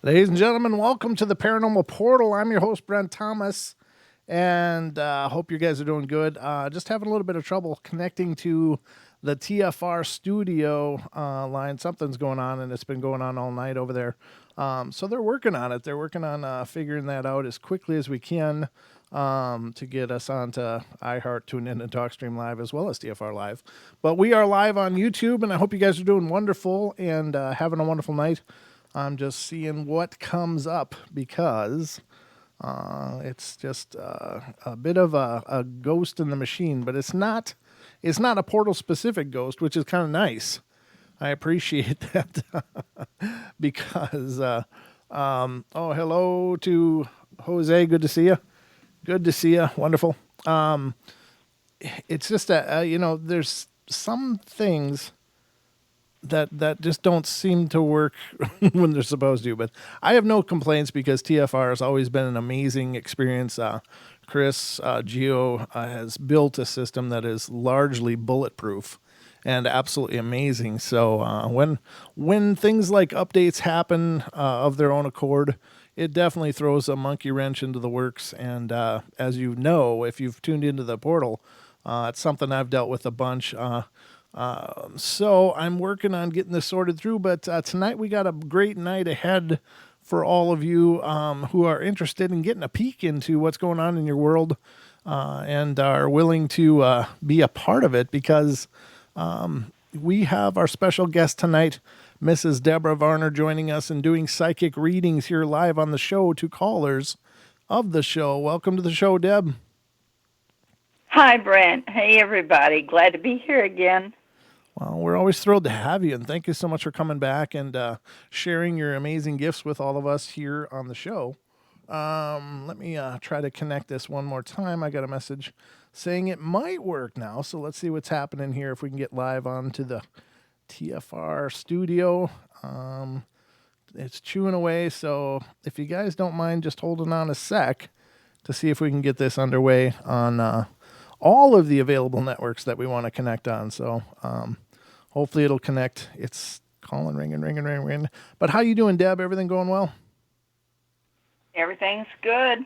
Ladies and gentlemen, welcome to the Paranormal Portal. I'm your host, Brent Thomas, and hope you guys are doing good. Just having a little bit of trouble connecting to the TFR studio line. Something's going on, and it's been going on all night over there. So they're working on it. They're working on figuring that out as quickly as we can to get us onto iHeart, TuneIn, and TalkStream Live, as well as TFR Live. But we are live on YouTube, and I hope you guys are doing wonderful and having a wonderful night. I'm just seeing what comes up because it's just a bit of a ghost in the machine, but it's not. It's not a portal specific ghost, which is kind of nice. I appreciate that because. Hello to Jose. Good to see you. Good to see you. Wonderful. It's just there's some things that just don't seem to work when they're supposed to. But I have no complaints because TFR has always been an amazing experience. Chris Geo has built a system that is largely bulletproof and absolutely amazing. So when things like updates happen of their own accord, it definitely throws a monkey wrench into the works. And as you know, if you've tuned into the portal, it's something I've dealt with a bunch. So I'm working on getting this sorted through, but tonight we got a great night ahead for all of you who are interested in getting a peek into what's going on in your world and are willing to be a part of it because we have our special guest tonight, Mrs. Deborah Varner, joining us and doing psychic readings here live on the show to callers of the show. Welcome to the show, Deb. Hi, Brent. Hey, everybody. Glad to be here again. Well, we're always thrilled to have you, and thank you so much for coming back and sharing your amazing gifts with all of us here on the show. Let me try to connect this one more time. I got a message saying it might work now, so let's see what's happening here if we can get live onto the TFR studio. It's chewing away, so if you guys don't mind just holding on a sec to see if we can get this underway on all of the available networks that we want to connect on. So hopefully it'll connect. It's calling, ringing. But how you doing, Deb? Everything going well? Everything's good.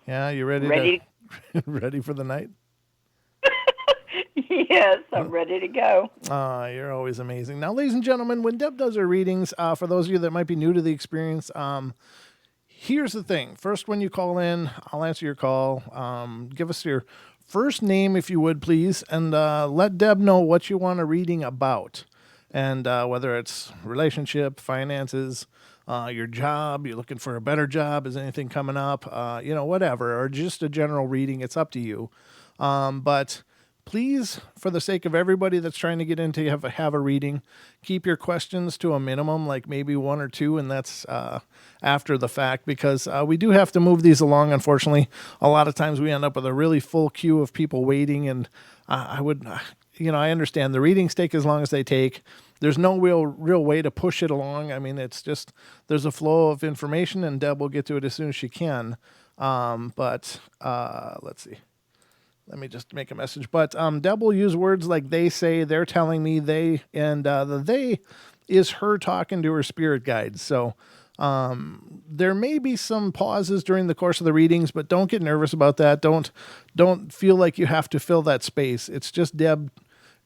Yeah, you ready ready for the night? Yes, I'm ready to go. You're always amazing. Now, ladies and gentlemen, when Deb does her readings, for those of you that might be new to the experience, here's the thing. First, when you call in, I'll answer your call. Give us your first name, if you would, please, and let Deb know what you want a reading about. And whether it's relationship, finances, your job, you're looking for a better job, is anything coming up, whatever, or just a general reading, it's up to you. But please, for the sake of everybody that's trying to get into have a reading, keep your questions to a minimum, like maybe one or two, and that's after the fact, because we do have to move these along. Unfortunately, a lot of times we end up with a really full queue of people waiting, and I understand the readings take as long as they take. There's no real way to push it along. I mean, it's just there's a flow of information, and Deb will get to it as soon as she can. But let's see. Let me just make a message. But Deb will use words like they say, they're telling me, they, and the they is her talking to her spirit guides. So there may be some pauses during the course of the readings, but don't get nervous about that. Don't feel like you have to fill that space. It's just Deb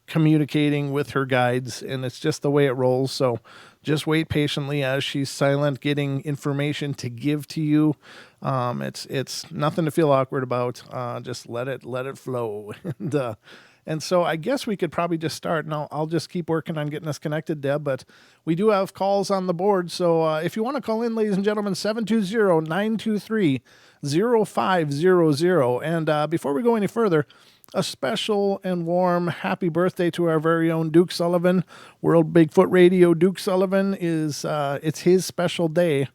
communicating with her guides, and it's just the way it rolls. So just wait patiently as she's silent, getting information to give to you. It's nothing to feel awkward about. Just let it flow. And so I guess we could probably just start. And I'll just keep working on getting us connected, Deb. But we do have calls on the board. So if you want to call in, ladies and gentlemen, 720-923-0500. And before we go any further, a special and warm happy birthday to our very own Duke Sullivan. World Bigfoot Radio Duke Sullivan is it's his special day,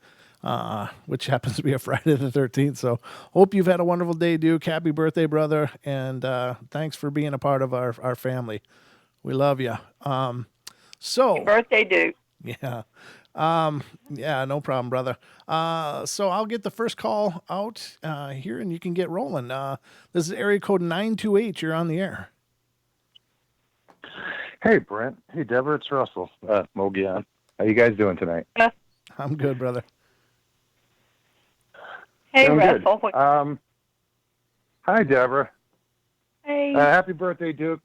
which happens to be a Friday the 13th. So hope you've had a wonderful day, Duke. Happy birthday, brother. And thanks for being a part of our family. We love you. Happy birthday, Duke. Yeah. Yeah, no problem, brother. So I'll get the first call out here, and you can get rolling. This is area code 928. You're on the air. Hey, Brent. Hey, Deborah. It's Russell. Mogian. How you guys doing tonight? I'm good, brother. Hey, Doing good. Russell. Hi, Deborah. Hey. Happy birthday, Duke.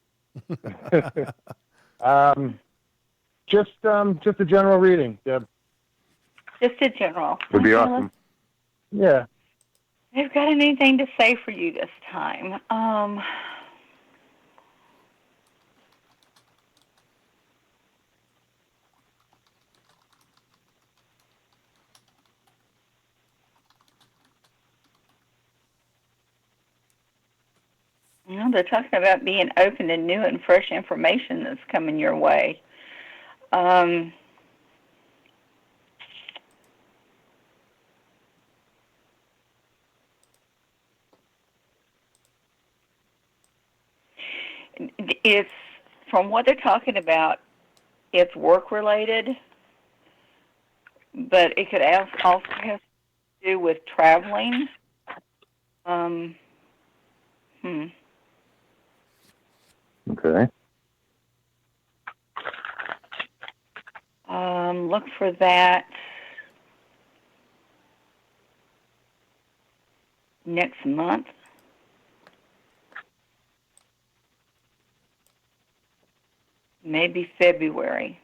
um, just a general reading, Deb. Just a general. Would be Okay, awesome. Yeah. They've got anything to say for you this time. They're talking about being open to new and fresh information that's coming your way. It's from what they're talking about. It's work related, but it could also have to do with traveling. Okay. Look for that next month. Maybe February.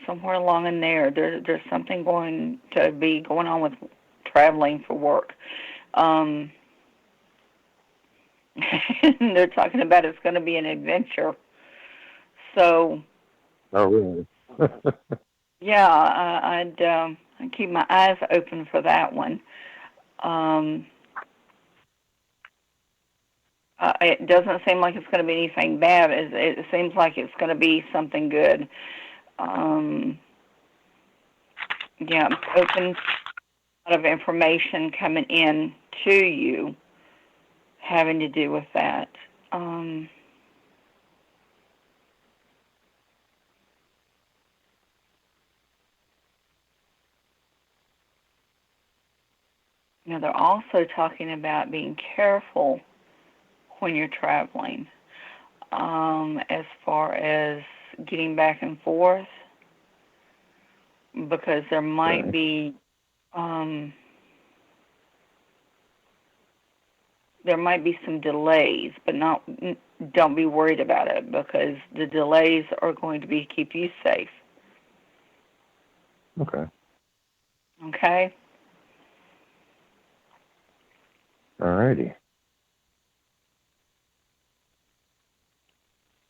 Somewhere along in there, there's something going to be going on with traveling for work. They're talking about it's going to be an adventure. So. Oh, really? Yeah, I'd keep my eyes open for that one. It doesn't seem like it's going to be anything bad. It seems like it's going to be something good. Yeah, open a lot of information coming in to you having to do with that. They're also talking about being careful when you're traveling, as far as getting back and forth, because there might be some delays, but don't be worried about it, because the delays are going to be keep you safe. Okay. Okay? All righty.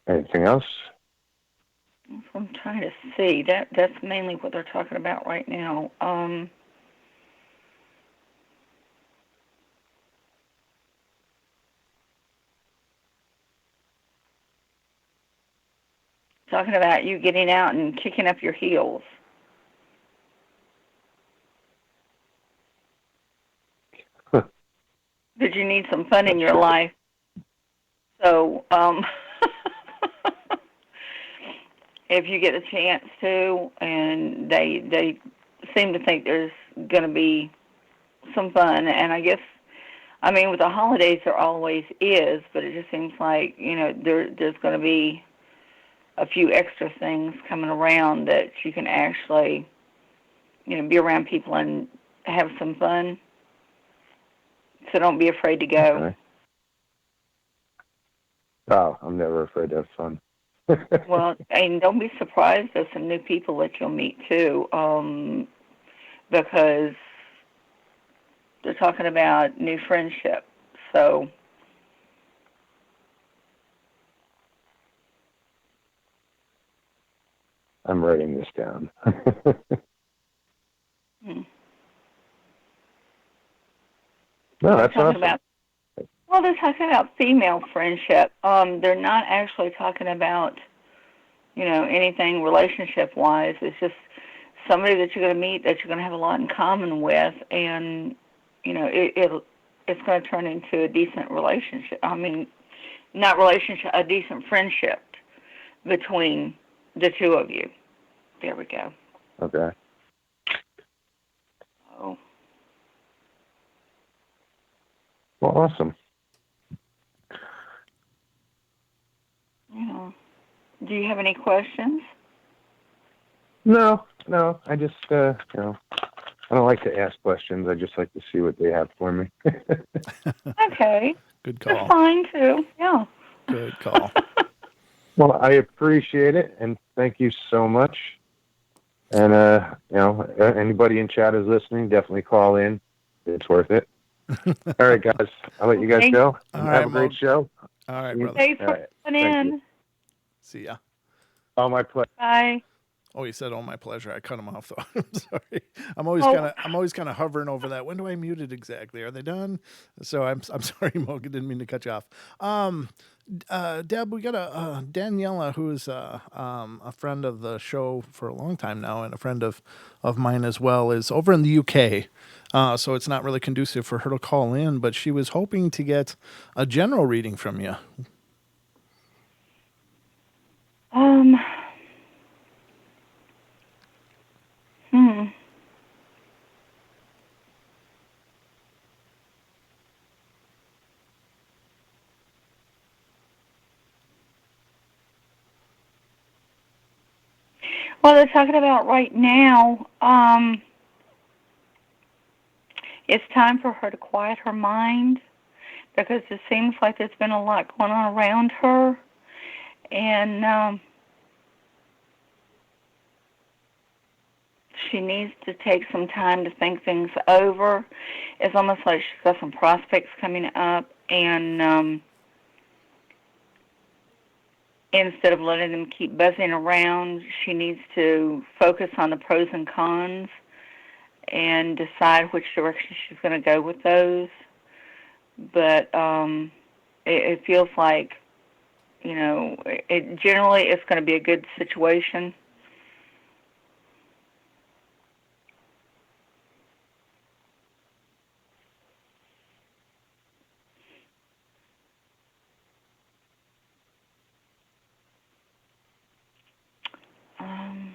Anything else? I'm trying to see. That's mainly what they're talking about right now. Talking about you getting out and kicking up your heels. Did you need some fun in your life? So, if you get a chance to, and they seem to think there's going to be some fun, and I guess, with the holidays there always is, but it just seems like, there's going to be a few extra things coming around that you can actually, be around people and have some fun. So don't be afraid to go. Okay. Oh, I'm never afraid to have fun. Well, and don't be surprised at some new people that you'll meet too, because they're talking about new friendship. So. I'm writing this down. No, that's awesome. They're talking about female friendship. They're not actually talking about, anything relationship-wise. It's just somebody that you're going to meet that you're going to have a lot in common with, and, it's going to turn into a decent relationship. Not relationship, a decent friendship between the two of you. There we go. Okay. Oh. Well, awesome. Do you have any questions? No. I just, I I don't like to ask questions. I just like to see what they have for me. Okay. Good That's call. fine, too. Yeah. Good call. Well, I appreciate it, and thank you so much. And, anybody in chat is listening, definitely call in. It's worth it. All right, guys. I'll let you guys Thank- go. All Have right, a great Mo. show. All right, See you. brother. Thanks All for right. coming Thank in. you. See ya. Oh, my pleasure. Bye. Oh, he said, "Oh, my pleasure." I cut him off though. I'm sorry. I'm always Oh. kind of hovering over that. When do I mute it exactly? Are they done? So I'm sorry, Moga. Didn't mean to cut you off. Deb, we got a Daniela who's a friend of the show for a long time now, and a friend of mine as well. Is over in the UK, so it's not really conducive for her to call in. But she was hoping to get a general reading from you. Hmm. Well, they're talking about right now, it's time for her to quiet her mind because it seems like there's been a lot going on around her. And she needs to take some time to think things over. It's almost like she's got some prospects coming up, and instead of letting them keep buzzing around, she needs to focus on the pros and cons and decide which direction she's going to go with those. But it feels like, generally it's going to be a good situation. Um,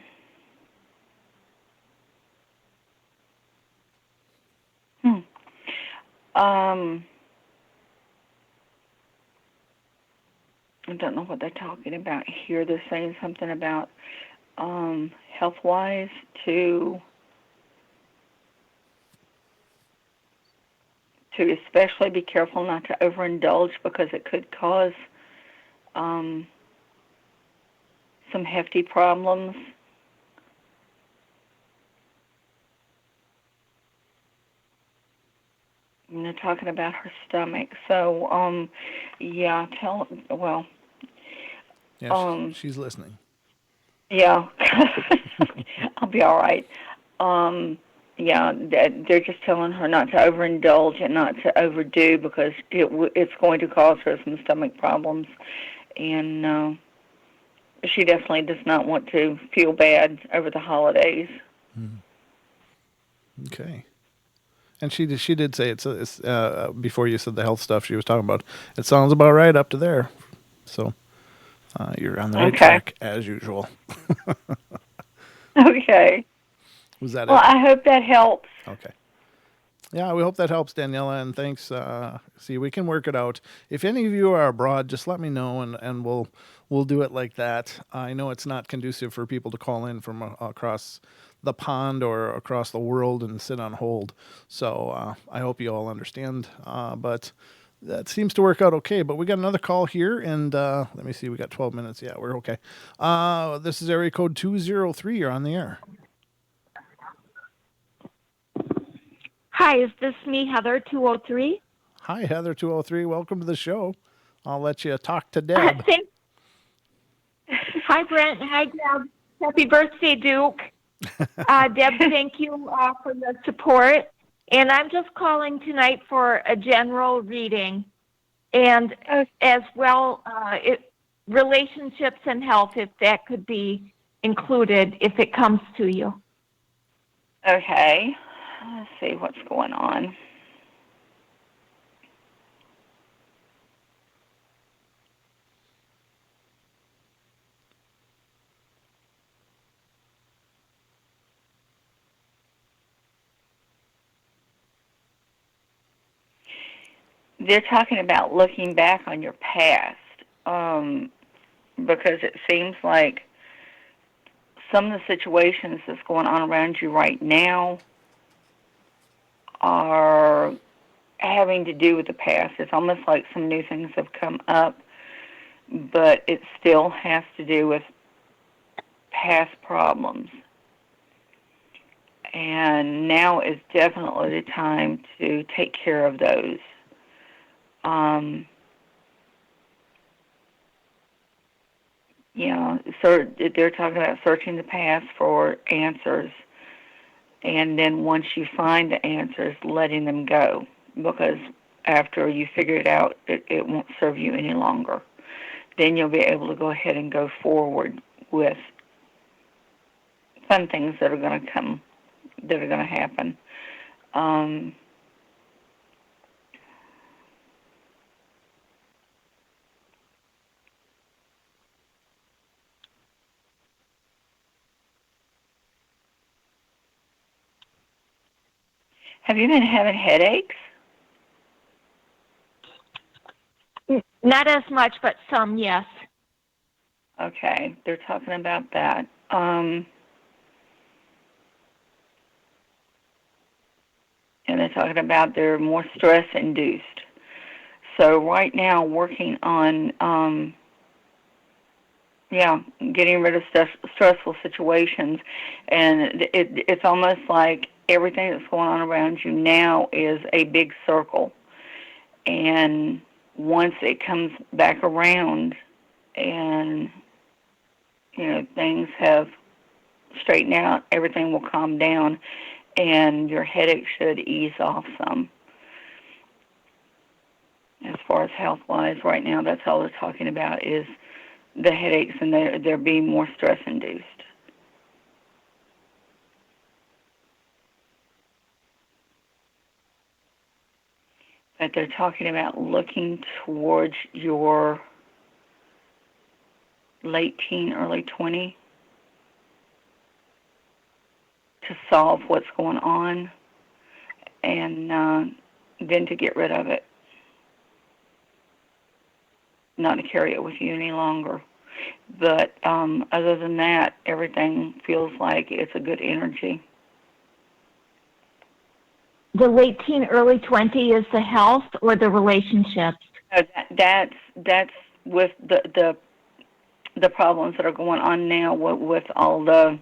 hmm. Um, I don't know what they're talking about here. They're saying something about health-wise to especially be careful not to overindulge because it could cause some hefty problems. And they're talking about her stomach. So, yeah, well, Yeah, she's listening. yeah, I'll be all right. Yeah, they're just telling her not to overindulge and not to overdo because it's going to cause her some stomach problems, and she definitely does not want to feel bad over the holidays. Okay. And she did say it's before you said the health stuff she was talking about. It sounds about right up to there. So you're on the right track as usual. Okay. Was that Well, it? I hope that helps. Okay. Yeah, we hope that helps, Daniela, and thanks. See, we can work it out. If any of you are abroad, just let me know, and we'll do it like that. I know it's not conducive for people to call in from across the pond or across the world and sit on hold. So I hope you all understand. But that seems to work out okay. But we got another call here, and let me see. We got 12 minutes. Yeah, we're okay. This is area code 203. You're on the air. Hi, is this me, Heather 203? Hi, Heather 203. Welcome to the show. I'll let you talk to Deb. Hi, Brent. Hi, Deb. Happy birthday, Duke. Deb, thank you for the support. And I'm just calling tonight for a general reading, and as well, relationships and health, if that could be included, if it comes to you. Okay. Let's see what's going on. They're talking about looking back on your past, because it seems like some of the situations that's going on around you right now are having to do with the past. It's almost like some new things have come up, but it still has to do with past problems. And now is definitely the time to take care of those. So they're talking about searching the past for answers, and then once you find the answers, letting them go, because after you figure it out, it won't serve you any longer. Then you'll be able to go ahead and go forward with fun things that are going to come, that are going to happen. Have you been having headaches? Not as much, but some, yes. Okay, they're talking about that. And they're talking about they're more stress-induced. So right now, working on, getting rid of stressful situations. And it's almost like everything that's going on around you now is a big circle. And once it comes back around and, things have straightened out, everything will calm down and your headache should ease off some. As far as health-wise, right now, that's all they're talking about is the headaches, and they're being more stress-induced. But they're talking about looking towards your late teen, early 20 to solve what's going on, and then to get rid of it. Not to carry it with you any longer. But other than that, everything feels like it's a good energy. The late teen, early 20 is the health or the relationships? That's with the problems that are going on now with all the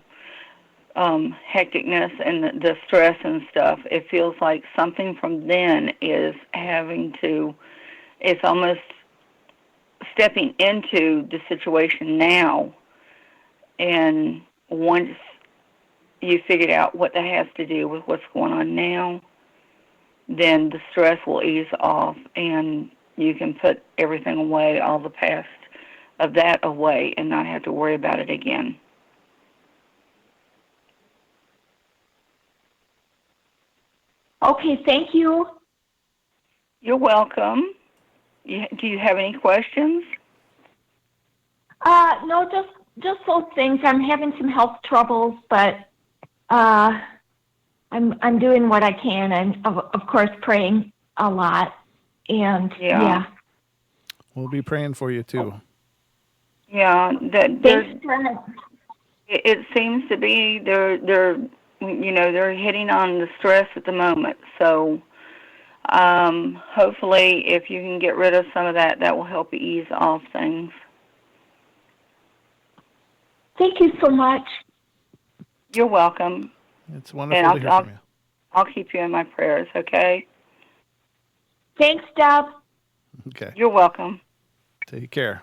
hecticness and the stress and stuff. It feels like something from then is it's almost stepping into the situation now, and once you figured out what that has to do with what's going on now, then the stress will ease off and you can put everything away, all the past of that away, and not have to worry about it again. Okay, thank you. You're welcome. Do you have any questions? No, just those things. I'm having some health troubles, but I'm doing what I can, and of course praying a lot. And yeah. We'll be praying for you too. Yeah, Thanks, Brenda. it seems to be they're hitting on the stress at the moment. So hopefully, if you can get rid of some of that, that will help ease off things. Thank you so much. You're welcome. It's wonderful to hear from you. I'll keep you in my prayers, okay? Thanks, Deb. Okay. You're welcome. Take care.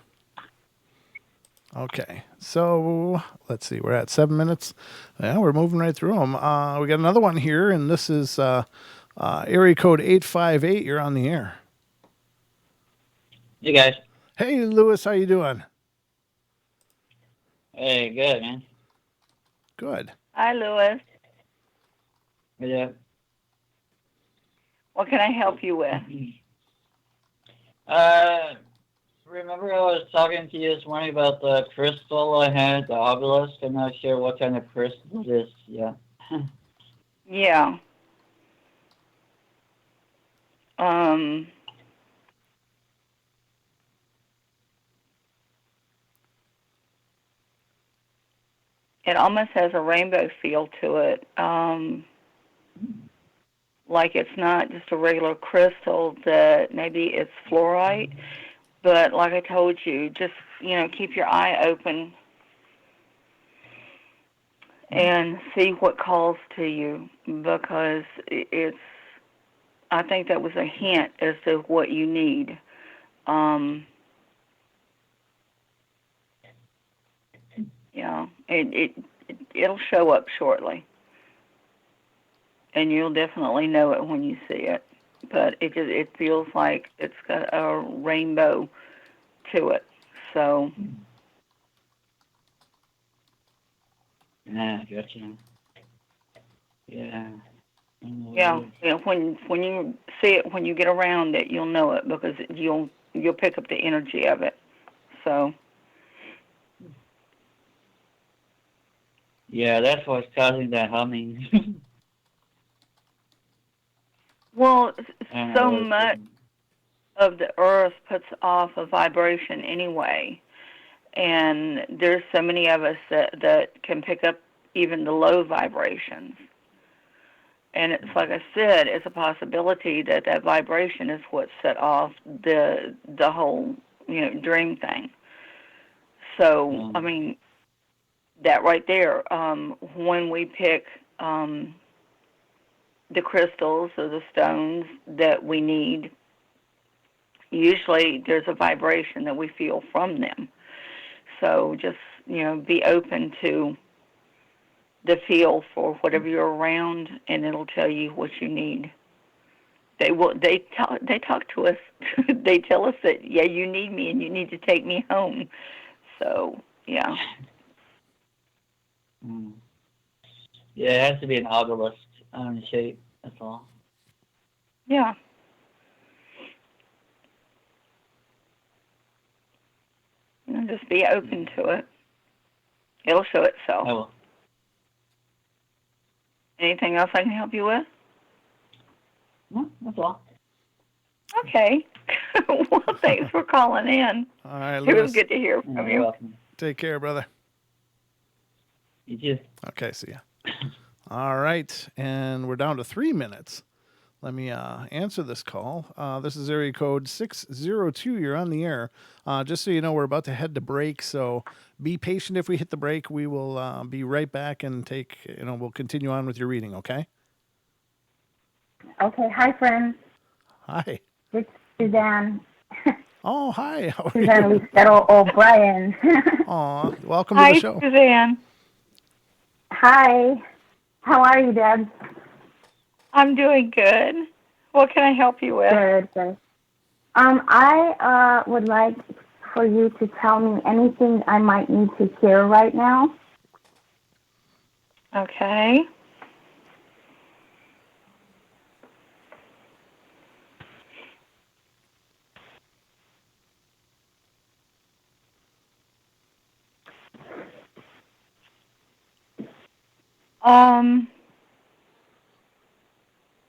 Okay, so let's see. We're at 7 minutes. Yeah, we're moving right through them. We got another one here, and this is area code 858. You're on the air. Hey, guys. Hey, Lewis, how you doing? Hey, good, man. Good. Hi, Louis. Yeah. What can I help you with? Remember I was talking to you this morning about the crystal I had, the obelisk? I'm not sure what kind of crystal it is. Yeah. Yeah. It almost has a rainbow feel to it. like it's not just a regular crystal, that maybe it's fluorite. But like I told you, just, keep your eye open and see what calls to you, because I think that was a hint as to what you need. Yeah, it'll show up shortly, and you'll definitely know it when you see it. But it feels like it's got a rainbow to it. So. Yeah, gotcha. Yeah. Yeah, when you see it, when you get around it, you'll know it, because you'll pick up the energy of it. So. Yeah, that's what's causing that humming. Well, And so much of the earth puts off a vibration anyway, and there's so many of us that can pick up even the low vibrations. And it's like I said, it's a possibility that vibration is what set off the whole dream thing. So I mean, that right there, when we pick the crystals or the stones that we need, usually there's a vibration that we feel from them. So just be open to the feel for whatever you're around, and it'll tell you what you need. They talk to us. They tell us that, yeah, you need me and you need to take me home. So yeah. Yeah, it has to be an obelisk shape. That's all. Yeah. And just be open to it. It'll show itself. I will. Anything else I can help you with? No, that's all. Okay. Well, thanks for calling in. All right, It Louis. was good to hear from You're you. welcome. Take care, brother. You too. Okay, see ya. All right, and we're down to 3 minutes. Let me answer this call. This is area code 602. You're on the air. Just so you know, we're about to head to break, so be patient if we hit the break. We will be right back and we'll continue on with your reading, okay? Okay, hi friends. Hi. It's Suzan. Oh, hi. How are Suzan you? Lucero O'Brien. Aw, welcome Hi, to the show. Suzanne. Hi. How are you, Deb? I'm doing good. What can I help you with? Good, good. I would like for you to tell me anything I might need to hear right now. Okay.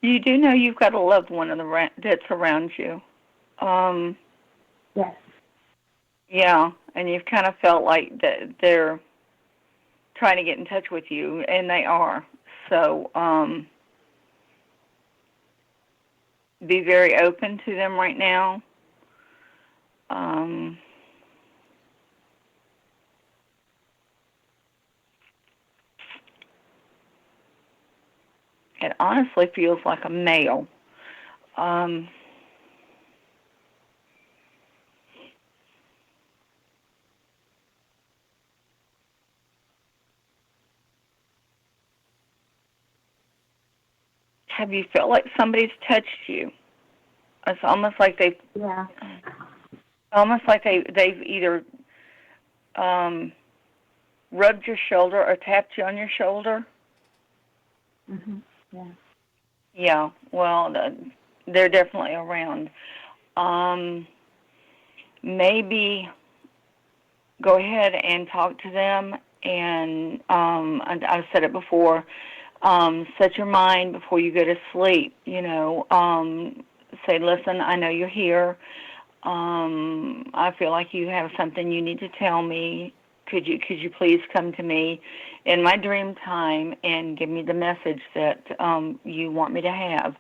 You do know you've got a loved one that's around you. Yes. Yeah, and you've kind of felt like that they're trying to get in touch with you, and they are. So be very open to them right now. It honestly feels like a male. Have you felt like somebody's touched you? It's almost like they've either rubbed your shoulder or tapped you on your shoulder. Mm-hmm. Yeah. Yeah, well, they're definitely around. Maybe go ahead and talk to them, and I've said it before, set your mind before you go to sleep, say, listen, I know you're here. I feel like you have something you need to tell me. could you please come to me in my dream time and give me the message that you want me to have?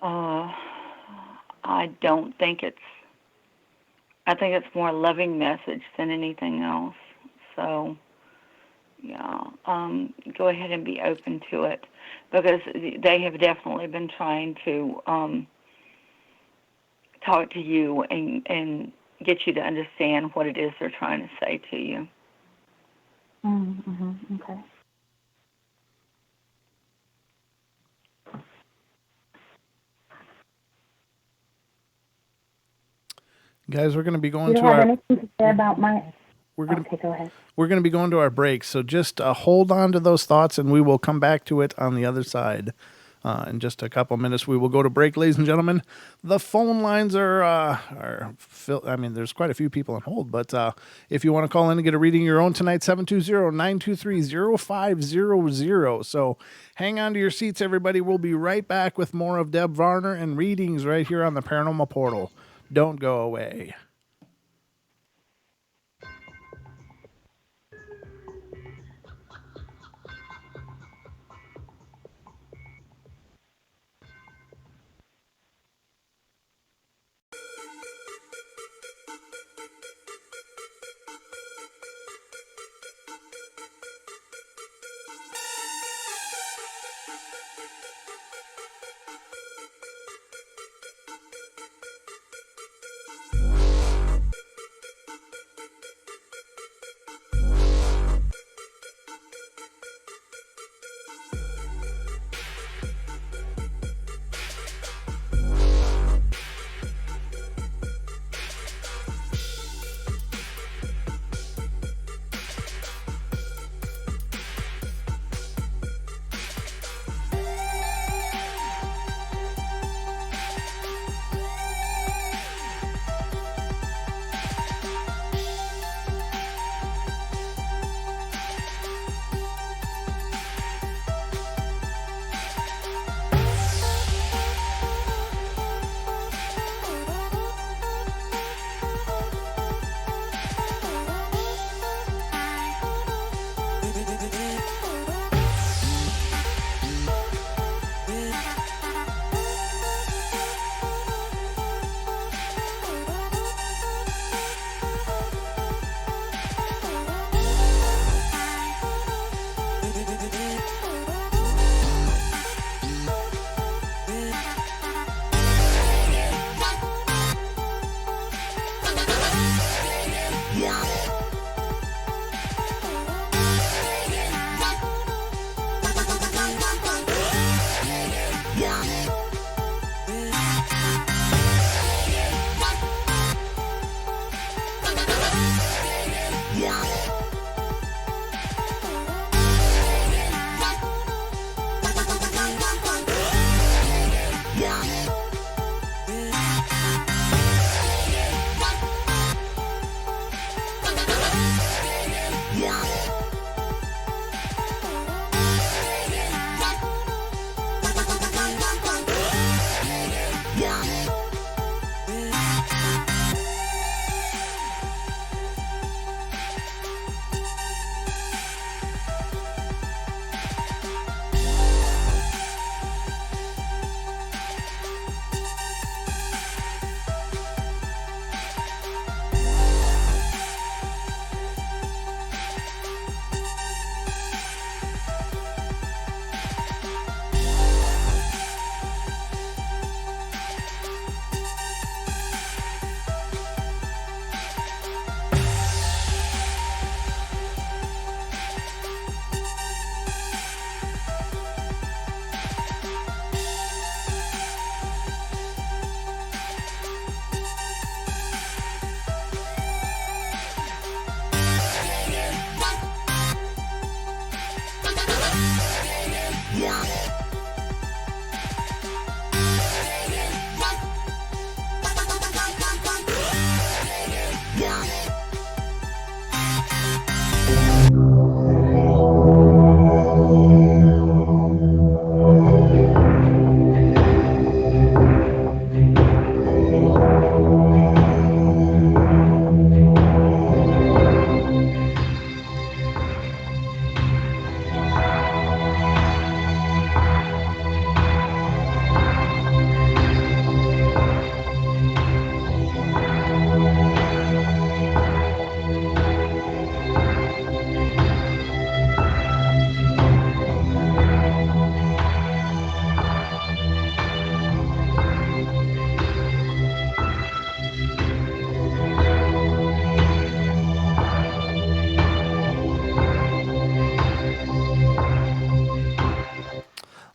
I don't think I think it's more a loving message than anything else. So, yeah, go ahead and be open to it, because they have definitely been trying to talk to you and get you to understand what it is they're trying to say to you. Mm-hmm. Okay. Guys, we're going to be going You to don't have our. anything to say about my... We're going to. Okay, go ahead. We're going to be going to our break, so just hold on to those thoughts, and we will come back to it on the other side. In just a couple minutes, we will go to break, ladies and gentlemen. The phone lines are filled. I mean, there's quite a few people on hold, but if you want to call in and get a reading of your own tonight, 720-923-0500. So hang on to your seats, everybody. We'll be right back with more of Deb Varner and readings right here on the Paranormal Portal. Don't go away.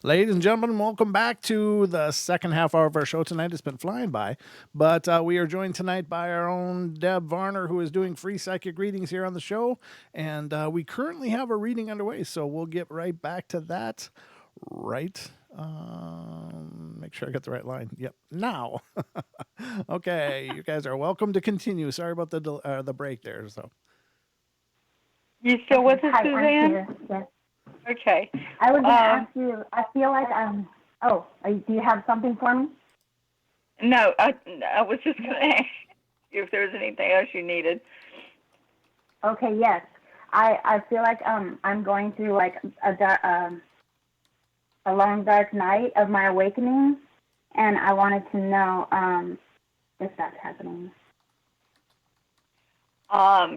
Ladies and gentlemen, welcome back to the second half hour of our show tonight. It's been flying by, but we are joined tonight by our own Deb Varner, who is doing free psychic readings here on the show, and we currently have a reading underway, so we'll get right back to that right. Make sure I got the right line. Yep. Now. Okay, you guys are welcome to continue. Sorry about the break there. So. You still with us, Hi, I'm Suzanne? here. Yes. Okay. I was going to ask you, I feel like do you have something for me? No, I was just going to ask you if there was anything else you needed. Okay, yes. I feel like I'm going through like a long dark night of my awakening, and I wanted to know if that's happening.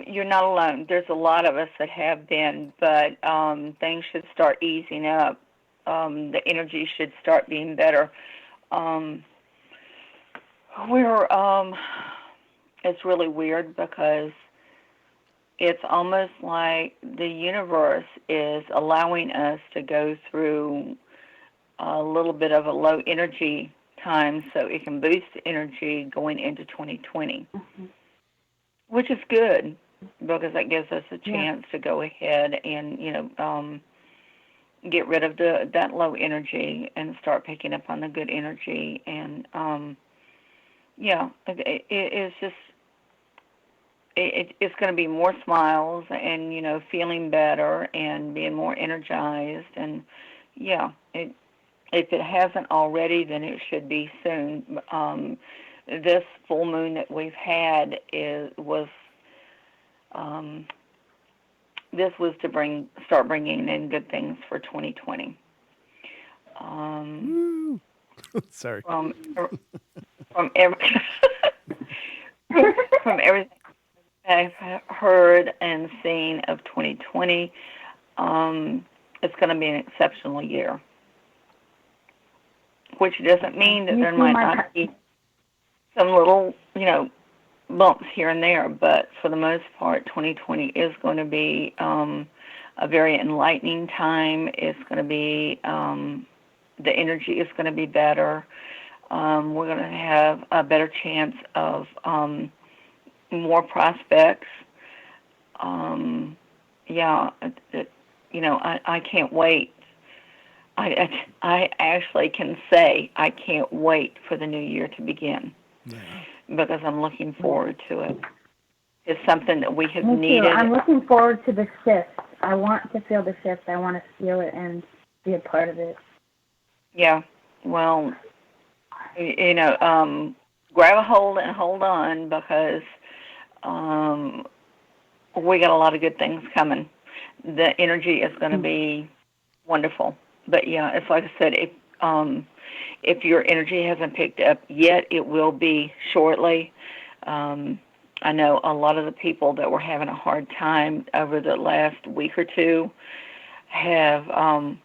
You're not alone. There's a lot of us that have been, but things should start easing up. The energy should start being better. It's really weird because it's almost like the universe is allowing us to go through a little bit of a low energy time so it can boost the energy going into 2020. Mm-hmm. Which is good because that gives us a chance to go ahead and, get rid of that low energy and start picking up on the good energy. And, it's just, it's going to be more smiles and, feeling better and being more energized. And, if it hasn't already, then it should be soon. This full moon that we've had was to start bringing in good things for 2020. Sorry. From everything I've heard and seen of 2020, it's going to be an exceptional year. Which doesn't mean that there might not be some little, bumps here and there, but for the most part, 2020 is going to be a very enlightening time. It's going to be, the energy is going to be better. We're going to have a better chance of more prospects. I can't wait. I actually can say I can't wait for the new year to begin. Yeah. Because I'm looking forward to it. It's something that we have needed. I'm looking forward to the shift. I want to feel the shift. I want to feel it and be a part of it. Yeah. Well, grab a hold and hold on because we got a lot of good things coming. The energy is going to be wonderful. But yeah, it's like I said, if your energy hasn't picked up yet, it will be shortly. I know a lot of the people that were having a hard time over the last week or two I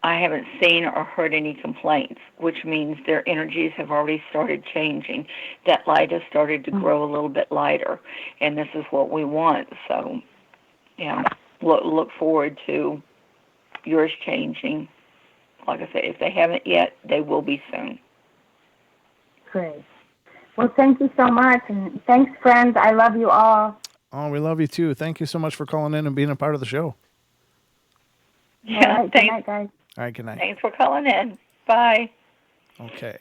haven't seen or heard any complaints, which means their energies have already started changing. That light has started to grow a little bit lighter, and this is what we want. So, look forward to yours changing. Like I said, if they haven't yet, they will be soon. Great. Well, thank you so much, and thanks, friends. I love you all. Oh, we love you too. Thank you so much for calling in and being a part of the show. Yeah, all right, good night, guys. All right, good night. Thanks for calling in. Bye. Okay.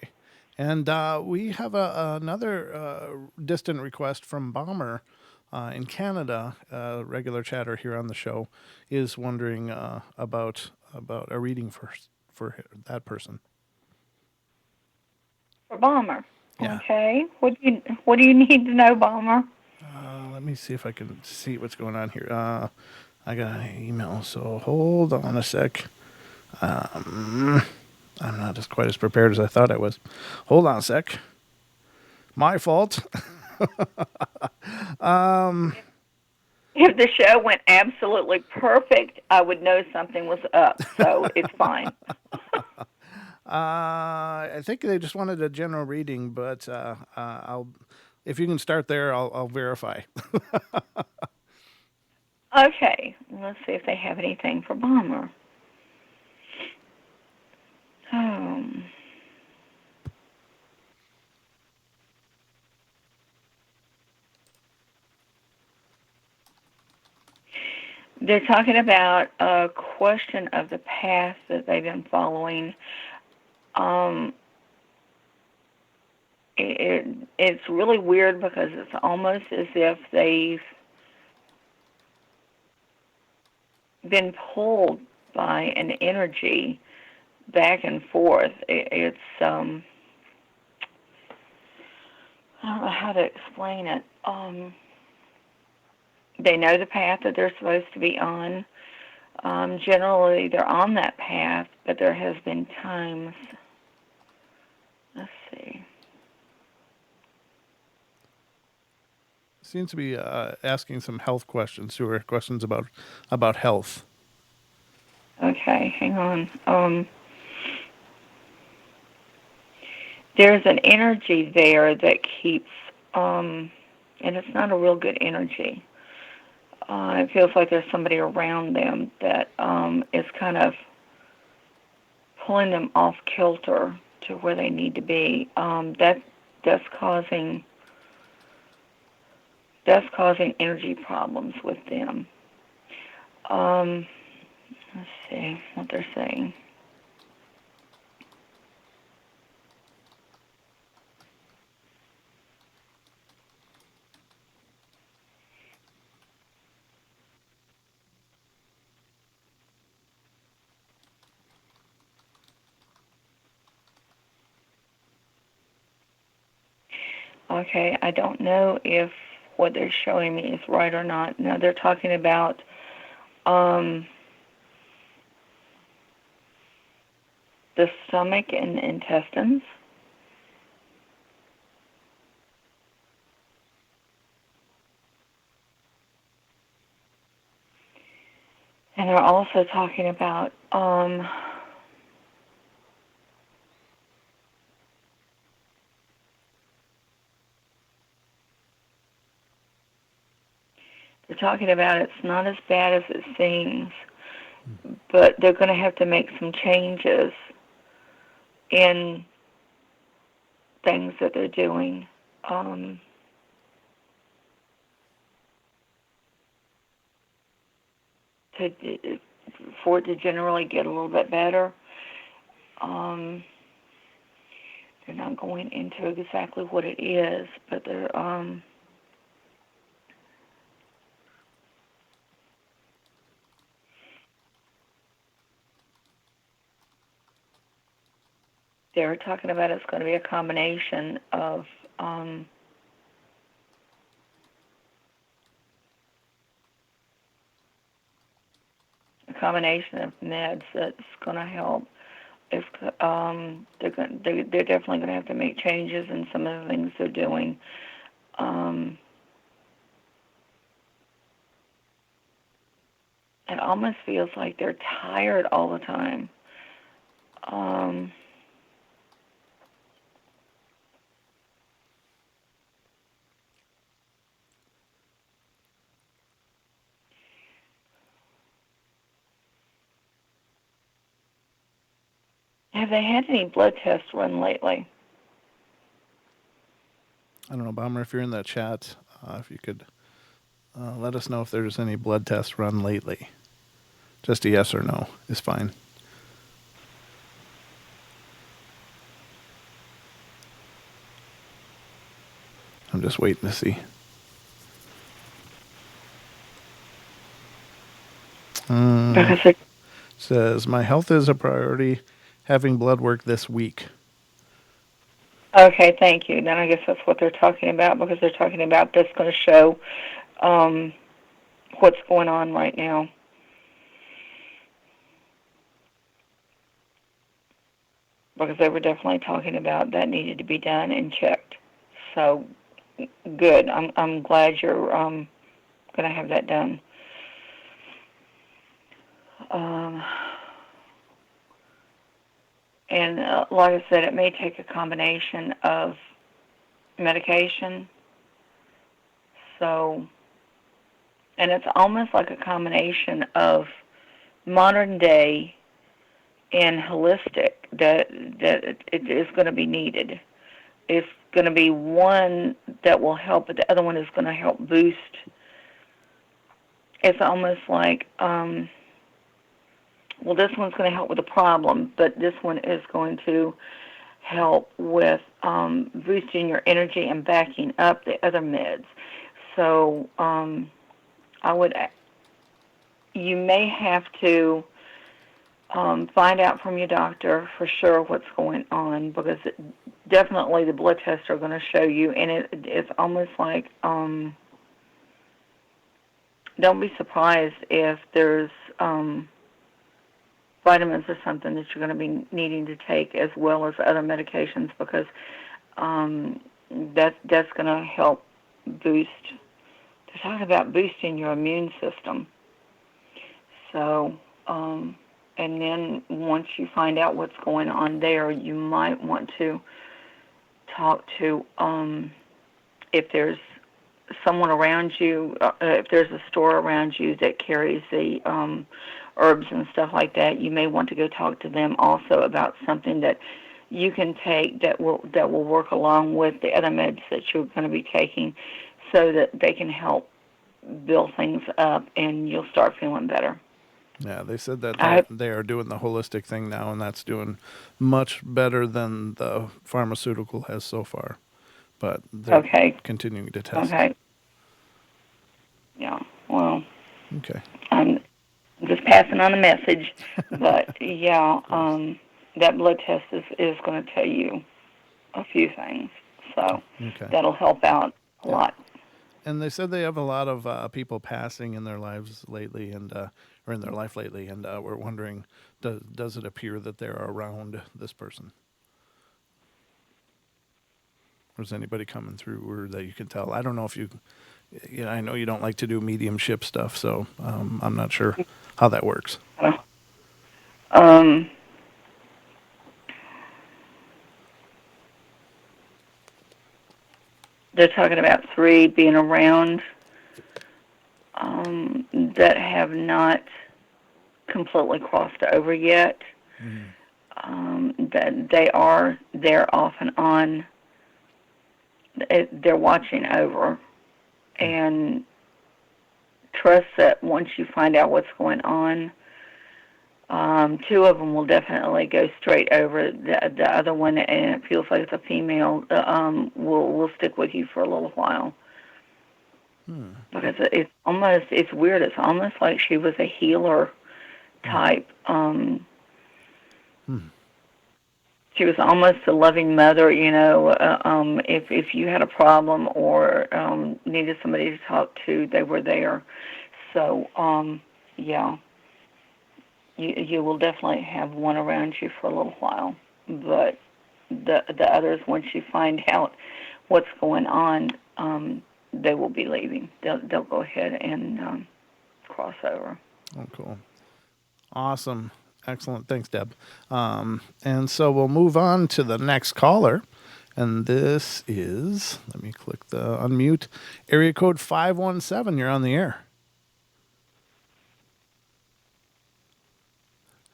And we have another distant request from Bomber in Canada. A regular chatter here on the show is wondering about a reading for that person. For Bomber. Yeah. Okay. What do you need to know, Bomber? Let me see if I can see what's going on here. I got an email, so hold on a sec. I'm not quite as prepared as I thought I was. Hold on a sec. My fault. If the show went absolutely perfect, I would know something was up, so it's fine. I think they just wanted a general reading, but if you can start there, I'll verify. Okay, let's see if they have anything for Bomber. Um, they're talking about a question of the path that they've been following. Um, it's really weird because it's almost as if they've been pulled by an energy back and forth. It's I don't know how to explain it. They know the path that they're supposed to be on. Generally, they're on that path, but there has been times. Let's see. Seems to be asking some health questions, or questions about health. Okay, hang on. There's an energy there that keeps, and it's not a real good energy. It feels like there's somebody around them that is kind of pulling them off kilter to where they need to be. That's causing energy problems with them. Let's see what they're saying. Okay, I don't know if what they're showing me is right or not. Now they're talking about the stomach and intestines. And they're also talking about they're talking about it's not as bad as it seems, but they're going to have to make some changes in things that they're doing. For it to generally get a little bit better. They're not going into exactly what it is, but they're talking about it's going to be a combination of meds that's going to help. If they're definitely going to have to make changes in some of the things they're doing. It almost feels like they're tired all the time. Have they had any blood tests run lately? I don't know, Bomber, if you're in that chat, if you could let us know if there's any blood tests run lately. Just a yes or no is fine. I'm just waiting to see. Says, my health is a priority. Having blood work this week. Okay, thank you. Then I guess that's what they're talking about, because they're talking about that's going to show what's going on right now. Because they were definitely talking about that needed to be done and checked. So, good. I'm glad you're going to have that done. And like I said, it may take a combination of medication. So, and it's almost like a combination of modern day and holistic that it is going to be needed. It's going to be one that will help, but the other one is going to help boost. It's almost like, well, this one's going to help with the problem, but this one is going to help with boosting your energy and backing up the other meds. So you may have to find out from your doctor for sure what's going on, because definitely the blood tests are going to show you, and it's almost like don't be surprised if there's vitamins or something that you're going to be needing to take, as well as other medications, because that's going to help boost. They're talking about boosting your immune system. So, and then once you find out what's going on there, you might want to talk to if there's someone around you, if there's a store around you that carries the herbs and stuff like that, you may want to go talk to them also about something that you can take that will work along with the other meds that you're going to be taking, so that they can help build things up and you'll start feeling better. Yeah, they said that they are doing the holistic thing now, and that's doing much better than the pharmaceutical has so far. But they're continuing to test. Okay. Yeah, well. Okay. I'm just passing on a message. But, yeah, that blood test is going to tell you a few things. So that'll help out a lot. And they said they have a lot of people passing in their lives lately, and or in their life lately, and we're wondering, does it appear that they're around this person? Or is anybody coming through, or that you can tell? I don't know if I know you don't like to do mediumship stuff, so I'm not sure how that works. They're talking about 3 being around that have not completely crossed over yet. That they're off and on. They're watching over, and trust that once you find out what's going on, 2 of them will definitely go straight over. The other one, and it feels like it's a female, will stick with you for a little while. Because it's weird. It's almost like she was a healer type. She was almost a loving mother, if you had a problem or needed somebody to talk to, they were there. So, yeah, you will definitely have one around you for a little while. But the others, once you find out what's going on, they will be leaving. They'll go ahead and cross over. Oh, cool. Awesome. Excellent. Thanks, Deb. And so we'll move on to the next caller. And this is, let me click the unmute, area code 517. You're on the air.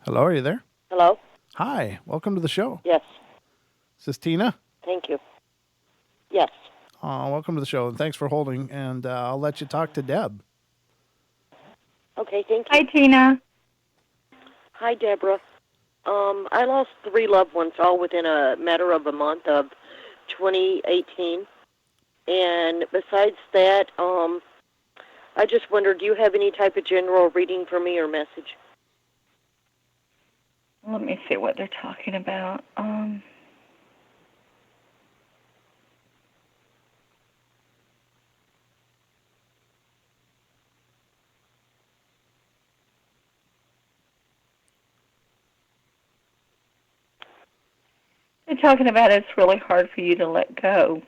Hello, are you there? Hello? Hi. Welcome to the show. Yes. Is this Tina? Thank you. Yes. Welcome to the show, and thanks for holding. And I'll let you talk to Deb. Okay, thank you. Hi, Tina. Hi, Deborah. I lost 3 loved ones all within a matter of a month of 2018. And besides that, I just wondered, do you have any type of general reading for me or message? Let me see what they're talking about. They're talking about it's really hard for you to let go.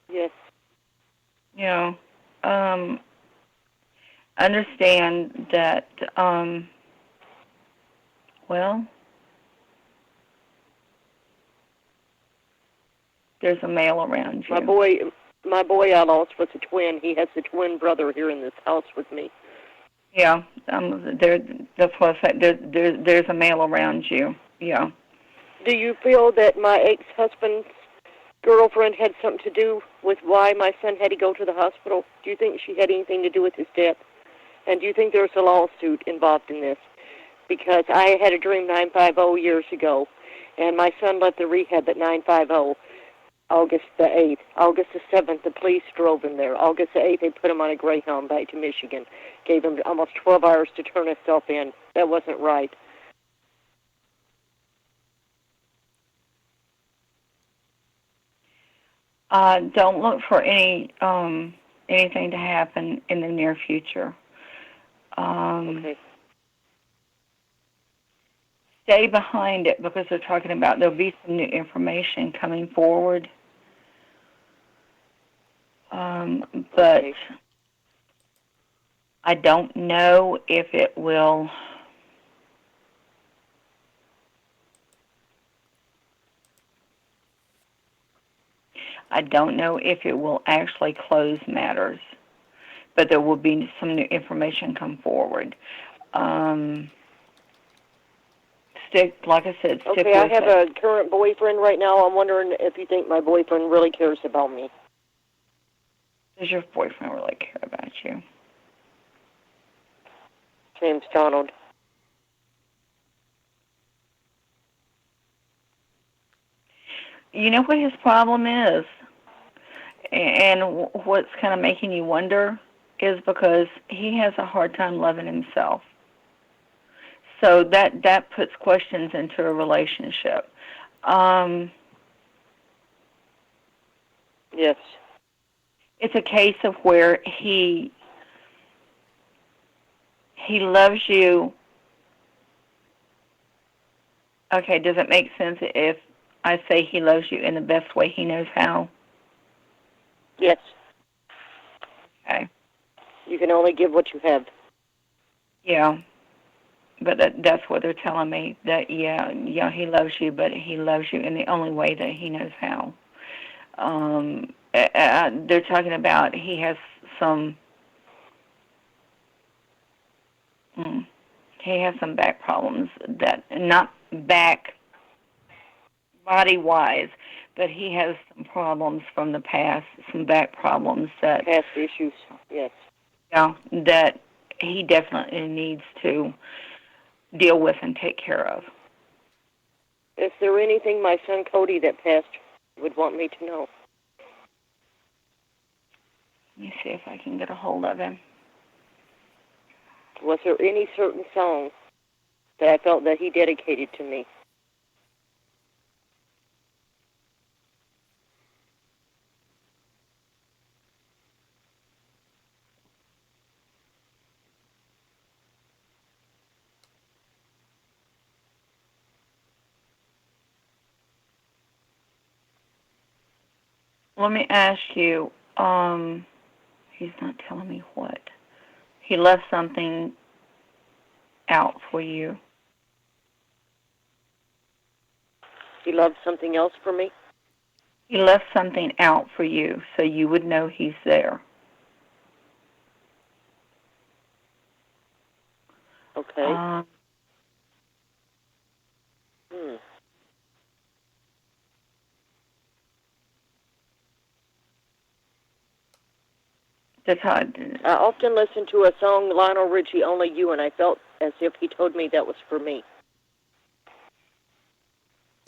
Yes. Understand that, well, there's a male around you. My boy, my boy I lost was a twin. He has a twin brother here in this house with me. Yeah, that's what I said. There's a male around you. Yeah. Do you feel that my ex-husband's girlfriend had something to do with why my son had to go to the hospital? Do you think she had anything to do with his death? And do you think there's a lawsuit involved in this? Because I had a dream 950 years ago, and my son left the rehab at 950, August the 8th. August the 7th, the police drove him there. August the 8th, they put him on a Greyhound back to Michigan. Gave him almost 12 hours to turn himself in. That wasn't right. Don't look for anything to happen in the near future. Okay. Stay behind it because they're talking about there'll be some new information coming forward. But Okay. I don't know if it will. I don't know if it will actually close matters, but there will be some new information come forward. Like I said, stick Okay, I with have it. a current boyfriend right now. I'm wondering if you think my boyfriend really cares about me. Does your boyfriend really care about you? His name's Donald. You know what his problem is? And what's kind of making you wonder is because he has a hard time loving himself. So that puts questions into a relationship. Yes. It's a case of where he loves you. Okay, does it make sense if I say he loves you in the best way he knows how? Yes. Okay. You can only give what you have. Yeah. But that's what they're telling me, that, yeah, he loves you, but he loves you in the only way that he knows how. They're talking about he has some back problems, that not back body-wise, but he has some problems from the past, some back problems that Past issues. Yes. that he definitely needs to deal with and take care of. Is there anything my son Cody that passed would want me to know? Let me see if I can get a hold of him. Was there any certain song that I felt that he dedicated to me? Let me ask you, he's not telling me what. He left something out for you. He loved something else for me? He left something out for you so you would know he's there. Okay. That's how I often listen to a song, Lionel Richie, Only You, and I felt as if he told me that was for me.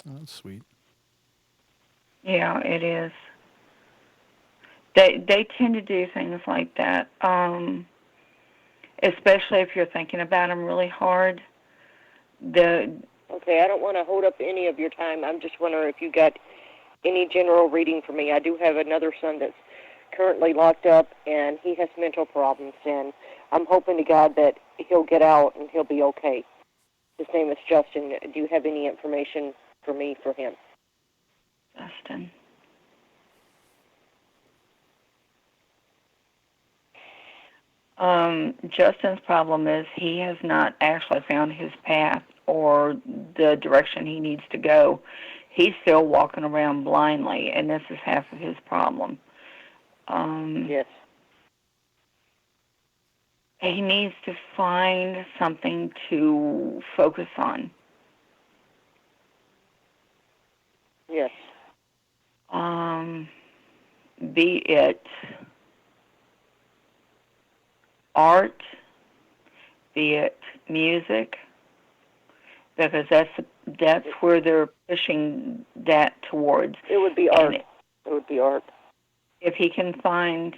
Oh, that's sweet. Yeah, it is. They tend to do things like that, especially if you're thinking about them really hard. Okay, I don't want to hold up any of your time. I'm just wondering if you got any general reading for me. I do have another son that's currently locked up, and he has mental problems, and I'm hoping to God that he'll get out and he'll be okay. His name is Justin. Do you have any information for me for him? Justin. Justin's problem is he has not actually found his path or the direction he needs to go. He's still walking around blindly, and this is half of his problem. Yes. He needs to find something to focus on. Yes. Be it art, be it music, because that's where they're pushing that towards. It would be art. It would be art. If he can find,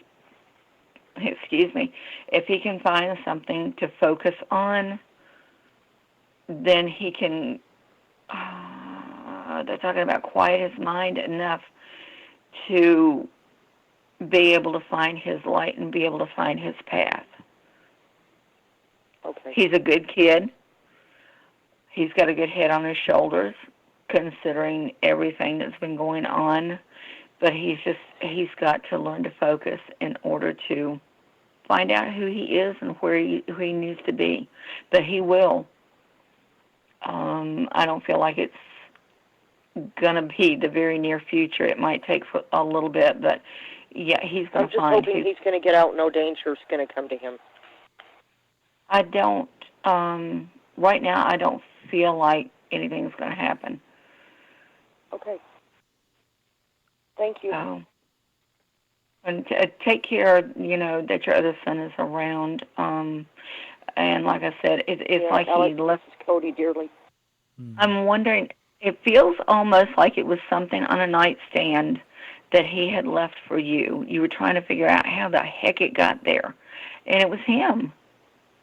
if he can find something to focus on, then he can, they're talking about quiet his mind enough to be able to find his light and be able to find his path. Okay. He's a good kid. He's got a good head on his shoulders, considering everything that's been going on. But he's got to learn to focus in order to find out who he is and who he needs to be. But he will. I don't feel like it's going to be the very near future. It might take a little bit, but yeah, he's going to find. I'm just hoping he's going to get out. No danger is going to come to him. I don't. Right now, I don't feel like anything's going to happen. Okay. Thank you. And take care, that your other son is around. And like I said, it's like he left Cody dearly. I'm wondering, it feels almost like it was something on a nightstand that he had left for you. You were trying to figure out how the heck it got there. And it was him.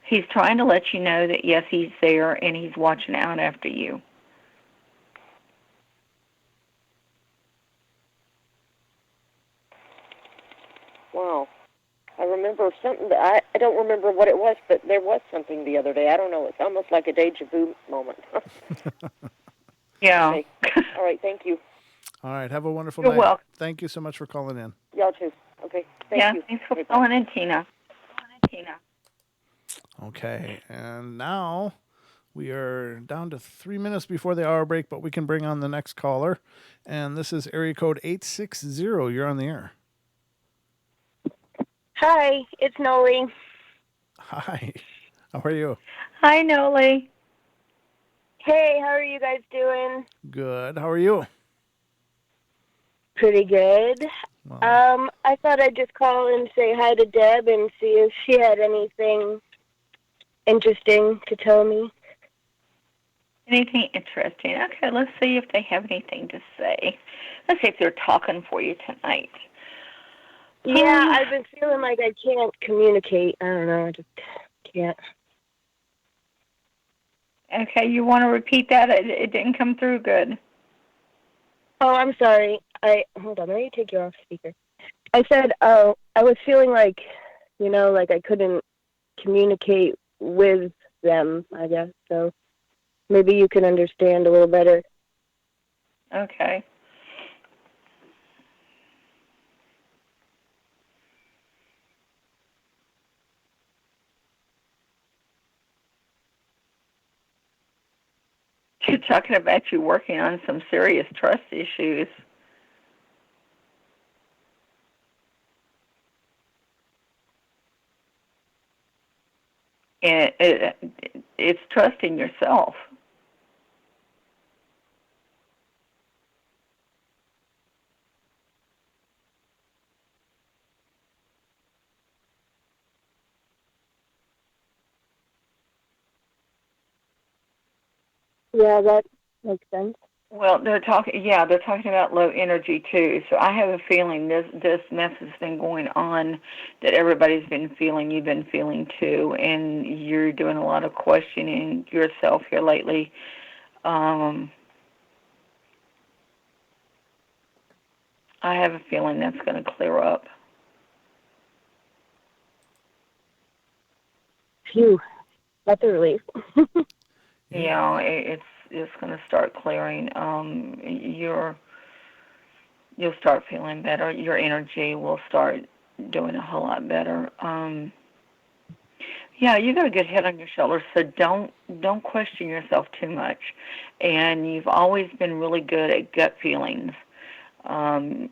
He's trying to let you know that, yes, he's there and he's watching out after you. Wow. I remember something, I don't remember what it was, but there was something the other day. I don't know. It's almost like a deja vu moment. Yeah. Okay. All right. Thank you. All right. Have a wonderful You're night. welcome. Thank you so much for calling in. Y'all too. Okay. Thank you. Thanks for calling in, Tina. Okay. And now we are down to 3 minutes before the hour break, but we can bring on the next caller. And this is area code 860. You're on the air. Hi, it's Noie. Hi. How are you? Hi, Noie. Hey, how are you guys doing? Good. How are you? Pretty good. Well, I thought I'd just call and say hi to Deb and see if she had anything interesting to tell me. Anything interesting? Okay, let's see if they have anything to say. Let's see if they're talking for you tonight. Yeah, I've been feeling like I can't communicate. I don't know, I just can't. Okay, you want to repeat that? It didn't come through good. Oh, I'm sorry. Hold on, let me take you off speaker. I said, I was feeling like, like I couldn't communicate with them, I guess. So maybe you can understand a little better. Okay. You're talking about you working on some serious trust issues. And it's trusting yourself. Yeah, that makes sense. Well, they're talking about low energy too. So I have a feeling this mess has been going on, that everybody's been feeling, you've been feeling too, and you're doing a lot of questioning yourself here lately. I have a feeling that's going to clear up. Phew, that's a relief. Yeah, it's going to start clearing. You'll start feeling better. Your energy will start doing a whole lot better. Yeah, you got a good head on your shoulders, so don't question yourself too much. And you've always been really good at gut feelings.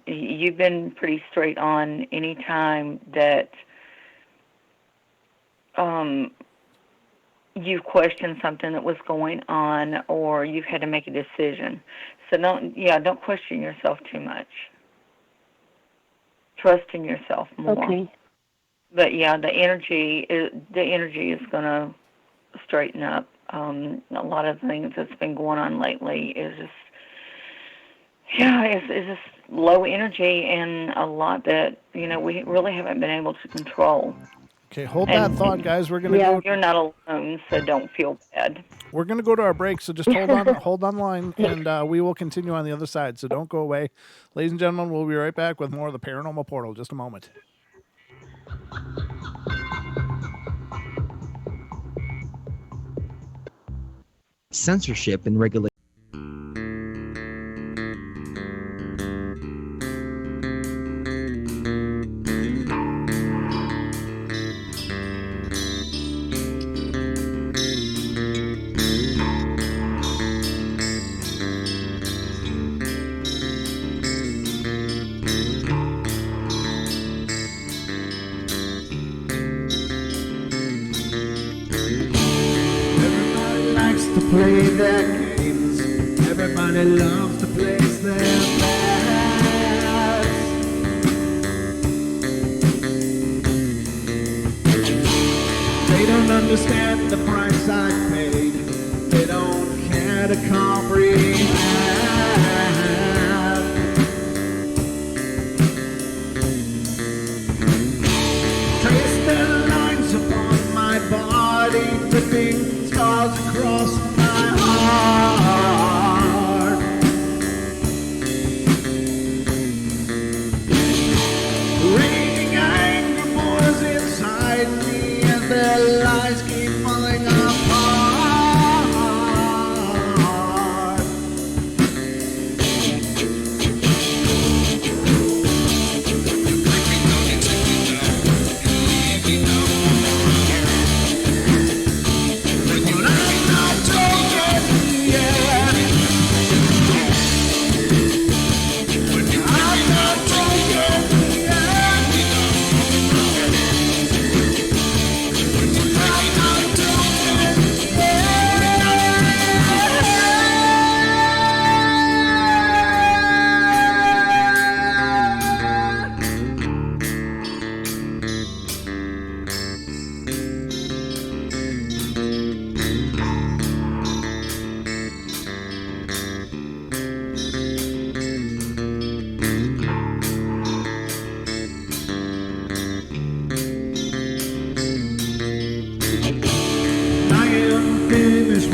You've been pretty straight on any time that you've questioned something that was going on, or you've had to make a decision. So don't question yourself too much. Trust in yourself more. Okay. But yeah, the energy is going to straighten up. A lot of things that's been going on lately is just, it's just low energy, and a lot that, we really haven't been able to control. Okay, hold that thought, guys. We're gonna go. You're not alone, so don't feel bad. We're gonna go to our break, so just hold on line, and we will continue on the other side. So don't go away, ladies and gentlemen. We'll be right back with more of the Paranormal Portal. Just a moment. Censorship and regulation. Play their games. Everybody loves to place their bets. They don't understand the price I paid. They don't care to comprehend. Trace their lines upon my body, dripping scars across my heart. Raging anger boils inside me, and their lies keep falling apart.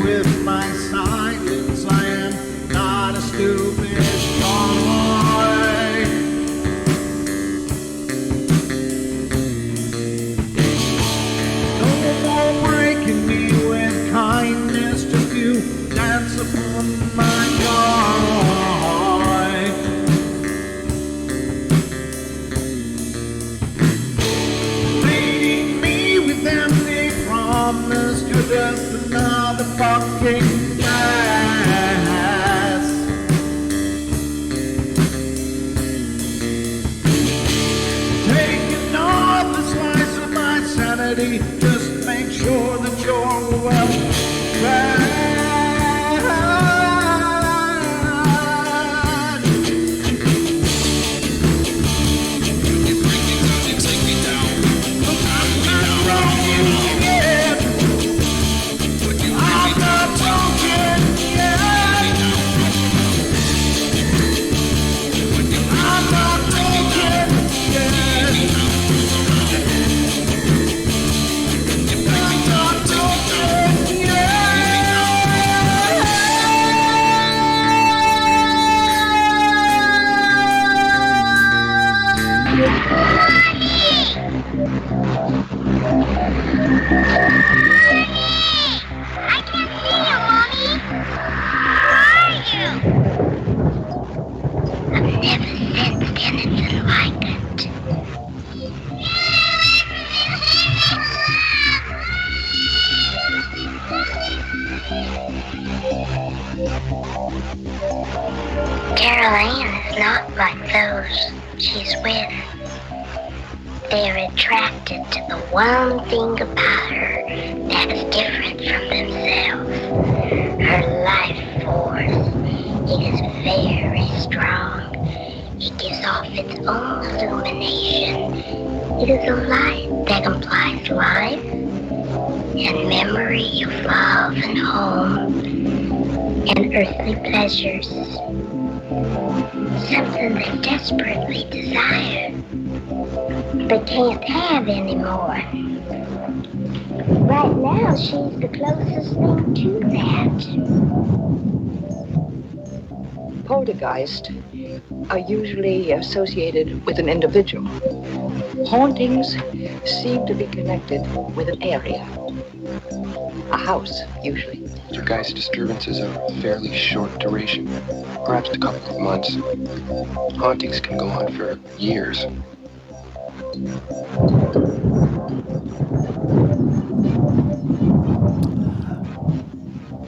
With my silence, I am not a stupid boy. No more breaking me with kindness, just you dance upon my joy. Leading me with empty promise, you're just another fucking gas. Taking off the slice of my sanity, just make sure that you're well fed. Caroline is not my those she's with, they're attracted to the one thing about her that's different from themselves. Her life force, it is very strong. It gives off its own illumination. It is a light that implies life and memory of love and home and earthly pleasures. Something they desperately desire, but can't have anymore. Right now, she's the closest thing to that. Poltergeists are usually associated with an individual. Hauntings seem to be connected with an area. A house, usually. Poltergeist disturbances are of fairly short duration, perhaps a couple of months. Hauntings can go on for years.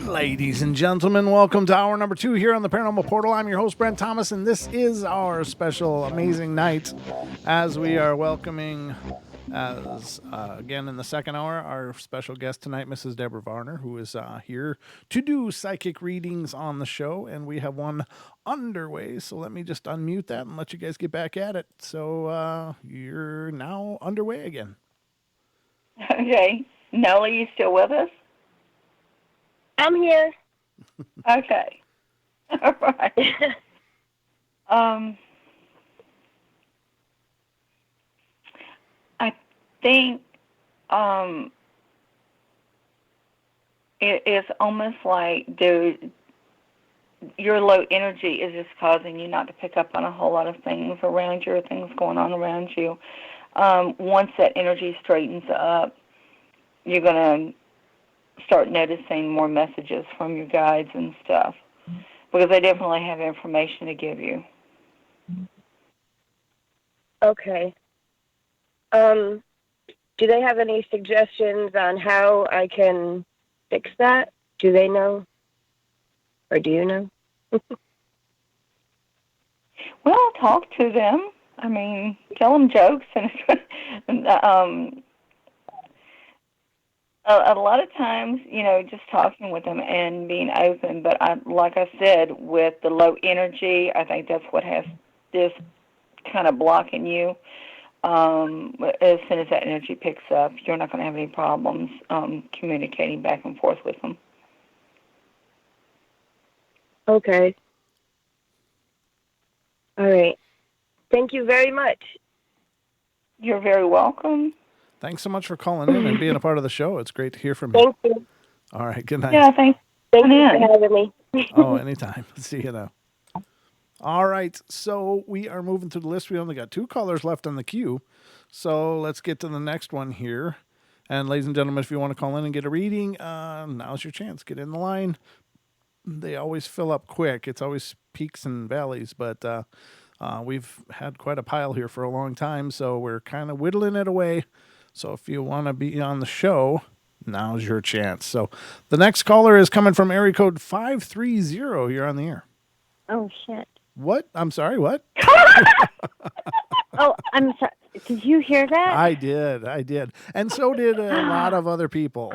Ladies and gentlemen, welcome to hour number 2 here on the Paranormal Portal. I'm your host, Brent Thomas, and this is our special amazing night as we are welcoming, again in the second hour, our special guest tonight, Mrs. Deborah Varner, who is here to do psychic readings on the show, and we have one underway, so let me just unmute that and let you guys get back at it. So you're now underway again. Okay. Noie, you still with us? I'm here. Okay. All right. I think it is almost like your low energy is just causing you not to pick up on a whole lot of things around you or things going on around you. Once that energy straightens up, you're going to start noticing more messages from your guides and stuff, because they definitely have information to give you. Okay. Do they have any suggestions on how I can fix that? Do they know? Or do you know? Well, talk to them. I mean, tell them jokes and a lot of times, just talking with them and being open. But like I said, with the low energy, I think that's what has this kind of blocking you. As soon as that energy picks up, you're not going to have any problems communicating back and forth with them. Okay. All right. Thank you very much. You're very welcome. Thanks so much for calling in and being a part of the show. It's great to hear from you. Thank you. All right, good night. Yeah, thanks. Thank you for having me. Oh, anytime. See you now. All right, so we are moving through the list. We only got 2 callers left on the queue, so let's get to the next one here. And ladies and gentlemen, if you want to call in and get a reading, now's your chance. Get in the line. They always fill up quick. It's always peaks and valleys, but we've had quite a pile here for a long time, so we're kind of whittling it away. So if you want to be on the show, now's your chance. So the next caller is coming from area code 530. You're on the air. Oh, shit. What? I'm sorry, what? Oh, I'm sorry. Did you hear that? I did. And so did a lot of other people.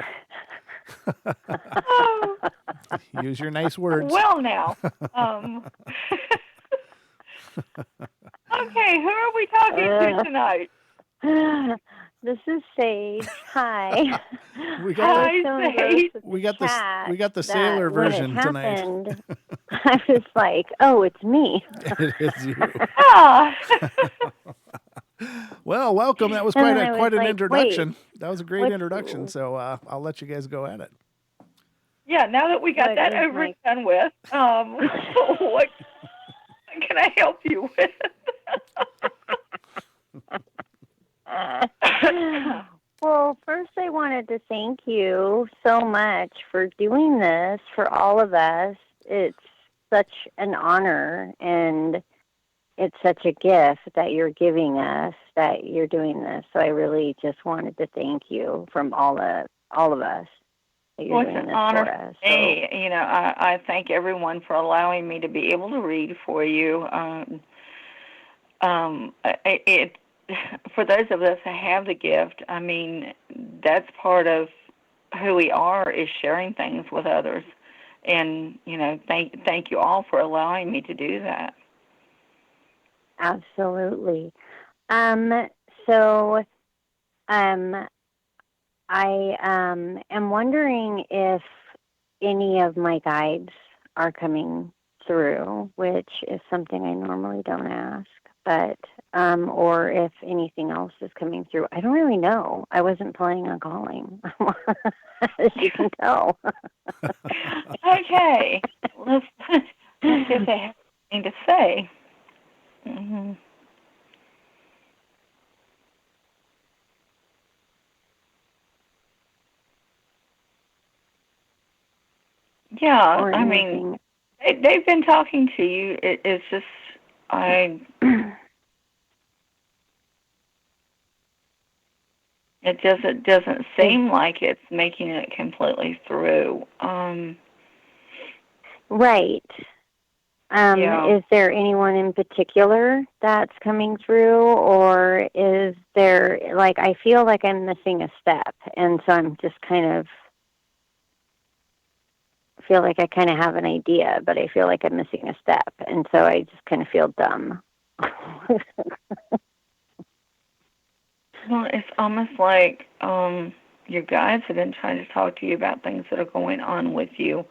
Use your nice words. Well, now. Okay, who are we talking to tonight? This is Sage. Hi. We got the sailor version tonight. I was like, oh, it's me. It is you. Ah. Well, welcome. That was quite an like, introduction. wait, that was a great introduction. So I'll let you guys go at it. Yeah, now that we got that over and done with, what can I help you with? Well, first I wanted to thank you so much for doing this for all of us. It's such an honor, and it's such a gift that you're giving us, that you're doing this. So I really just wanted to thank you from all of us. That you're doing It's an this honor for us. for me. I thank everyone for allowing me to be able to read for you. it for those of us that have the gift, I mean, that's part of who we are, is sharing things with others. And, thank you all for allowing me to do that. Absolutely. So, I am wondering if any of my guides are coming through, which is something I normally don't ask, but or if anything else is coming through. I don't really know. I wasn't planning on calling, as you can tell. Okay, let's see if they have anything to say. Mm-hmm. Yeah, Or I anything. mean, they've been talking to you. It's just, it doesn't seem like it's making it completely through. Right. Yeah. Is there anyone in particular that's coming through, or is there, like, I feel like I'm missing a step, and so I'm just feel like I kind of have an idea, but I feel like I'm missing a step, and so I just kind of feel dumb. Well, it's almost like your guides have been trying to talk to you about things that are going on with you.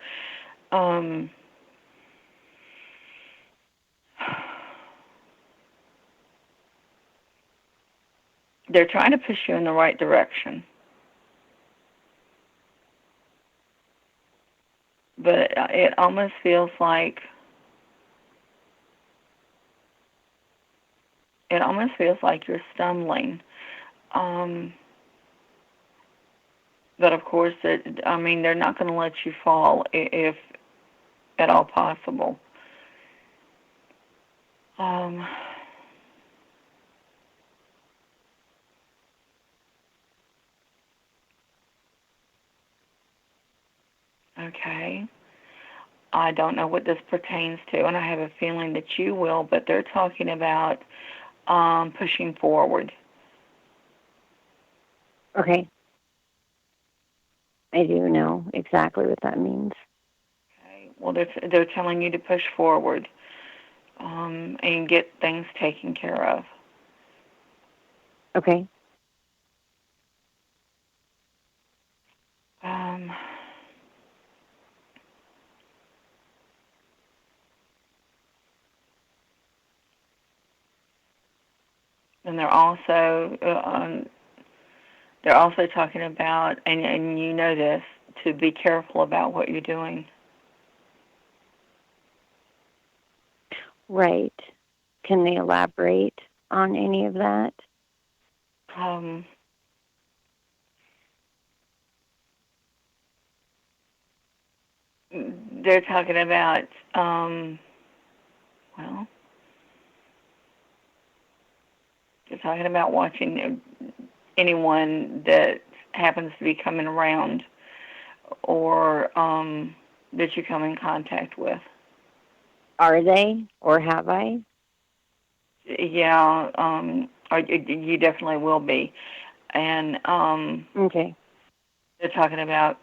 They're trying to push you in the right direction. But it almost feels like you're stumbling. But of course, they're not going to let you fall if at all possible. Okay. I don't know what this pertains to, and I have a feeling that you will, but they're talking about pushing forward. Okay. I do know exactly what that means. Okay. Well, they're telling you to push forward and get things taken care of. Okay. And they're also talking about, and you know this, to be careful about what you're doing. Right. Can they elaborate on any of that? They're talking about, they're talking about watching anyone that happens to be coming around or that you come in contact with. Are they, or have I? Yeah, or you definitely will be. And okay. They're talking about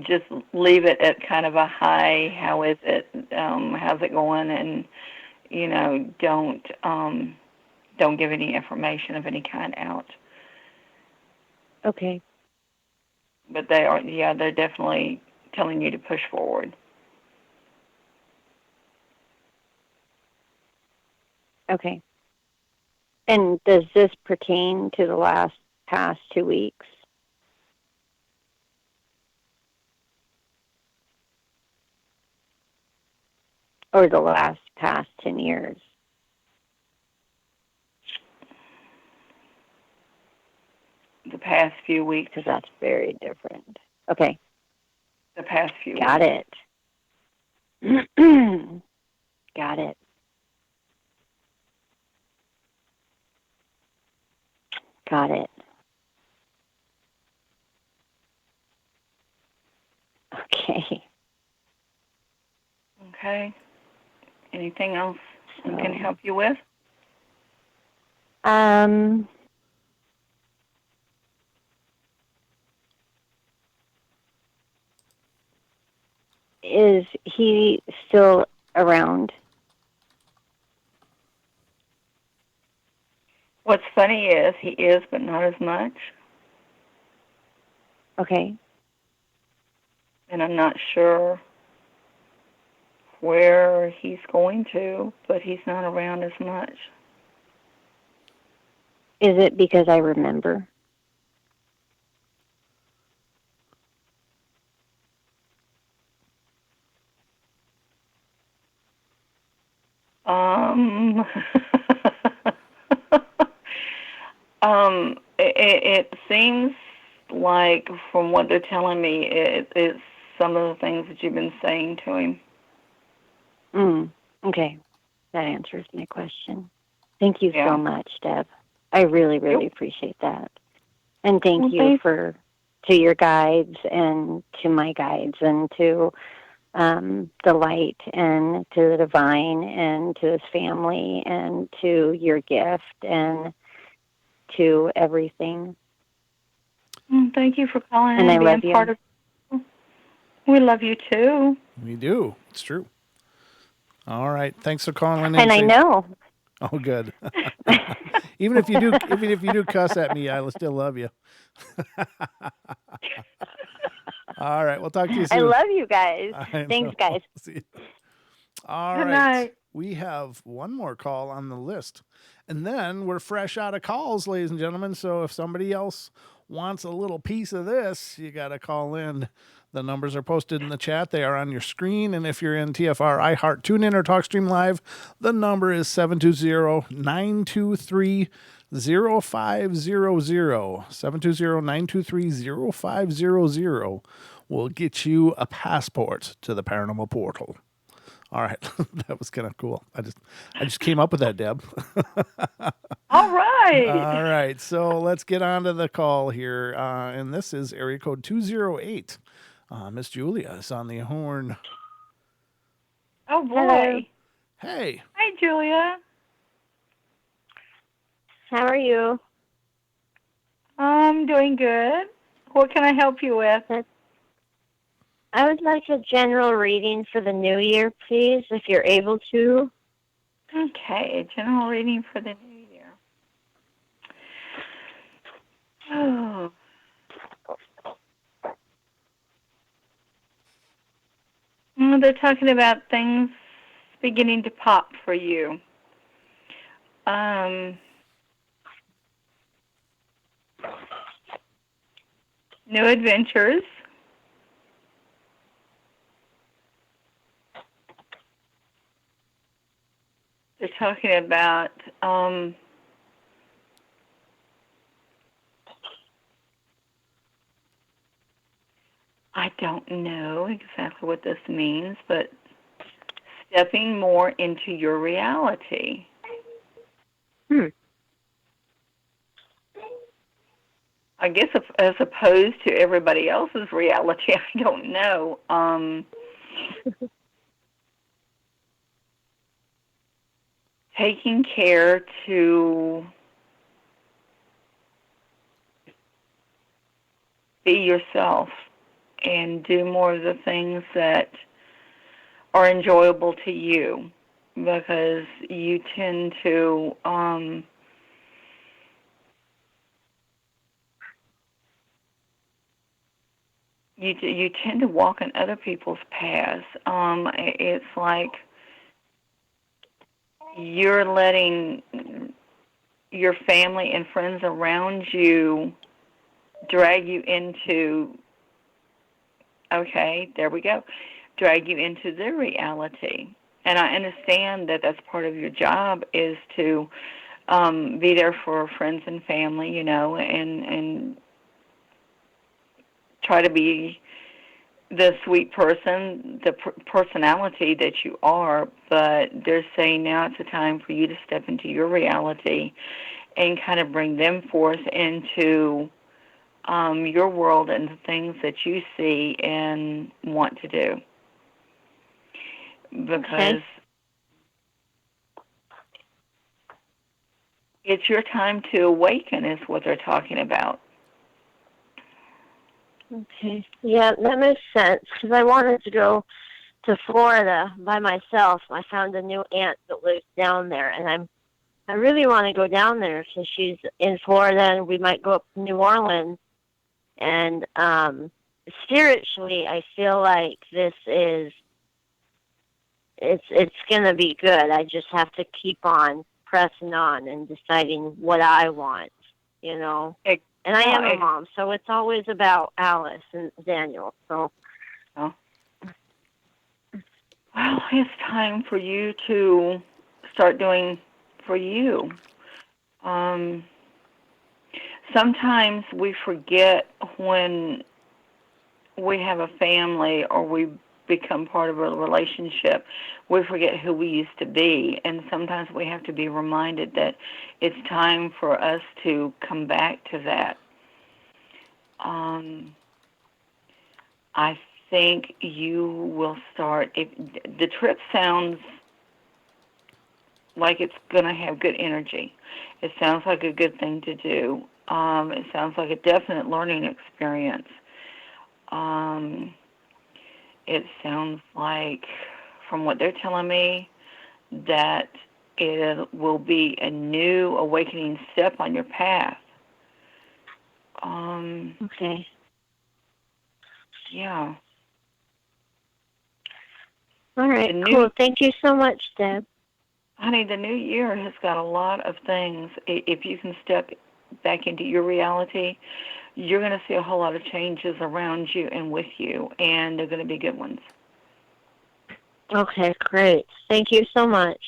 just leave it at kind of a high. How is it? How's it going? And don't give any information of any kind out. Okay. But they're definitely telling you to push forward. Okay. And does this pertain to the past 2 weeks? Or the past 10 years? The past few weeks. Because that's very different. Okay. The past few weeks. Got it. Got it. Got it. Okay. Okay. Anything else I can help you with? Um, is he still around? What's funny is he is, but not as much. Okay. And I'm not sure where he's going to, but he's not around as much. Is it because I remember? Um, it seems like, from what they're telling me, it's some of the things that you've been saying to him. Okay. That answers my question. Thank you so much, Deb. I really, really appreciate that. And thank you to your guides and to my guides and to the light and to the divine and to his family and to your gift and to everything. Thank you for calling and and I being love part of. We love you too. We do. It's true. All right. Thanks for calling in. And I know. Oh, good. even if you do cuss at me, I will still love you. All right. We'll talk to you soon. I love you guys. Thanks, guys. See you. All Good right. night. We have one more call on the list. And then we're fresh out of calls, ladies and gentlemen. So if somebody else wants a little piece of this, you got to call in. The numbers are posted in the chat. They are on your screen. And if you're in TFR, iHeart, TuneIn, or TalkStream Live, the number is 720-923-0500. 720-923-0500 will get you a passport to the Paranormal Portal. All right. That was kind of cool. I just came up with that, Deb. All right. All right. So let's get on to the call here. And this is area code 208. Miss Julia is on the horn. Oh, boy. Hello. Hey. Hi, Julia. How are you? I'm doing good. What can I help you with? I would like a general reading for the new year, please, if you're able to. Okay, a general reading for the new year. Oh. They're talking about things beginning to pop for you. New adventures. They're talking about I don't know exactly what this means, but stepping more into your reality. I guess as opposed to everybody else's reality, I don't know. Taking care to be yourself and do more of the things that are enjoyable to you, because you tend to you tend to walk in other people's paths. It's like you're letting your family and friends around you drag you into, okay, there we go, drag you into their reality. And I understand that that's part of your job, is to be there for friends and family, you know, and try to be the sweet person, the personality that you are, but they're saying now it's a time for you to step into your reality and kind of bring them forth into your world and the things that you see and want to do. Because It's your time to awaken is what they're talking about. Okay. Yeah, that makes sense because I wanted to go to Florida by myself. I found a new aunt that lives down there, and I really want to go down there because she's in Florida, and we might go up to New Orleans. And spiritually, I feel like this is it's gonna be good. I just have to keep on pressing on and deciding what I want, you know. And I am a mom, so it's always about Alice and Daniel. So, well, it's time for you to start doing for you. Sometimes we forget when we have a family or we become part of a relationship, we forget who we used to be. And sometimes we have to be reminded that it's time for us to come back to that. I think you will start. The trip sounds like it's going to have good energy. It sounds like a good thing to do. It sounds like a definite learning experience. It sounds like, from what they're telling me, that it will be a new awakening step on your path. okay. Yeah. All right, cool. Thank you so much, Deb. Honey, the new year has got a lot of things. If you can step back into your reality, you're going to see a whole lot of changes around you and with you, and they're going to be good ones. Okay, great. Thank you so much.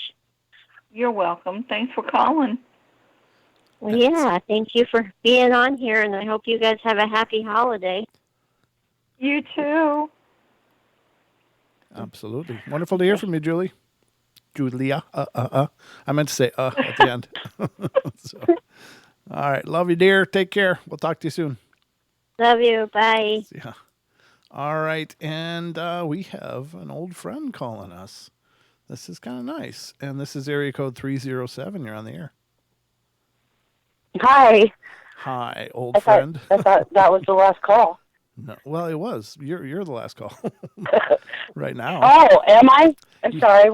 You're welcome. Thanks for calling. Well, yeah, thank you for being on here, and I hope you guys have a happy holiday. You too. Absolutely. Wonderful to hear from you, Julie. Julia. I meant to say at the end. So, all right. Love you, dear. Take care. We'll talk to you soon. Love you. Bye. Yeah. All right. And we have an old friend calling us. This is kind of nice. And this is area code 307. You're on the air. Hi. Hi, old friend. I thought that was the last call. No, well, it was. You're the last call right now. Oh, am I? I'm sorry.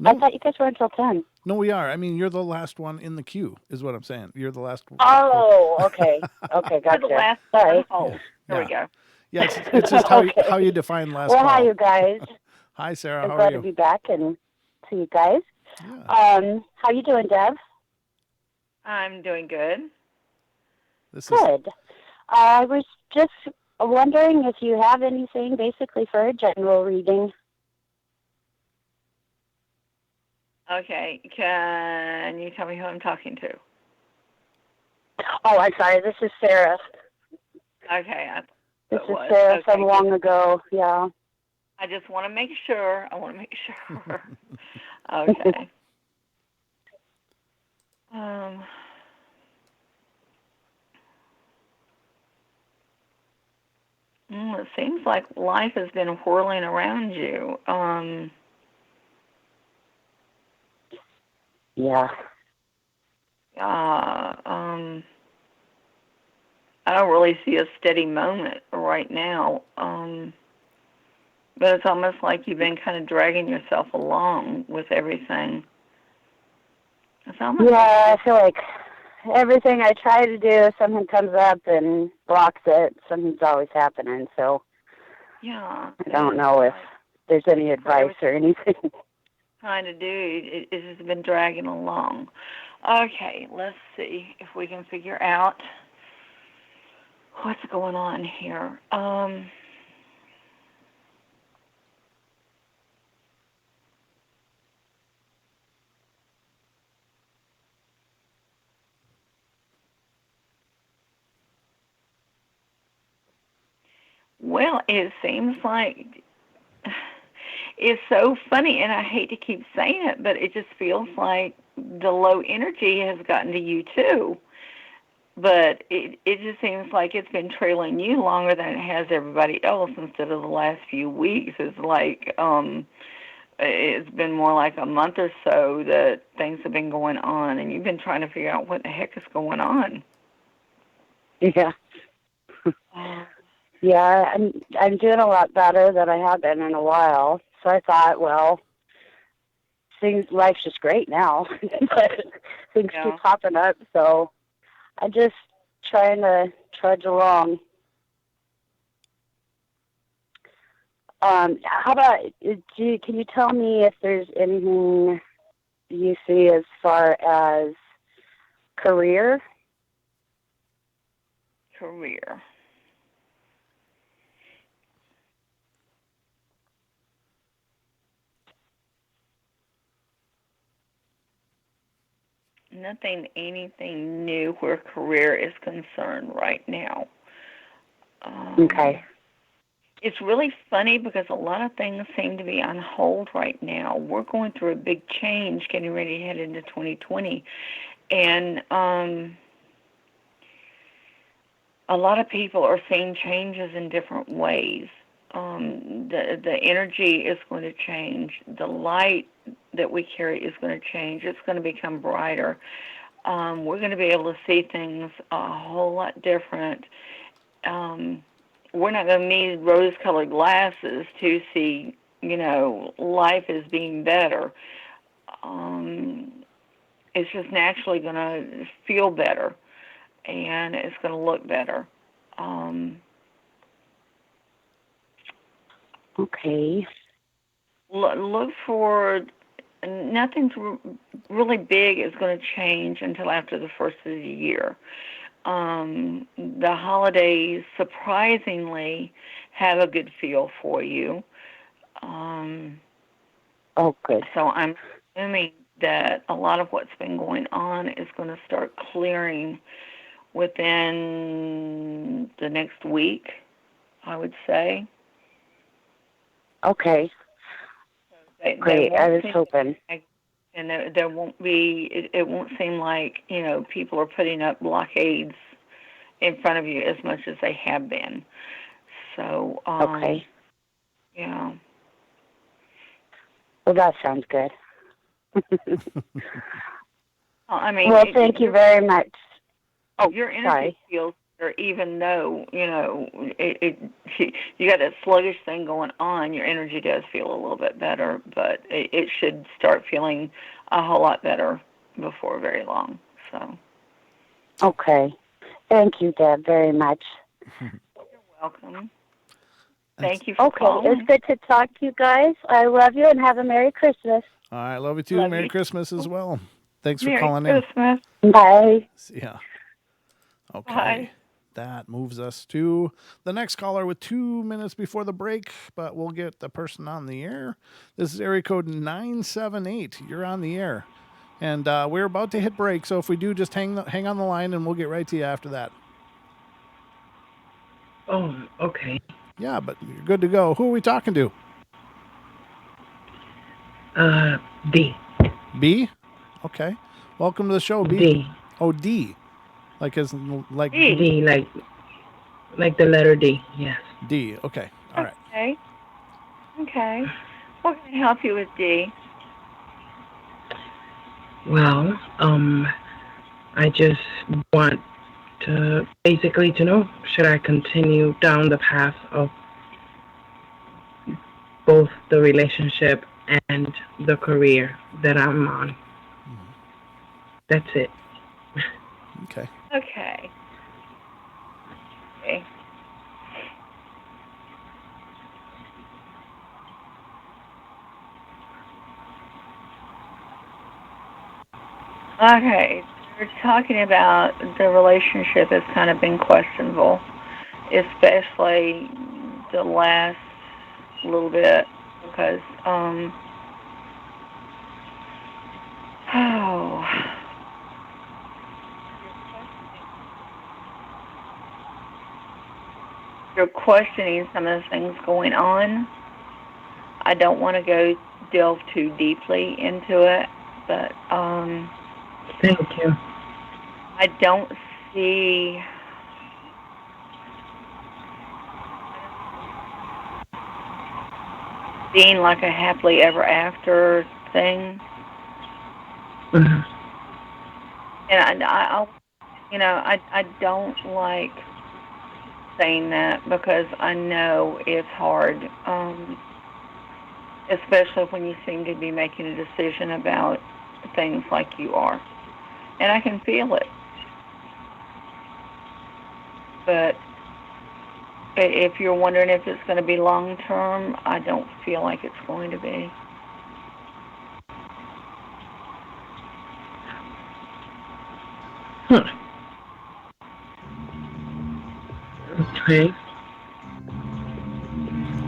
I thought you guys were until 10. No, we are. I mean, you're the last one in the queue, is what I'm saying. You're the last one. Oh, okay. Okay, gotcha. The last sorry. There we go. Yeah, it's just how you define last call. Well, hi, you guys. Hi, Sarah. I'm how glad are you? to be back and see you guys. Yeah. How you doing, Deb? I'm doing good. Good. I was just wondering if you have anything basically for a general reading. Okay. Can you tell me who I'm talking to? Oh, I'm sorry. This is Sarah. Okay. This is Sarah from long ago. Yeah. I just want to make sure. Okay. It seems like life has been whirling around you. Yeah. I don't really see a steady moment right now. But it's almost like you've been kind of dragging yourself along with everything. Yeah, I feel like everything I try to do, something comes up and blocks it. Something's always happening, so yeah, I don't know if there's any advice or anything. Trying to do it has been dragging along. Okay, let's see if we can figure out what's going on here. Well, it seems like it's so funny, and I hate to keep saying it, but it just feels like the low energy has gotten to you too. But it just seems like it's been trailing you longer than it has everybody else instead of the last few weeks. It's like it's been more like a month or so that things have been going on, and you've been trying to figure out what the heck is going on. Yeah. Yeah, I'm doing a lot better than I have been in a while. So I thought, well, life's just great now, but things keep popping up. So I'm just trying to trudge along. How about, can you tell me if there's anything you see as far as career? Career. Anything new where career is concerned right now. Okay. It's really funny because a lot of things seem to be on hold right now. We're going through a big change, getting ready to head into 2020. And a lot of people are seeing changes in different ways. The energy is going to change. The light that we carry is going to change. It's going to become brighter. We're going to be able to see things a whole lot different. We're not going to need rose-colored glasses to see, life as being better. It's just naturally going to feel better, and it's going to look better. Okay. Look for nothing's really big is going to change until after the first of the year. The holidays surprisingly have a good feel for you. Oh, good. So I'm assuming that a lot of what's been going on is going to start clearing within the next week, I would say. Okay. Great. I was hoping. And there won't be, it won't seem like, people are putting up blockades in front of you as much as they have been. So, okay. Yeah. Well, that sounds good. Well, thank you very much. Oh, your energy feels better, even though, you got that sluggish thing going on, your energy does feel a little bit better, but it should start feeling a whole lot better before very long. So. Okay. Thank you, Deb, very much. You're welcome. Thank you for Okay, calling. it's good to talk to you guys. I love you and have a Merry Christmas. All right, love you too. Love Merry you. Christmas as well. Thanks for Merry calling Christmas. Bye. Yeah. Okay. Bye. That moves us to the next caller with 2 minutes before the break, but we'll get the person on the air. This is area code 978. You're on the air. And we're about to hit break, so if we do, just hang on the line and we'll get right to you after that. Oh, okay. Yeah, but you're good to go. Who are we talking to? D. B? Okay. Welcome to the show, B. D. Oh, D. Like D, like the letter D, yes. D, okay. All right. Okay. What can I help you with, D? Well, I just want to basically to know, should I continue down the path of both the relationship and the career that I'm on? That's it. Okay. Okay. Okay. Okay. We're talking about the relationship has kind of been questionable, especially the last little bit, because you're questioning some of the things going on. I don't want to delve too deeply into it, but thank you. I don't see being like a happily ever after thing. Mhm. And I don't like saying that because I know it's hard, especially when you seem to be making a decision about things like you are. And I can feel it. But if you're wondering if it's going to be long term, I don't feel like it's going to be. Okay.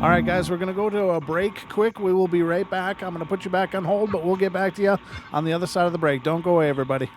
All right, guys, we're going to go to a break quick. We will be right back. I'm going to put you back on hold, but we'll get back to you on the other side of the break. Don't go away, everybody.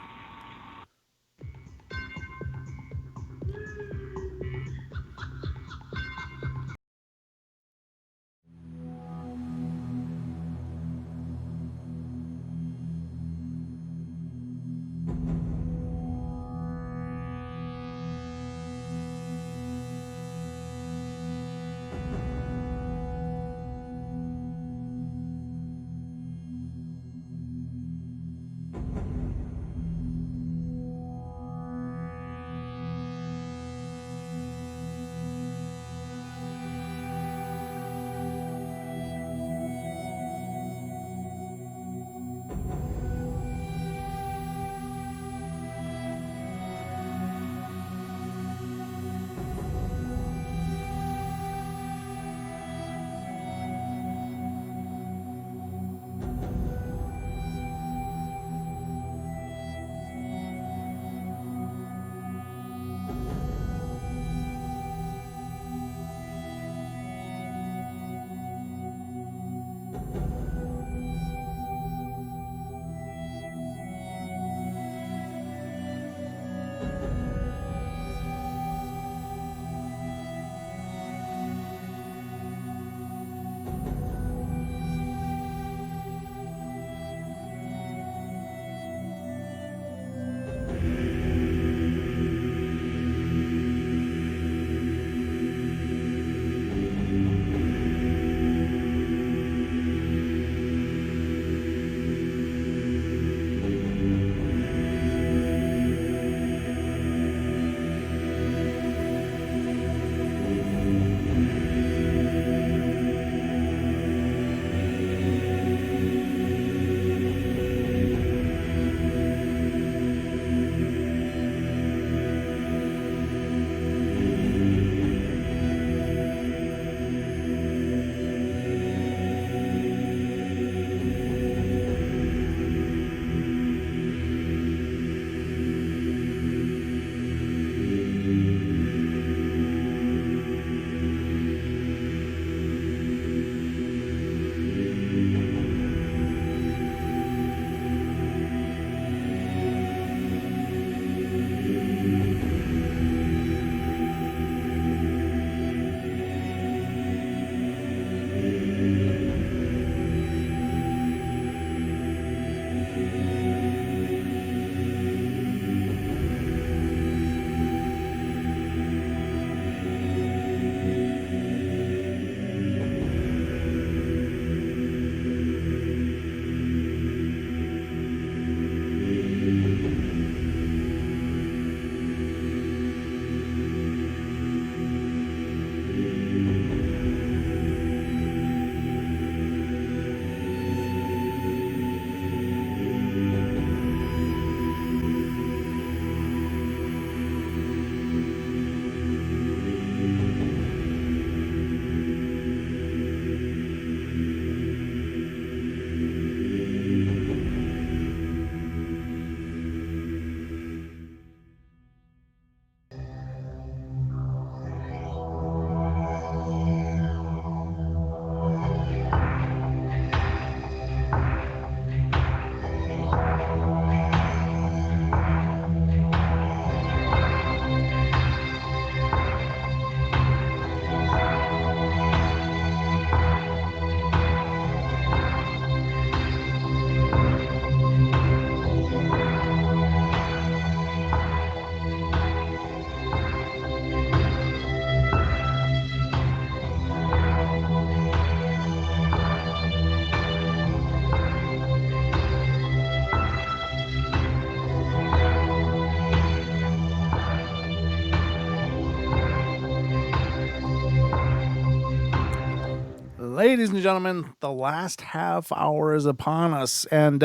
Ladies and gentlemen, the last half hour is upon us. And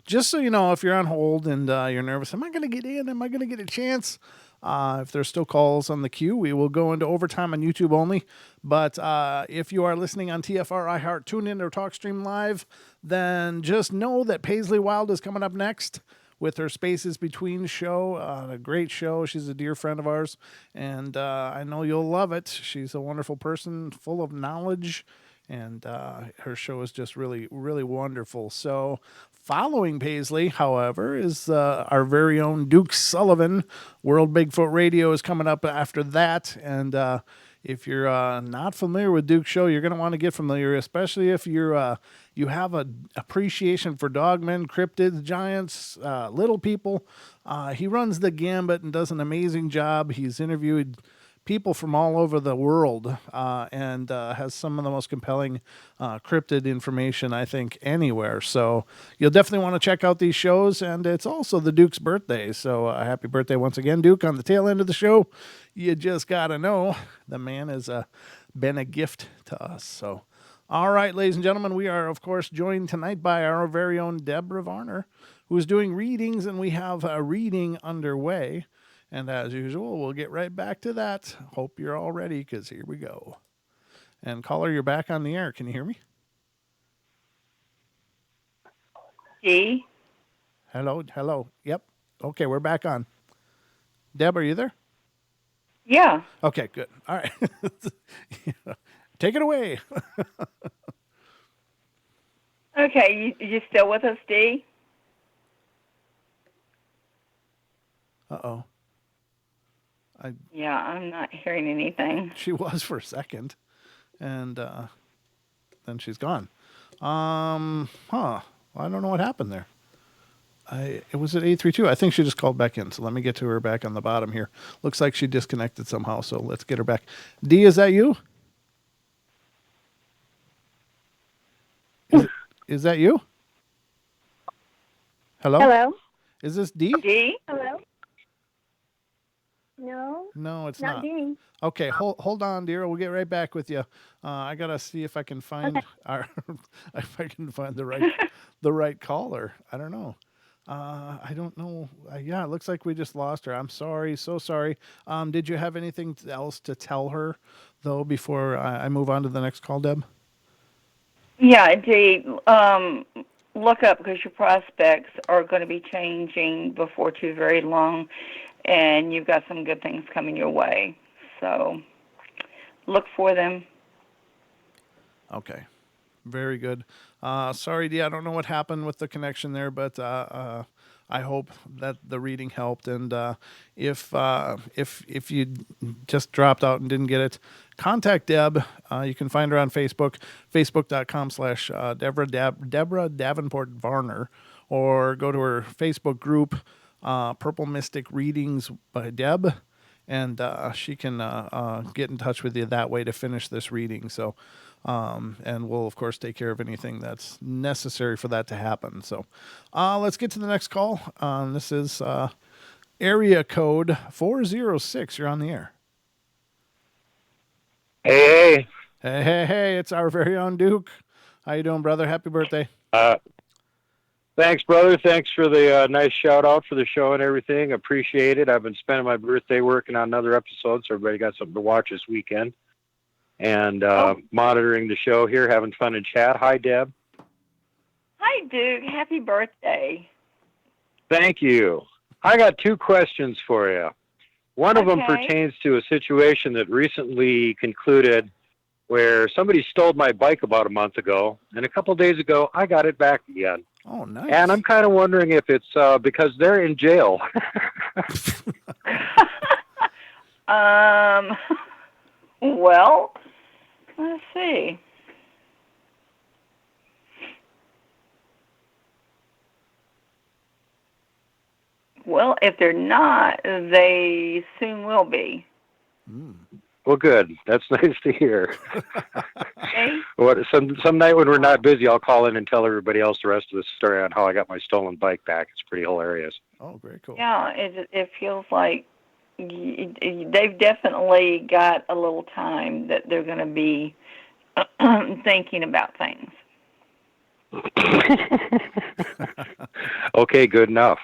just so you know, if you're on hold and you're nervous, am I going to get in? Am I going to get a chance? If there's still calls on the queue, we will go into overtime on YouTube only. But if you are listening on TFR, iHeart, TuneIn, or TalkStream Live, then just know that Paisley Wild is coming up next with her Spaces Between show. A great show. She's a dear friend of ours, and I know you'll love it. She's a wonderful person, full of knowledge, and her show is just really, really wonderful. So following Paisley, however, is our very own Duke Sullivan. World Bigfoot Radio is coming up after that, and if you're not familiar with Duke's show, you're going to want to get familiar, especially if you're you have an appreciation for dogmen, cryptids, giants, little people. He runs the gambit and does an amazing job. He's interviewed people from all over the world and has some of the most compelling cryptid information, I think, anywhere. So you'll definitely want to check out these shows, and it's also the Duke's birthday. So happy birthday once again, Duke, on the tail end of the show. You just got to know the man has been a gift to us. So, all right, ladies and gentlemen, we are, of course, joined tonight by our very own Deborah Varner, who is doing readings, and we have a reading underway. And as usual, we'll get right back to that. Hope you're all ready, because here we go. And caller, you're back on the air. Can you hear me? G. Hello. Yep. Okay, we're back on. Deb, are you there? Yeah. Okay, good. All right. Take it away. Okay, you still with us, D? Uh-oh. Yeah, I'm not hearing anything. She was for a second, and then she's gone. Well, I don't know what happened there. It was at 832. I think she just called back in, so let me get to her back on the bottom here. Looks like she disconnected somehow, so let's get her back. D, is that you? Is that you? Hello? Hello? Is this D? D? Hello? No. No, it's not not. D. Okay, hold on, dear. We'll get right back with you. I gotta see if I can find the right caller. I don't know. I don't know. Yeah, it looks like we just lost her. I'm sorry, so sorry. Did you have anything else to tell her though before I move on to the next call, Deb? Yeah, D. Look up, because your prospects are going to be changing before too very long, and you've got some good things coming your way. So look for them. Okay. Very good. Sorry, Dee, I don't know what happened with the connection there, but I hope that the reading helped. And if you just dropped out and didn't get it, contact Deb. You can find her on Facebook, facebook.com/Deborah Davenport Varner, or go to her Facebook group, Purple Mystic Readings by Deb, and she can get in touch with you that way to finish this reading. So, and we'll, of course, take care of anything that's necessary for that to happen. So let's get to the next call. This is area code 406. You're on the air. Hey. Hey, it's our very own Duke. How you doing, brother? Happy birthday. Thanks, brother. Thanks for the nice shout out for the show and everything. Appreciate it. I've been spending my birthday working on another episode, so everybody got something to watch this weekend. And monitoring the show here, having fun and chat. Hi, Deb. Hi, Duke. Happy birthday. Thank you. I got two questions for you. One of them pertains to a situation that recently concluded where somebody stole my bike about a month ago, and a couple days ago, I got it back again. Oh, nice. And I'm kind of wondering if it's because they're in jail. Well, let's see. Well, if they're not, they soon will be. Well, good. That's nice to hear. Okay. Some night when we're not busy, I'll call in and tell everybody else the rest of the story on how I got my stolen bike back. It's pretty hilarious. Oh, very cool. Yeah, it feels like they've definitely got a little time that they're going to be thinking about things. Okay, good enough.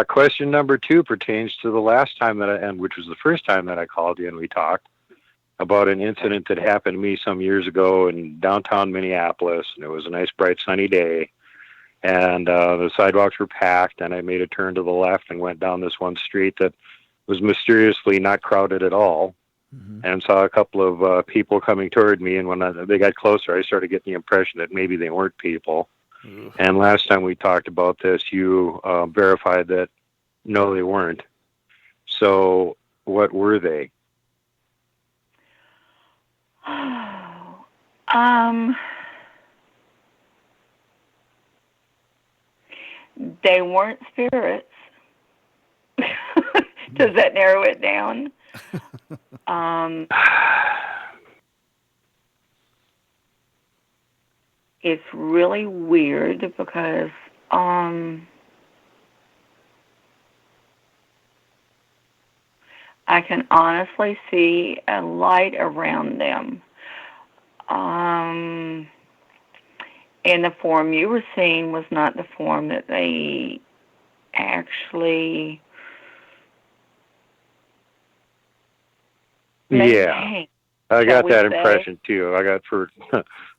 Question number 2 pertains to the last time which was the first time that I called you and we talked about an incident that happened to me some years ago in downtown Minneapolis, and it was a nice, bright, sunny day, and the sidewalks were packed, and I made a turn to the left and went down this one street that was mysteriously not crowded at all, and saw a couple of people coming toward me, and when they got closer, I started getting the impression that maybe they weren't people. And last time we talked about this, you verified that no, they weren't. So what were they? They weren't spirits. Does that narrow it down? It's really weird because I can honestly see a light around them. And the form you were seeing was not the form that they actually maintained. I got that impression too.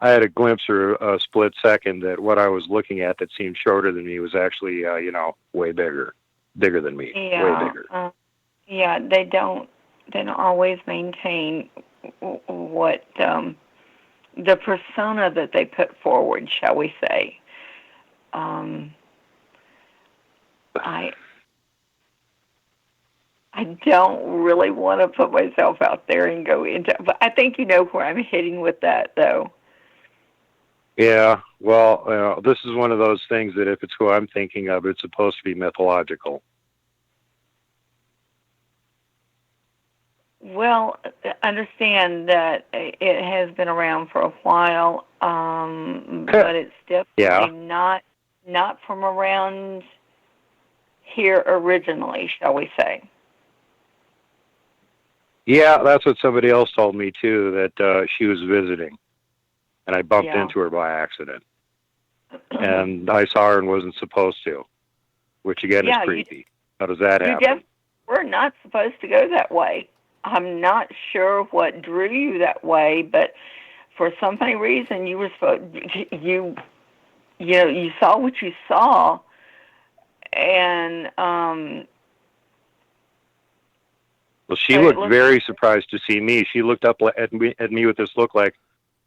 I had a glimpse for a split second that what I was looking at that seemed shorter than me was actually, way bigger than me, way bigger. Yeah, they don't always maintain what the persona that they put forward, shall we say. I don't really want to put myself out there and go into, but I think you know where I'm heading with that, though. Yeah, well, this is one of those things that if it's who I'm thinking of, it's supposed to be mythological. Well, understand that it has been around for a while, but it's definitely not from around here originally, shall we say. Yeah, that's what somebody else told me too, that she was visiting, and I bumped into her by accident, and I saw her and wasn't supposed to, which again is creepy. How does that happen? We're not supposed to go that way. I'm not sure what drew you that way, but for some funny reason, you were supposed. You saw what you saw, and well, she looked very surprised to see me. She looked up at me with this look like,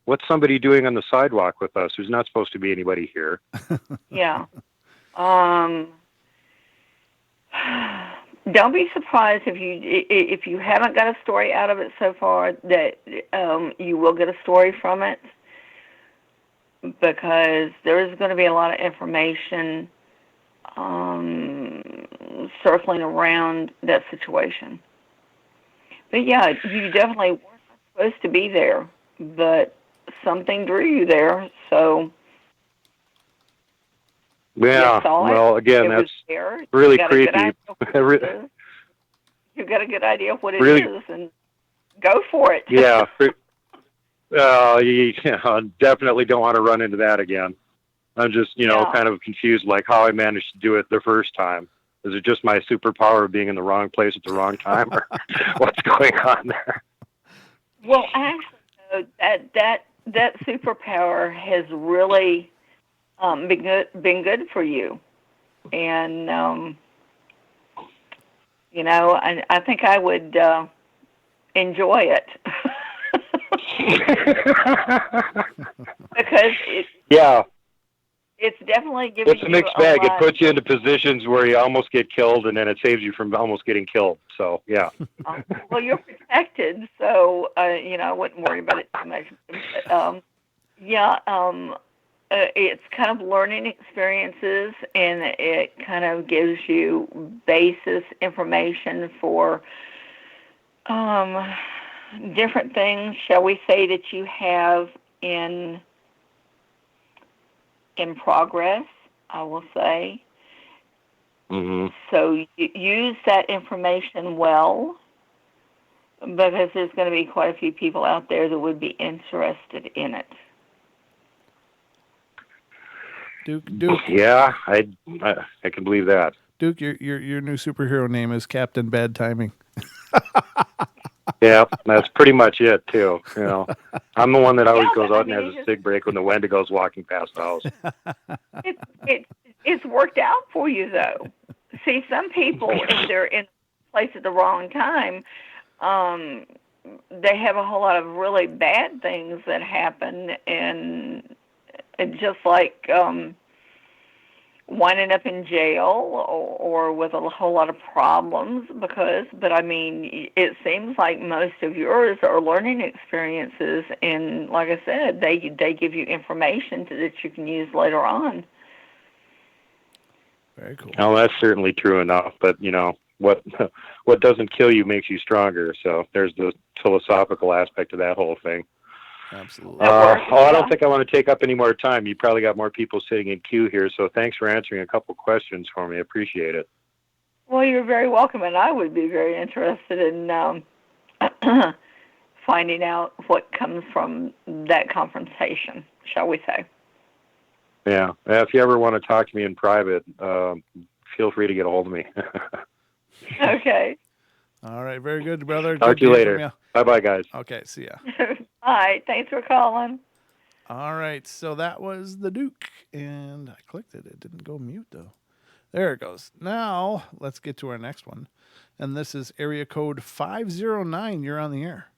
"What's somebody doing on the sidewalk with us? There's not supposed to be anybody here." Yeah. Don't be surprised if you haven't got a story out of it so far that you will get a story from it, because there is going to be a lot of information circling around that situation. But yeah, you definitely weren't supposed to be there, but something drew you there, so. Yeah, well, again, that's really creepy. You've got a good idea of what it is, and go for it. Yeah. You definitely don't want to run into that again. I'm just, kind of confused, like how I managed to do it the first time. Is it just my superpower of being in the wrong place at the wrong time, or what's going on there? Well, actually, that superpower has really been good for you, and I think I would enjoy it because it's definitely giving you it's a mixed bag. It puts you into positions where you almost get killed, and then it saves you from almost getting killed. So yeah. Well, you're protected, so I wouldn't worry about it too much. It's kind of learning experiences, and it kind of gives you basis information for different things, shall we say, that you have in progress, I will say. Mm-hmm. So use that information well, because there's going to be quite a few people out there that would be interested in it. Duke. Yeah, I can believe that. Duke, your new superhero name is Captain Bad Timing. Yeah, that's pretty much it too. I'm the one that always goes out and has a cig break when the Wendigo's walking past the house. It's worked out for you, though. See, some people, if they're in a place at the wrong time, they have a whole lot of really bad things that happen, and just like winding up in jail or with a whole lot of problems but I mean, it seems like most of yours are learning experiences, and like I said, they give you information that you can use later on. Very cool. Well, that's certainly true enough, but what doesn't kill you makes you stronger, so there's the philosophical aspect of that whole thing. Absolutely. I don't think I want to take up any more time. You probably got more people sitting in queue here, so thanks for answering a couple questions for me. I appreciate it. Well, you're very welcome, and I would be very interested in finding out what comes from that confrontation, shall we say. Yeah. If you ever want to talk to me in private, feel free to get a hold of me. Okay. All right. Very good, brother. Talk to you later. Bye-bye, guys. Okay. See ya. All right. Thanks for calling. All right. So that was the Duke, and I clicked it. It didn't go mute, though. There it goes. Now, let's get to our next one. And this is area code 509. You're on the air.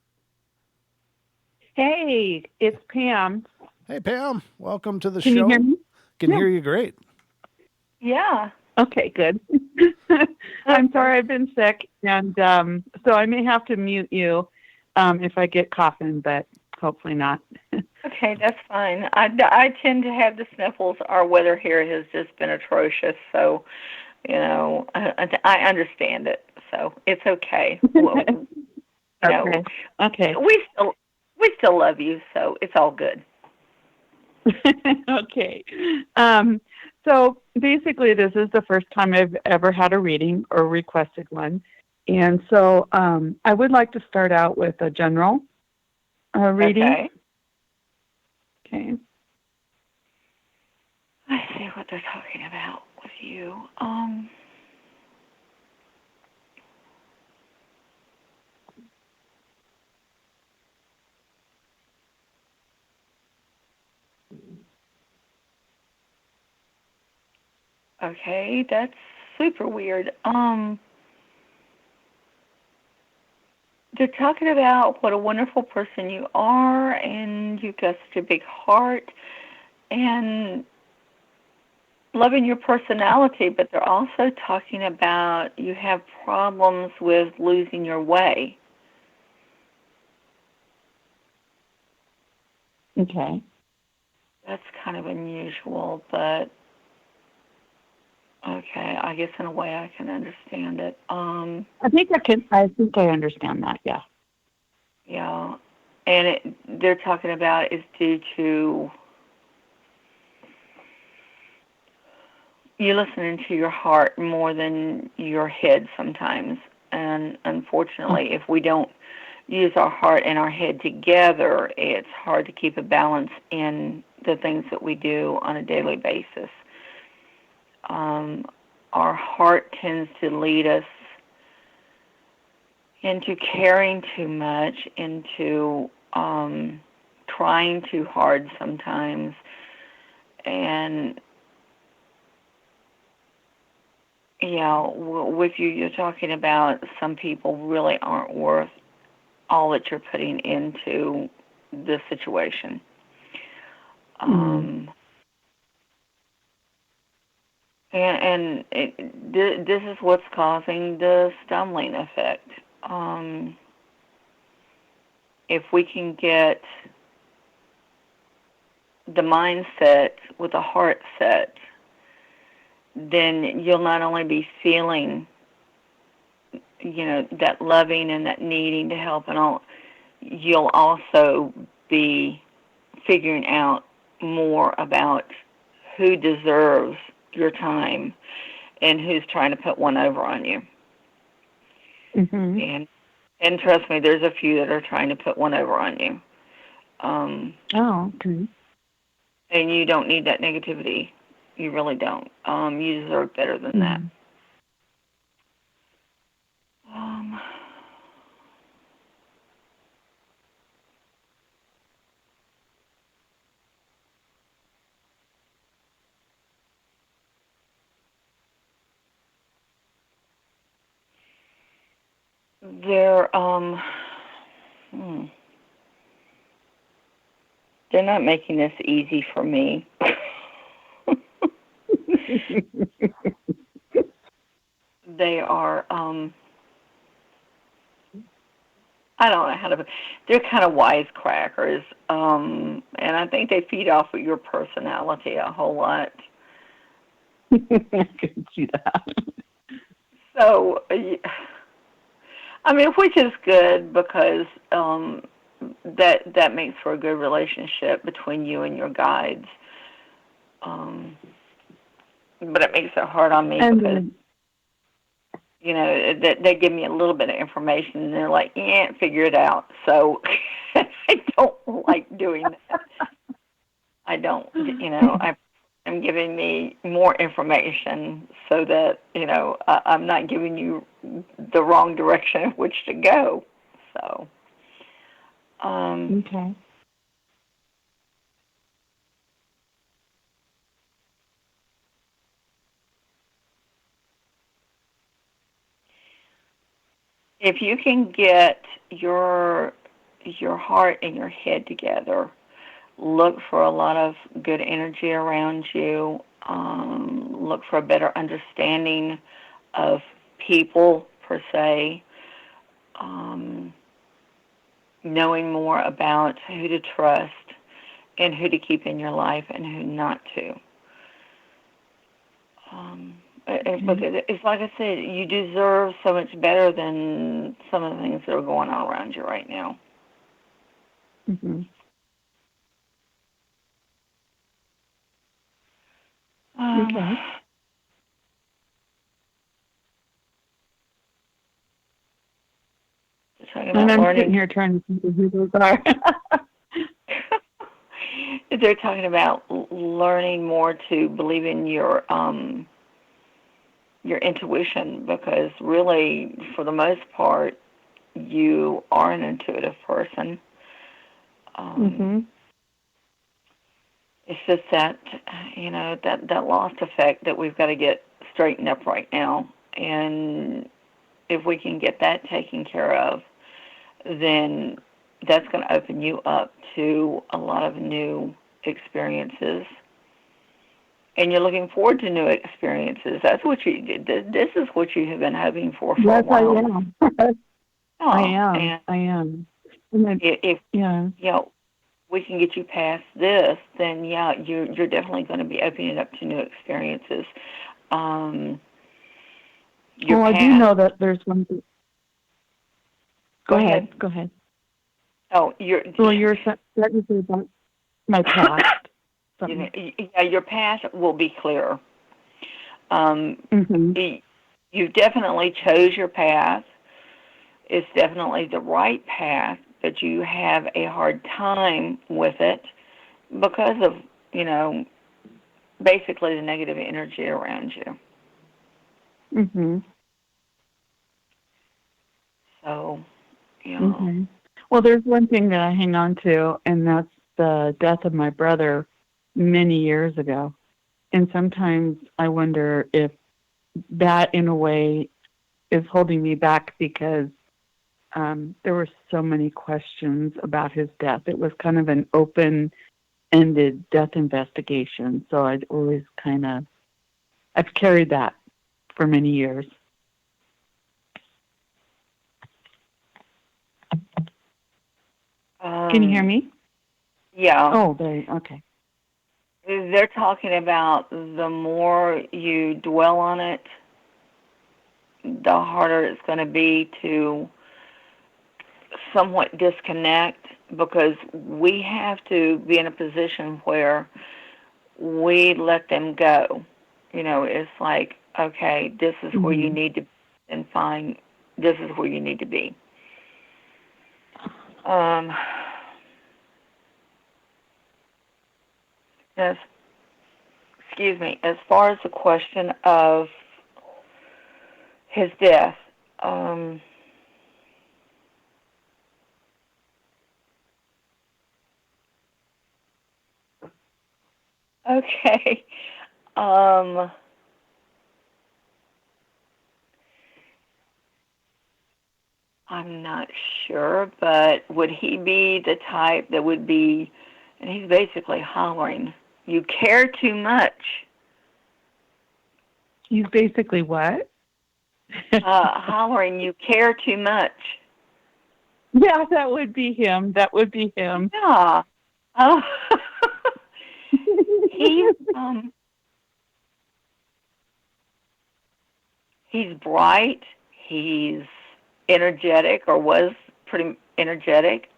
Hey, it's Pam. Hey, Pam. Welcome to the Can show. you hear me? Can hear you great. Yeah. Okay, good. I'm sorry I've been sick, and so I may have to mute you if I get coughing, but hopefully not. Okay, that's fine. I tend to have the sniffles. Our weather here has just been atrocious, so, I understand it, so it's okay. Okay. We still love you, so it's all good. Okay. So basically, this is the first time I've ever had a reading or requested one. And so I would like to start out with a general reading. Okay. I see what they're talking about with you. Okay, that's super weird. They're talking about what a wonderful person you are, and you've got such a big heart, and loving your personality, but they're also talking about you have problems with losing your way. Okay. That's kind of unusual, but okay, I guess in a way I can understand it. I think I understand that, yeah. Yeah. And they're talking about is due to you listening to your heart more than your head sometimes. And unfortunately, if we don't use our heart and our head together, it's hard to keep a balance in the things that we do on a daily basis. Our heart tends to lead us into caring too much, into trying too hard sometimes, and with you're talking about some people really aren't worth all that you're putting into this situation. This is what's causing the stumbling effect. If we can get the mindset with the heart set, then you'll not only be feeling, that loving and that needing to help and all, you'll also be figuring out more about who deserves your time and who's trying to put one over on you. Mm-hmm. And And trust me, there's a few that are trying to put one over on you. Oh, okay. And you don't need that negativity. You really don't. You deserve better than that. They're they're not making this easy for me. They are I don't know how to. They're kind of wisecrackers, and I think they feed off of your personality a whole lot. I can see that. So, I mean, which is good because that makes for a good relationship between you and your guides. But it makes it hard on me because, you know, they give me a little bit of information and they're like, yeah, figure it out. So I don't like doing that. I don't, you know, I'm giving me more information so that, you know, I'm not giving you the wrong direction in which to go. So, okay. If you can get your heart and your head together, look for a lot of good energy around you. Look for a better understanding of people per se. Knowing more about who to trust and who to keep in your life and who not to. It's like I said, you deserve so much better than some of the things that are going on around you right now. Mm-hmm. Okay. And I'm sitting here trying to think of who those are. They're talking about learning more to believe in your intuition, because really, for the most part, you are an intuitive person. It's just that, you know, that lost effect that we've got to get straightened up right now. And if we can get that taken care of, then that's going to open you up to a lot of new experiences. And you're looking forward to new experiences. That's what you did. This is what you have been hoping for a while. Yes, I am. I am. If you know, we can get you past this, then yeah, you're definitely going to be opening up to new experiences. I do know that there's one thing. Go ahead. Go ahead. Oh, you're starting to say about my past. Yeah, your path will be clear. You definitely chose your path. It's definitely the right path, but you have a hard time with it because of, you know, basically the negative energy around you. So, you know. Well, there's one thing that I hang on to, and that's the death of my brother many years ago. And sometimes I wonder if that, in a way, is holding me back because there were so many questions about his death. It was kind of an open-ended death investigation. So I've carried that for many years. Can you hear me? Yeah. Oh, okay. They're talking about the more you dwell on it, the harder it's going to be to somewhat disconnect, because we have to be in a position where we let them go. You know, it's like, okay, this is where you need to be, and fine, this is where you need to be. Um, as excuse me, as far as the question of his death, okay. Um, I'm not sure, but would he be the type that would be, and he's basically hollering, "You care too much." He's basically what? Hollering, "You care too much." Yeah, that would be him. That would be him. Yeah. Oh. he's he's bright. He's energetic, or was pretty energetic.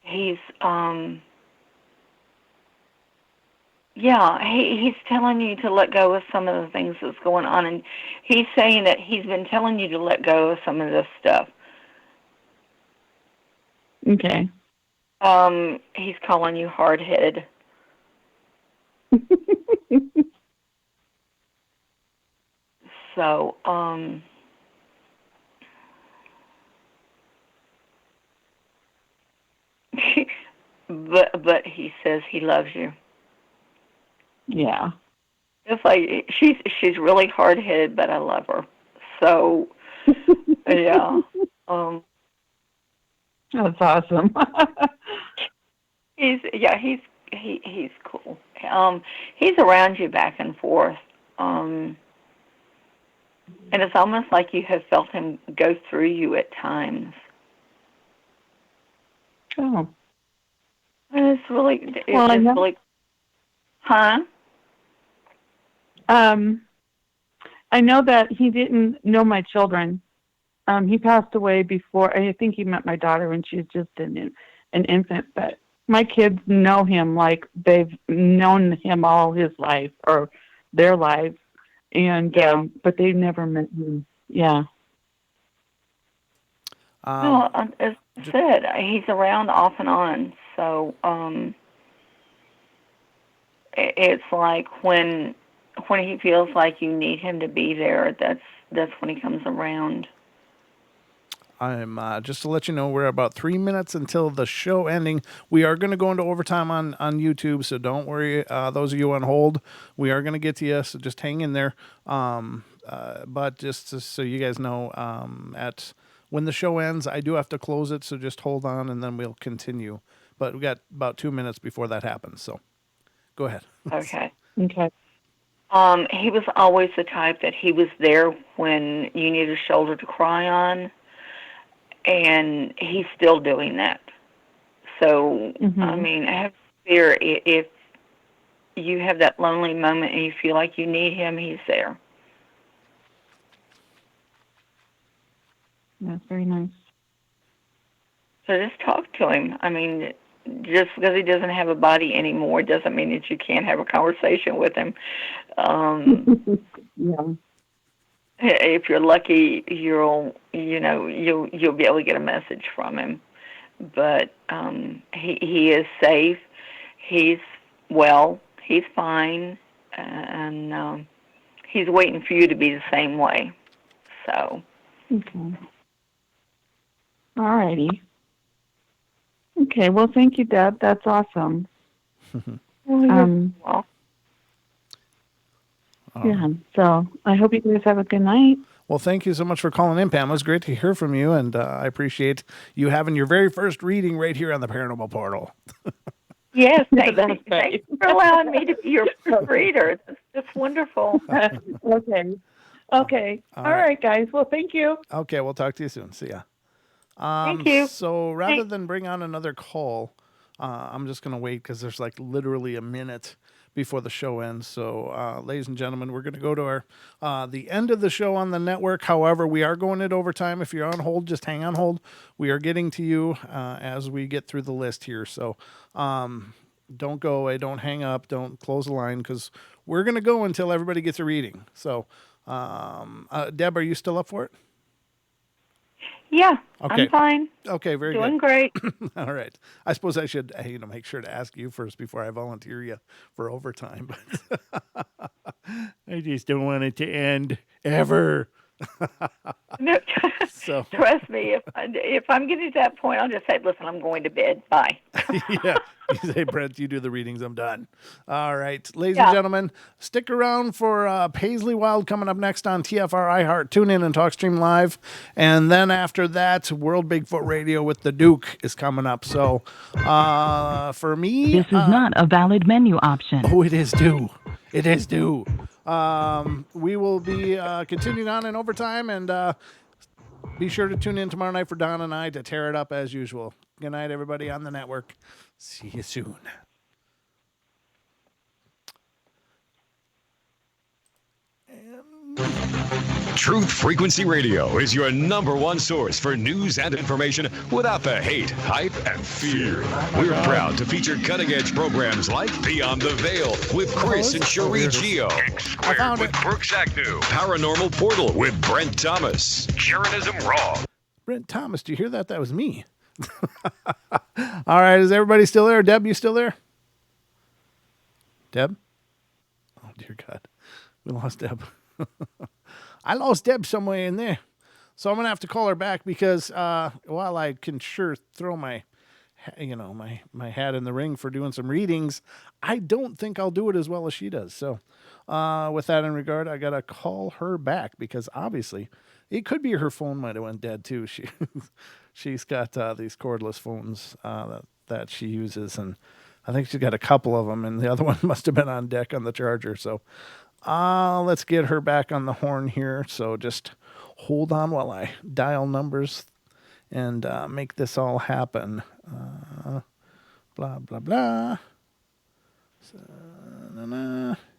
He's yeah, he's telling you to let go of some of the things that's going on, and he's saying that he's been telling you to let go of some of this stuff. Okay. He's calling you hard-headed. So, but he says he loves you. Yeah. It's like she's really hard-headed, but I love her. So, yeah. That's awesome. He's cool. He's around you back and forth. And it's almost like you have felt him go through you at times. Oh. And it's really, Well, I know. really, huh? I know that he didn't know my children. He passed away before. I think he met my daughter when she was just an infant. But my kids know him like they've known him all his life or their lives, and but they've never met him. Yeah. Well, as I said, he's around off and on. So it's like when he feels like you need him to be there, that's when he comes around. I'm just to let you know, we're about 3 minutes until the show ending. We are going to go into overtime on YouTube, so don't worry. Those of you on hold, we are going to get to you, so just hang in there. But just so you guys know, at when the show ends, I do have to close it, so just hold on, and then we'll continue. But we got about 2 minutes before that happens, so go ahead. Okay. Okay. He was always the type that he was there when you need a shoulder to cry on. And he's still doing that. So, I mean, have fear. If you have that lonely moment and you feel like you need him, he's there. That's very nice. So just talk to him. I mean, just because he doesn't have a body anymore doesn't mean that you can't have a conversation with him. Yeah. If you're lucky, you'll be able to get a message from him. But he is safe. He's well. He's fine, and he's waiting for you to be the same way. So. Okay. All righty. Okay. Well, thank you, Deb. That's awesome. Yeah. So I hope you guys have a good night. Well, thank you so much for calling in, Pam. It was great to hear from you, and I appreciate you having your very first reading right here on the Paranormal Portal. Yes, thanks for allowing me to be your reader. That's wonderful. Okay. All right, guys. Well, thank you. Okay, we'll talk to you soon. See ya. Thank you. So rather than bring on another call, I'm just going to wait because there's like literally a minute before the show ends. So, ladies and gentlemen, we're going to go to our the end of the show on the network. However, we are going at overtime. If you're on hold, just hang on hold. We are getting to you as we get through the list here. So don't go away. Don't hang up. Don't close the line because we're going to go until everybody gets a reading. So, Deb, are you still up for it? Yeah, Okay. I'm fine. Okay, very Doing good. great. All right. I suppose I should, make sure to ask you first before I volunteer you for overtime. But I just don't want it to end ever. No, So trust me, if I'm getting to that point, I'll just say, listen, I'm going to bed. Bye. yeah. You say, Brent, you do the readings. I'm done. All right. Ladies and gentlemen, stick around for Paisley Wild coming up next on TFR iHeart. Tune in and TalkStream Live. And then after that, World Bigfoot Radio with the Duke is coming up. So for me... This is not a valid menu option. Oh, it is due. It is due. We will be continuing on in overtime, and be sure to tune in tomorrow night for Don and I to tear it up as usual. Good night, everybody on the network. See you soon. Truth Frequency Radio is your #1 source for news and information without the hate, hype, and fear. We're proud to feature cutting-edge programs like Beyond the Veil with Chris and Cherie Geo, Squared with Brooks Agnew, Paranormal Portal with Brent Thomas, Sherinism Raw. Brent Thomas, do you hear that? That was me. All right, is everybody still there? Deb, you still there? Deb? Oh, dear God. We lost Deb. I lost Deb somewhere in there. So I'm going to have to call her back because while I can sure throw my hat in the ring for doing some readings, I don't think I'll do it as well as she does. So with that in regard, I got to call her back because obviously it could be her phone might have went dead too. She's got these cordless phones that she uses, and I think she's got a couple of them, and the other one must have been on deck on the charger. So let's get her back on the horn here. So just hold on while I dial numbers and make this all happen. Blah, blah, blah. So, and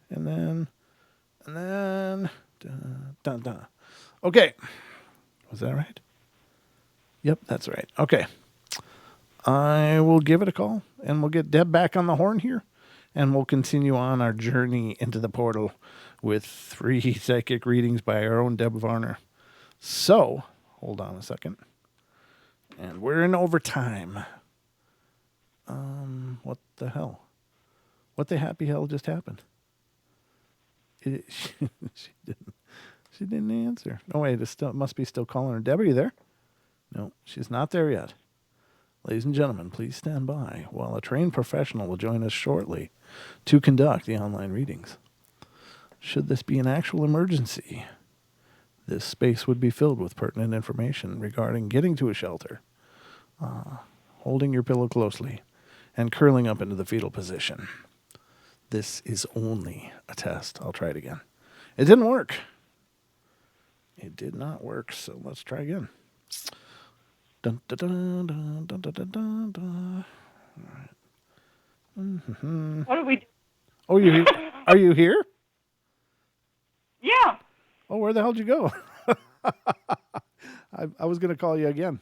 then, dun, dun. Okay. Was that right? Yep, that's right. Okay. I will give it a call, and we'll get Deb back on the horn here, and we'll continue on our journey into the portal with 3 psychic readings by our own Deborah Varner. So, hold on a second. And we're in overtime. What the hell? What the happy hell just happened? She didn't answer. Oh, wait, it must be still calling her. Debbie, you there? No, she's not there yet. Ladies and gentlemen, please stand by while a trained professional will join us shortly to conduct the online readings. Should this be an actual emergency, this space would be filled with pertinent information regarding getting to a shelter, holding your pillow closely, and curling up into the fetal position. This is only a test. I'll try it again. It didn't work. It did not work, so let's try again. Dun, dun, dun, dun, dun, dun, dun, dun, dun. All right. Mm-hmm. What do we do? Oh, are you here? Yeah. Oh, where the hell did you go? I was going to call you again.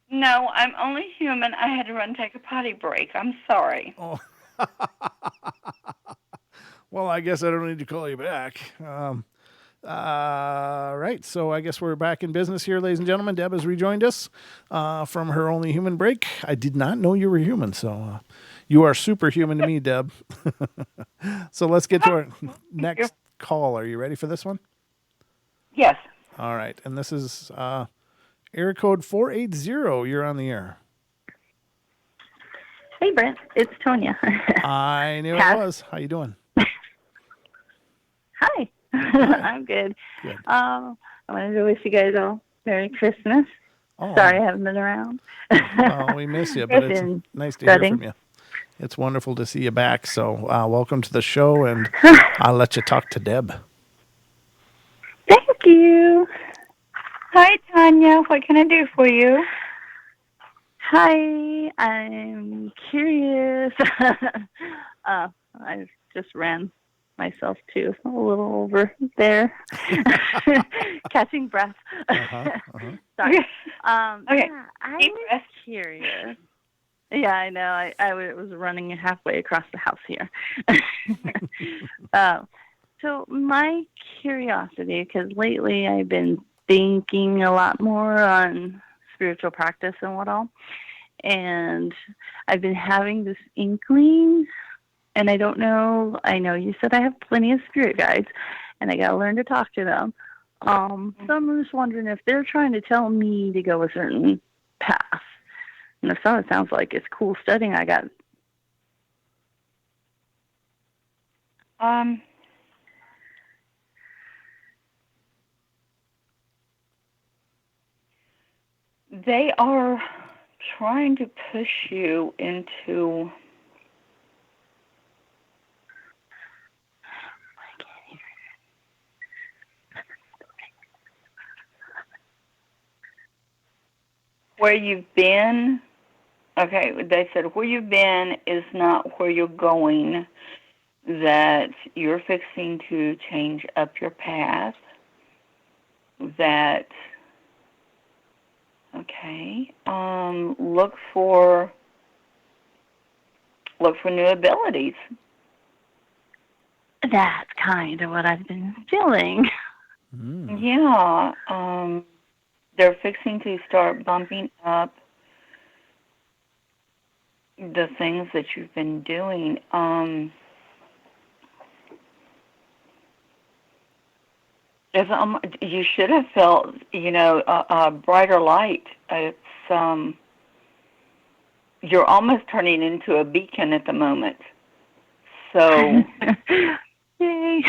No, I'm only human. I had to run take a potty break. I'm sorry. Oh. Well, I guess I don't need to call you back. Right, so I guess we're back in business here, ladies and gentlemen. Deb has rejoined us from her only human break. I did not know you were human, so you are superhuman to me, Deb. So let's get to our next call. Are you ready for this one? Yes. All right, and this is area code 480. You're on the air. Hey, Brent. It's Tanya. I knew it was. How you doing? Hi. I'm good. I wanted to wish you guys all Merry Christmas. Oh. Sorry I haven't been around. Oh, we miss you, but it's nice to hear from you. It's wonderful to see you back. So welcome to the show, and I'll let you talk to Deb. Thank you. Hi, Tanya. What can I do for you? Hi. I'm curious. I just ran myself too a little over there, catching breath. Sorry. Okay. Yeah, I was curious. Yeah, I know. I was running halfway across the house here. So my curiosity, because lately I've been thinking a lot more on spiritual practice and what all. And I've been having this inkling, and I don't know. I know you said I have plenty of spirit guides, and I got to learn to talk to them. So I'm just wondering if they're trying to tell me to go a certain path. And if so, it sounds like it's cool studying I got. They are trying to push you into where you've been. Okay, they said where you've been is not where you're going, that you're fixing to change up your path, that, okay, look for new abilities. That's kind of what I've been feeling. Yeah, they're fixing to start bumping up the things that you've been doing. You should have felt, a brighter light. It's you're almost turning into a beacon at the moment. So, yay!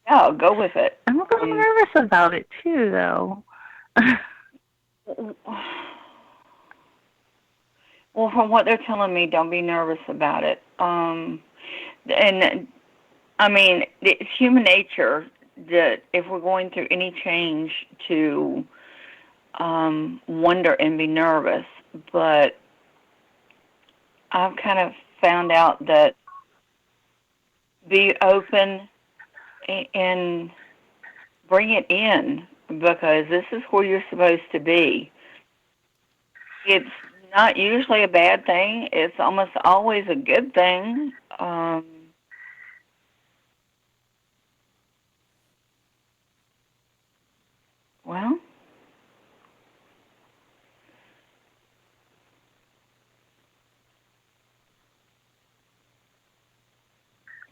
Yeah, go with it. I'm a little nervous about it too, though. Well, from what they're telling me, don't be nervous about it. And I mean, it's human nature that if we're going through any change to wonder and be nervous. But I've kind of found out that be open and bring it in, because this is where you're supposed to be. It's not usually a bad thing. It's almost always a good thing. Well,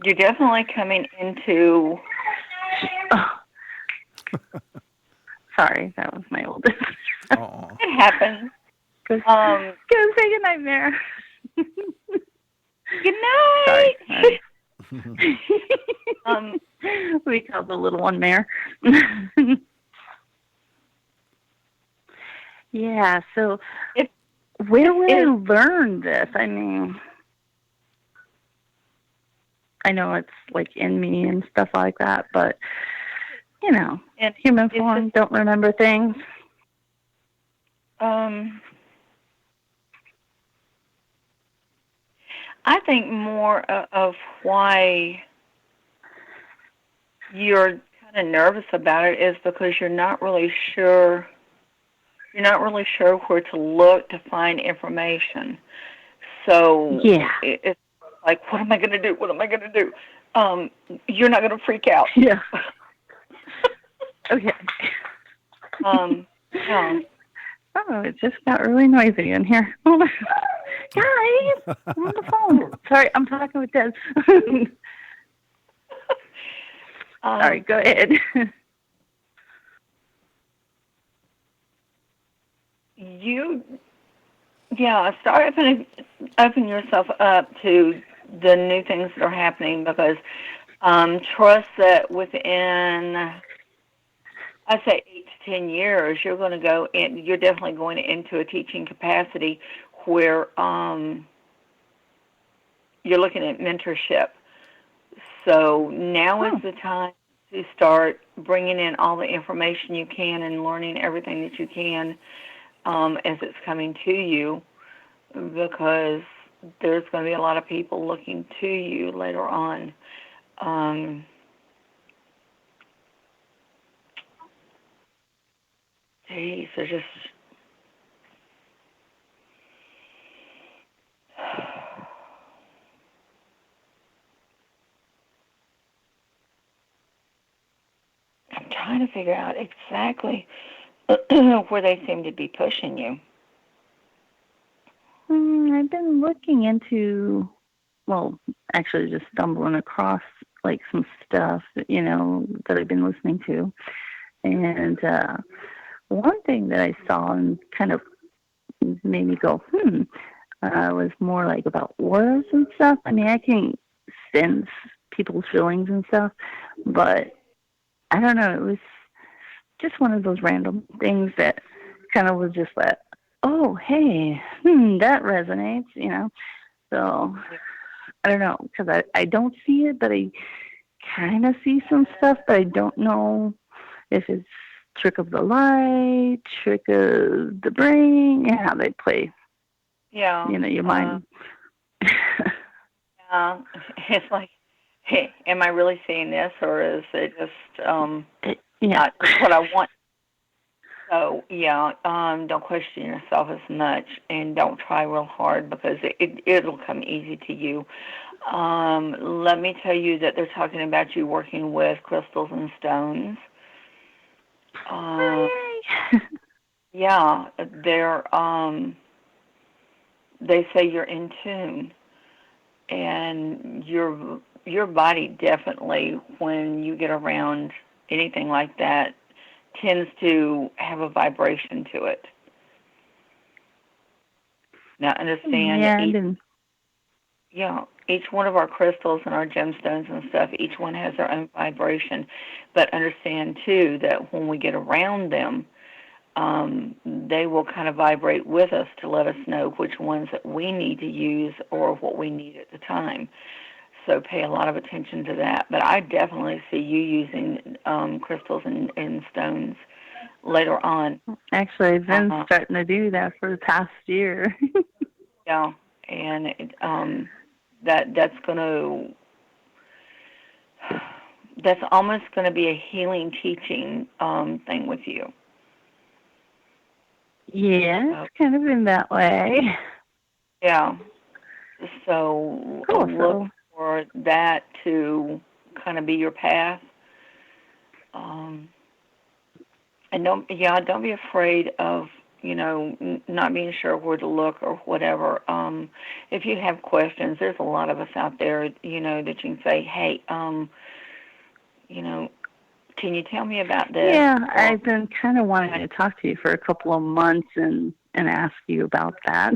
you're definitely coming into... Sorry, that was my oldest. It happens. Go say good night, Mare. Good night. Sorry. We call the little one Mare. Yeah, so where will I learn this? I mean, I know it's like in me and stuff like that, but, in human form, don't remember things. I think more of why you're kind of nervous about it is because you're not really sure where to look to find information. So it's like, what am I going to do? What am I going to do? You're not going to freak out. Yeah. Okay. Yeah. Oh, it just got really noisy in here. Guys, I'm on the phone. Sorry, I'm talking with Des. Sorry, go ahead. Start opening yourself up to the new things that are happening, because trust that within, I'd say 8 to 10 years, you're going to go in. You're definitely going into a teaching capacity where you're looking at mentorship. So now is the time to start bringing in all the information you can and learning everything that you can as it's coming to you, because there's going to be a lot of people looking to you later on. Geez, they're just... I'm trying to figure out exactly where they seem to be pushing you. I've been looking into, well, actually just stumbling across like some stuff, that I've been listening to. And one thing that I saw and kind of made me go, was more like about auras and stuff. I mean, I can sense people's feelings and stuff, but I don't know, it was just one of those random things that kind of was just like, oh, hey, that resonates, So, I don't know, because I don't see it, but I kind of see some stuff, but I don't know if it's trick of the light, trick of the brain, and how they play, Yeah. your mind. It's like, hey, am I really seeing this, or is it just not what I want? So, don't question yourself as much, and don't try real hard, because it'll come easy to you. Let me tell you that they're talking about you working with crystals and stones. Yeah, they say you're in tune, and your body definitely, when you get around anything like that, tends to have a vibration to it. Now, understand, each one of our crystals and our gemstones and stuff, each one has their own vibration. But understand, too, that when we get around them, they will kind of vibrate with us to let us know which ones that we need to use or what we need at the time. So pay a lot of attention to that. But I definitely see you using crystals and stones later on. Actually, I've been starting to do that for the past year. Yeah, and that's almost going to be a healing teaching thing with you. Yeah, it's kind of been that way. Yeah. So look for that to kind of be your path. And don't be afraid of, not being sure where to look or whatever. If you have questions, there's a lot of us out there, that you can say, hey, can you tell me about this? Yeah, I've been kind of wanting to talk to you for a couple of months and ask you about that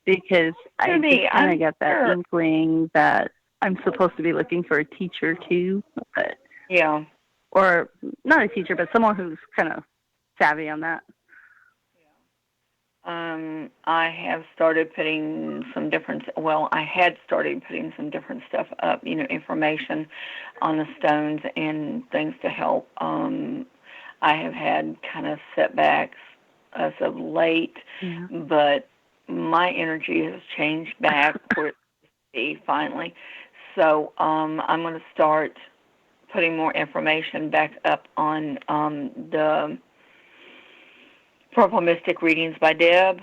because I just kind of got that inkling that I'm supposed to be looking for a teacher too. But or not a teacher, but someone who's kind of savvy on that. I have started putting some different, I had started putting some different stuff up, information on the stones and things to help. I have had kind of setbacks as of late, but my energy has changed back where it should be finally. So I'm going to start putting more information back up on the Purple Mystic Readings by Deb.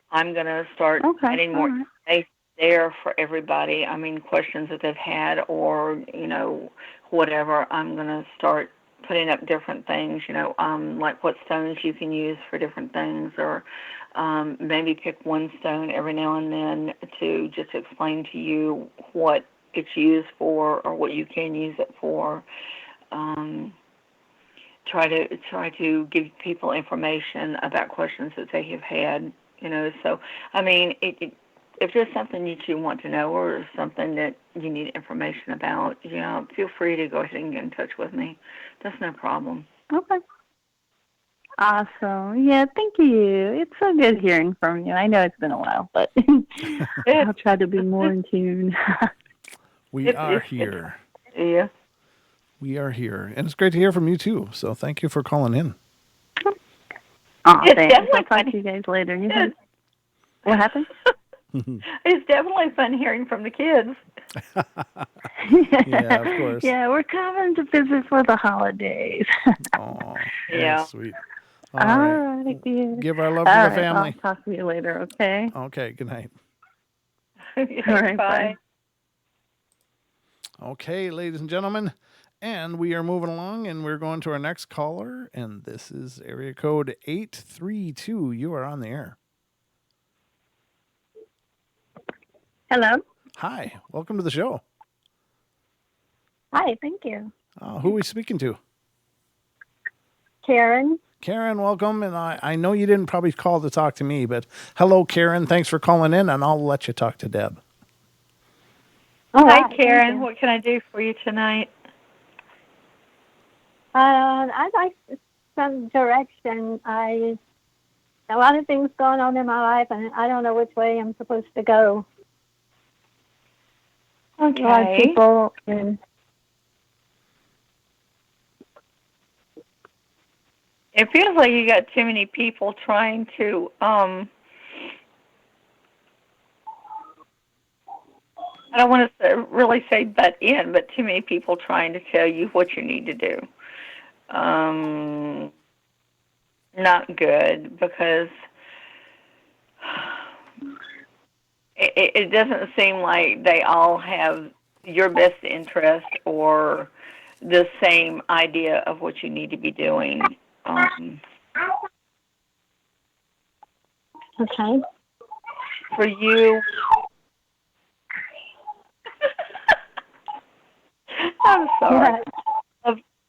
I'm going to start adding more information there for everybody. I mean, questions that they've had or, whatever. I'm going to start putting up different things, like what stones you can use for different things, or maybe pick one stone every now and then to just explain to you what it's used for or what you can use it for. Try to give people information about questions that they have had, So, I mean, if there's something that you want to know or something that you need information about, feel free to go ahead and get in touch with me. That's no problem. Okay. Awesome. Yeah, thank you. It's so good hearing from you. I know it's been a while, but I'll try to be more in tune. We are here. Yeah. We are here. And it's great to hear from you, too. So thank you for calling in. Oh, thanks. I'll talk to you guys later. What happened? It's definitely fun hearing from the kids. Yeah, of course. Yeah, we're coming to visit for the holidays. Oh, yeah. Sweet. All right, dear. Give our love to the family. I'll talk to you later, okay? Okay, good night. All right, bye. Okay, ladies and gentlemen. And we are moving along, and we're going to our next caller, and this is area code 832. You are on the air. Hello. Hi. Welcome to the show. Hi, thank you. Who are we speaking to? Karen. Karen, welcome. And I know you didn't probably call to talk to me, but hello, Karen. Thanks for calling in, and I'll let you talk to Deb. Hi, Karen. What can I do for you tonight? I'd like some direction. A lot of things going on in my life, and I don't know which way I'm supposed to go. Okay. A lot of people and It feels like you got too many people trying to I don't want to really say butt in, but too many people trying to tell you what you need to do. Not good, because it doesn't seem like they all have your best interest or the same idea of what you need to be doing. Okay. For you, I'm sorry.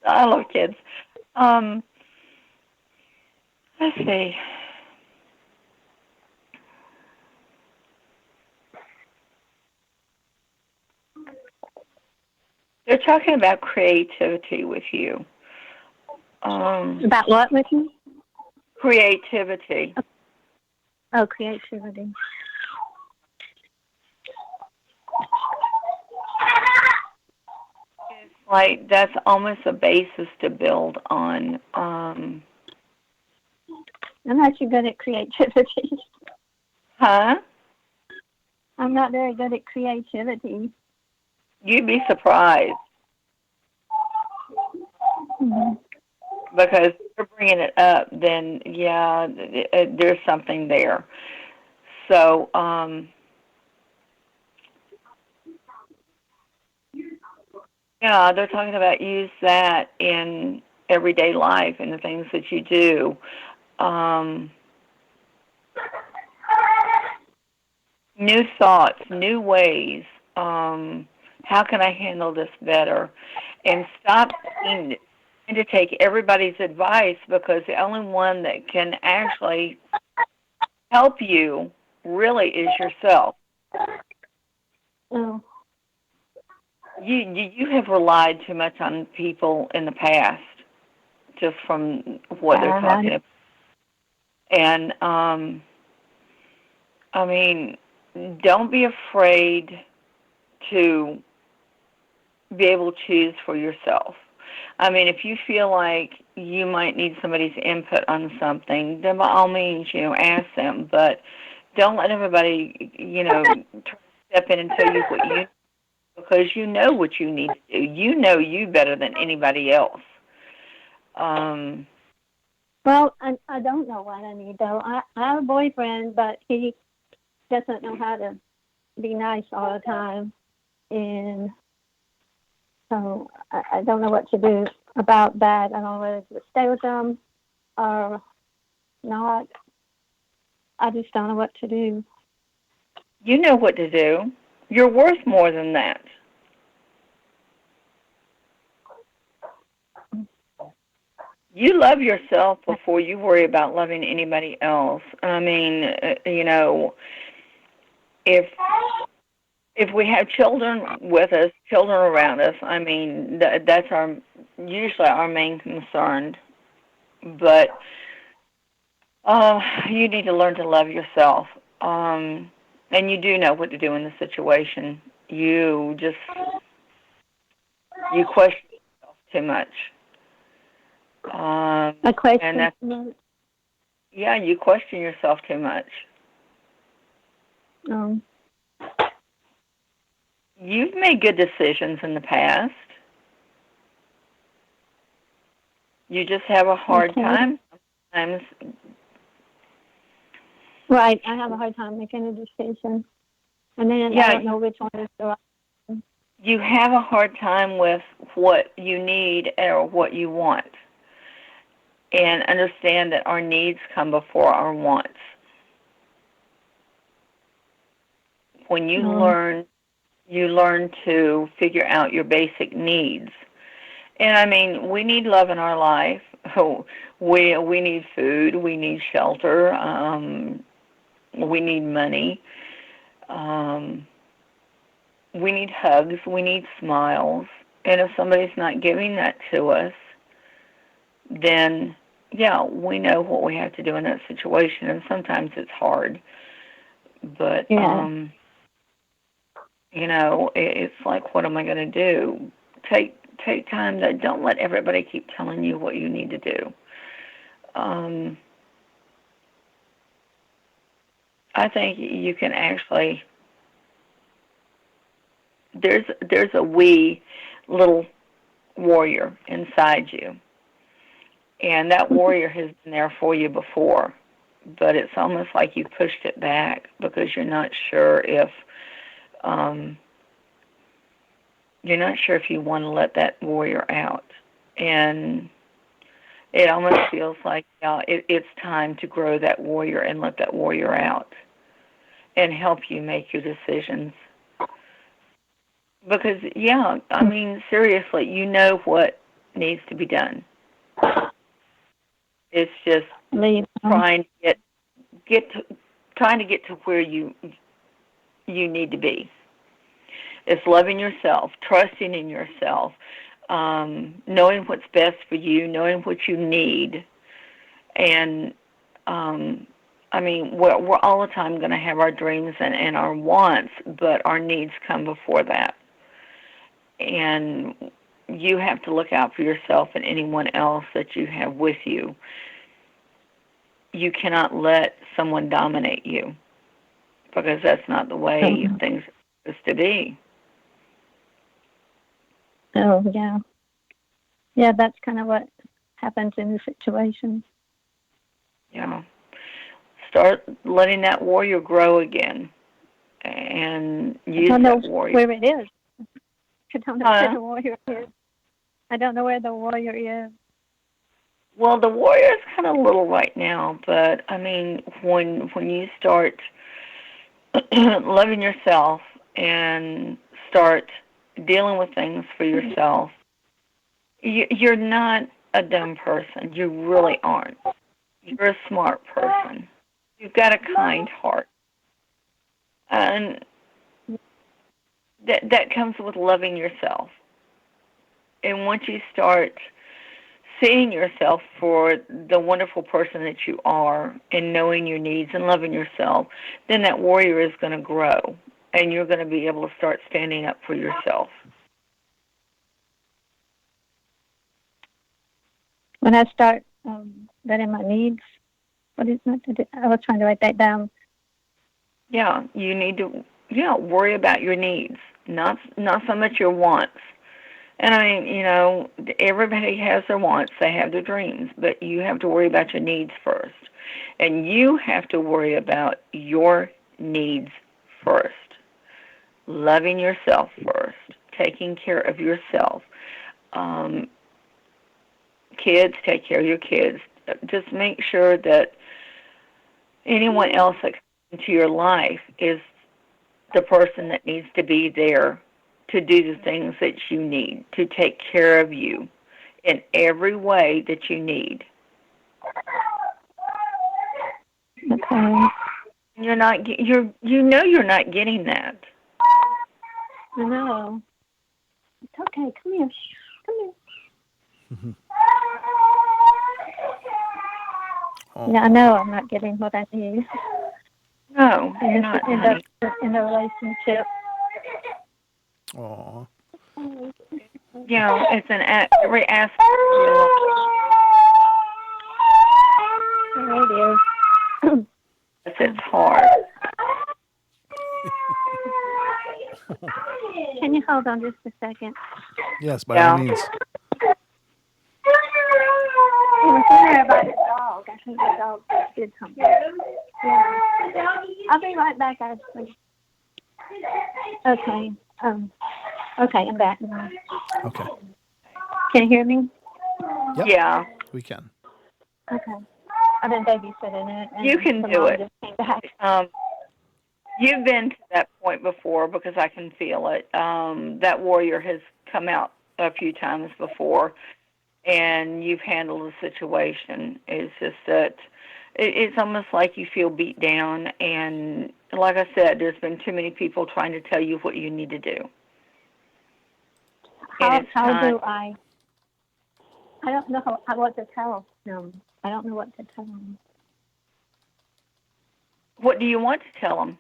I love kids. Let's see. They're talking about creativity with you. About what with you? Creativity. Oh, creativity. It's like that's almost a basis to build on. I'm not too good at creativity. Huh? I'm not very good at creativity. You'd be surprised. Mm-hmm. Because if you're bringing it up, then, yeah, there's something there. So, yeah, they're talking about use that in everyday life and the things that you do. New thoughts, new ways. How can I handle this better? And stop trying to take everybody's advice, because the only one that can actually help you really is yourself. Oh. You have relied too much on people in the past, just from what they're talking about. And, I mean, don't be afraid to be able to choose for yourself. I mean, if you feel like you might need somebody's input on something, then by all means, ask them. But don't let everybody, try to step in and tell you what you, because you know what you need to do. You know you better than anybody else. Well, I don't know what I need, though. I have a boyfriend, but he doesn't know how to be nice all the time. And so I don't know what to do about that. I don't know whether to stay with him or not. I just don't know what to do. You know what to do. You're worth more than that. You love yourself before you worry about loving anybody else. I mean, if we have children with us, children around us, I mean, that's usually our main concern. But you need to learn to love yourself. And you do know what to do in the situation. You question yourself too much. A question. And yeah, you question yourself too much. You've made good decisions in the past. You just have a hard time sometimes. Right, I have a hard time making a decision. And then I don't know which one is the right one. you have a hard time with what you need or what you want. And understand that our needs come before our wants. When you learn to figure out your basic needs. And I mean, we need love in our life. We need food. We need shelter. We need money. We need hugs. We need smiles. And if somebody's not giving that to us, then, yeah, we know what we have to do in that situation. And sometimes it's hard. But, you know, it's like, what am I going to do? Take time. Don't let everybody keep telling you what you need to do. I think you can actually. There's a wee little warrior inside you, and that warrior has been there for you before, but it's almost like you pushed it back because you're not sure if. You're not sure if you want to let that warrior out. And it almost feels like it's time to grow that warrior and let that warrior out and help you make your decisions. Because, yeah, I mean, seriously, you know what needs to be done. It's just trying to get to where you need to be. It's loving yourself, trusting in yourself, knowing what's best for you, knowing what you need. And, I mean, we're all the time going to have our dreams and our wants, but our needs come before that. And you have to look out for yourself and anyone else that you have with you. You cannot let someone dominate you because that's not the way things are supposed to be. Oh, yeah. Yeah, that's kind of what happens in the situation. Yeah. Start letting that warrior grow again and use that warrior. Where it is. I don't know where the warrior is. I don't know where the warrior is. Well, the warrior is kind of little right now, but I mean, when you start loving yourself and start dealing with things for yourself, you're not a dumb person. You really aren't. You're a smart person. You've got a kind heart. And that comes with loving yourself. And once you start seeing yourself for the wonderful person that you are and knowing your needs and loving yourself, then that warrior is going to grow. And you're going to be able to start standing up for yourself. When I start letting my needs, what is that? I was trying to write that down. Yeah, you need to worry about your needs, not so much your wants. And I mean, you know, everybody has their wants, they have their dreams, but you have to worry about your needs first. And you have to worry about your needs first. Loving yourself first, taking care of yourself. Kids, take care of your kids. Just make sure that anyone else that comes into your life is the person that needs to be there to do the things that you need, to take care of you in every way that you need. Okay. You're not you're not getting that. No. It's okay. Come here. Come here. Yeah, I know I'm not getting what I need. No, you're not. In the relationship. Aww. You know, it's every aspect of your life. It is. It's hard. Can you hold on just a second? Yes, by all means. He was thinking about his dog. I think the dog did something. Yeah. I'll be right back, Ashley. Okay. Okay, I'm back now. Okay. Can you hear me? Yep. Yeah. We can. Okay. I've been babysitting it. And You can the do mom it. just came back. You've been to that point before because I can feel it. That warrior has come out a few times before, and you've handled the situation. It's just that it's almost like you feel beat down, and like I said, there's been too many people trying to tell you what you need to do. How do I don't know what to tell them. I don't know what to tell them. What do you want to tell them?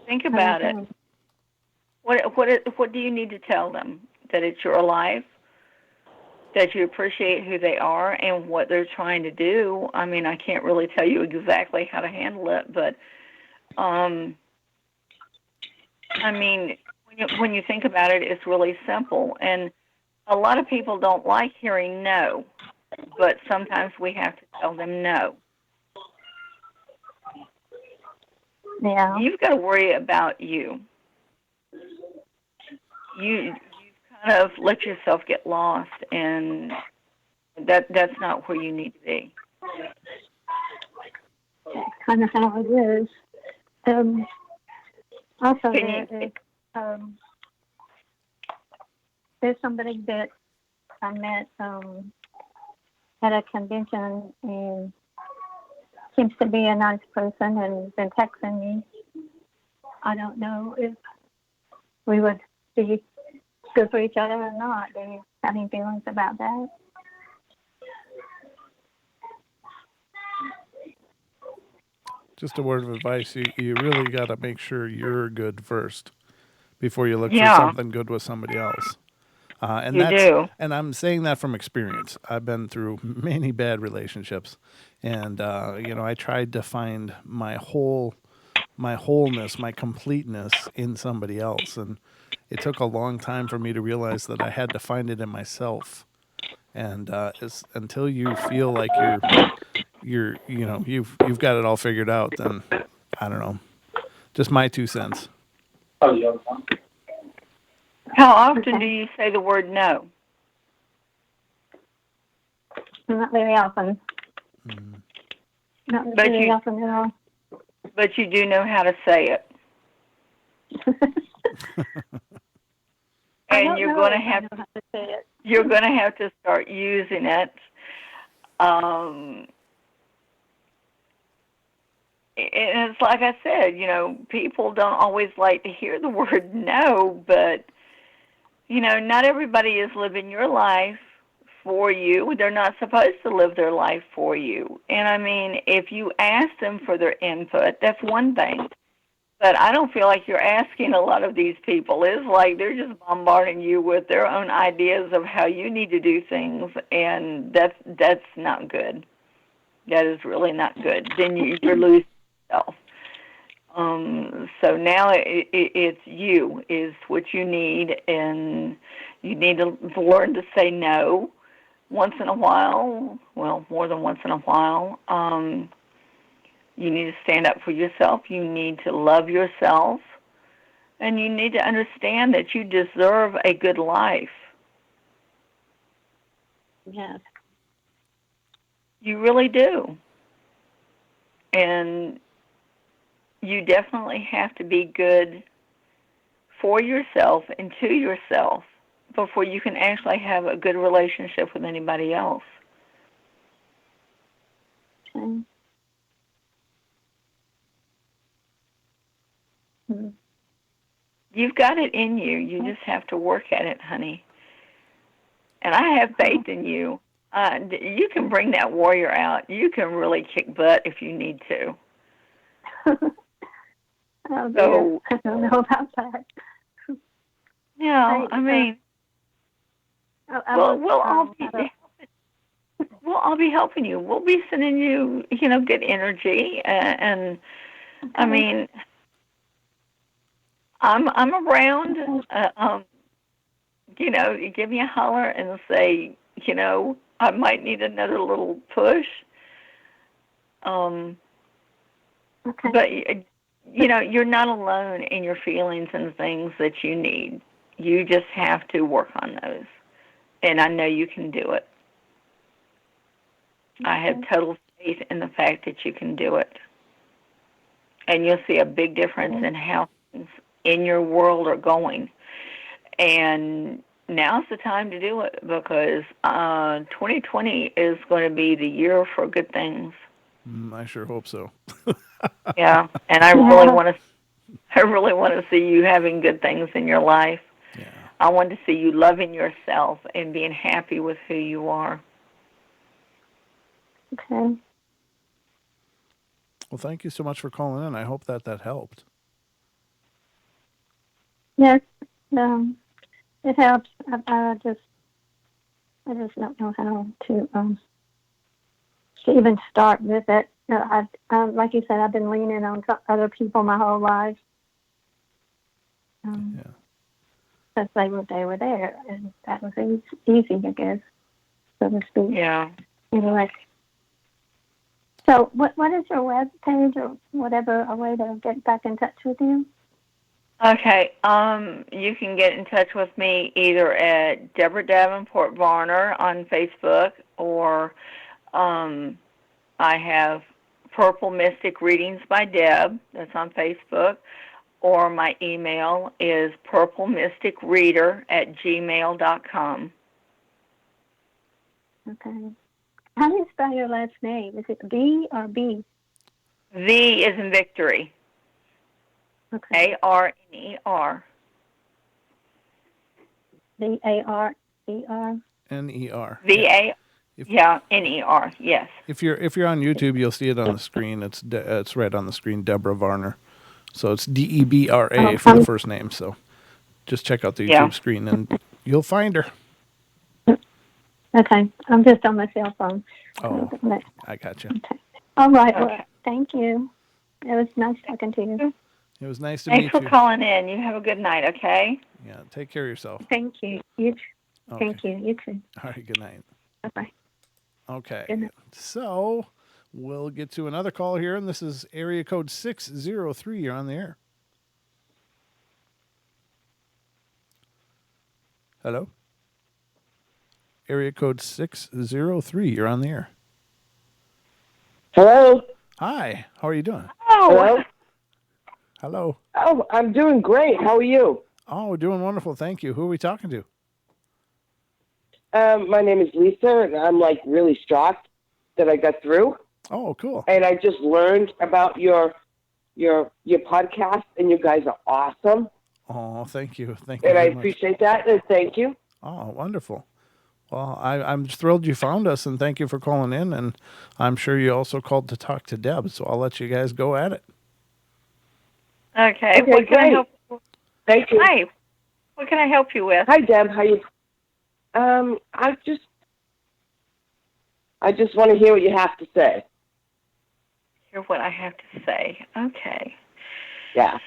Think about it. What do you need to tell them? That you're alive, that you appreciate who they are and what they're trying to do. I mean, I can't really tell you exactly how to handle it, but I mean, when you think about it, it's really simple. And a lot of people don't like hearing no, but sometimes we have to tell them no. Yeah. You've got to worry about you. You've kind of let yourself get lost, and that's not where you need to be. That's kind of how it is. Also, there's somebody that I met at a convention, and seems to be a nice person and been texting me. I don't know if we would be good for each other or not. Do you have any feelings about that? Just a word of advice. You really got to make sure you're good first before you look for Yeah. something good with somebody else. You do. And I'm saying that from experience. I've been through many bad relationships, and I tried to find my wholeness, my completeness in somebody else, and it took a long time for me to realize that I had to find it in myself. And it's until you feel like you've got it all figured out, then I don't know. Just my 2 cents. How often do you say the word no? Not very often. Not very often at all. But you do know how to say it. And you're going to have to say it. You're going to have to start using it. And it's like I said, people don't always like to hear the word no, but not everybody is living your life for you. They're not supposed to live their life for you. And I mean, if you ask them for their input, that's one thing. But I don't feel like you're asking a lot of these people. It's like they're just bombarding you with their own ideas of how you need to do things, and that's not good. That is really not good. Then you're losing yourself. So now it's you is what you need, and you need to learn to say no once in a while. Well, more than once in a while. You need to stand up for yourself. You need to love yourself, and you need to understand that you deserve a good life. Yes. You really do. And you definitely have to be good for yourself and to yourself before you can actually have a good relationship with anybody else. Okay. You've got it in you. You just have to work at it, honey. And I have faith in you. You can bring that warrior out. You can really kick butt if you need to. Oh, So, I don't know about that. Yeah, I mean, we'll all be helping you. We'll be sending you, good energy, and I mean, I'm around. You give me a holler and say, I might need another little push. Okay. But you're not alone in your feelings and things that you need. You just have to work on those, and I know you can do it. I have total faith in the fact that you can do it, and you'll see a big difference in how things in your world are going. And now's the time to do it, because 2020 is going to be the year for good things. I sure hope so. Yeah, and I really want to see you having good things in your life. Yeah. I want to see you loving yourself and being happy with who you are. Okay. Well, thank you so much for calling in. I hope that helped. Yes. It helps. I just don't know how to even start with it. Like you said, I've been leaning on other people my whole life. Because they were there, and that was easy, I guess, so to speak. Yeah. Anyway. So what is your web page or whatever, a way to get back in touch with you? Okay. You can get in touch with me either at Deborah Davenport Varner on Facebook, or I have Purple Mystic Readings by Deb. That's on Facebook. Or my email is purplemysticreader@gmail.com. Okay. How do you spell your last name? Is it V or B? V is in victory. Okay. A-R-N-E-R. V-A-R-E-R. N-E-R. V-A. Yeah, N-E-R. Yes. If you're on YouTube, you'll see it on the screen. It's right on the screen, Deborah Varner. So it's D-E-B-R-A for the first name. So just check out the YouTube screen and you'll find her. Okay. I'm just on my cell phone. Oh, I got you. Okay. All right. Okay. Well, thank you. It was nice talking to you. It was nice to meet you. Thanks for calling in. You have a good night, okay? Yeah, take care of yourself. Thank you. You too. Okay. Thank you. You too. All right, good night. Bye-bye. Okay. Good night. So we'll get to another call here, and this is area code 603. You're on the air. Hello? Area code 603. You're on the air. Hello? Hi. How are you doing? Hello? Hello. Oh, I'm doing great. How are you? Oh, we're doing wonderful. Thank you. Who are we talking to? My name is Lisa, and I'm like really shocked that I got through. Oh, cool. And I just learned about your podcast, and you guys are awesome. Oh, thank you. Thank you. And I very much. appreciate that, and thank you. Oh, wonderful. Well, I'm thrilled you found us, and thank you for calling in. And I'm sure you also called to talk to Deb, so I'll let you guys go at it. Okay. Okay, What can I great. help? Thank you. Hi. What can I help you with? Hi, Deb. How you? I just want to hear what you have to say. Hear what I have to say. Okay. Yeah.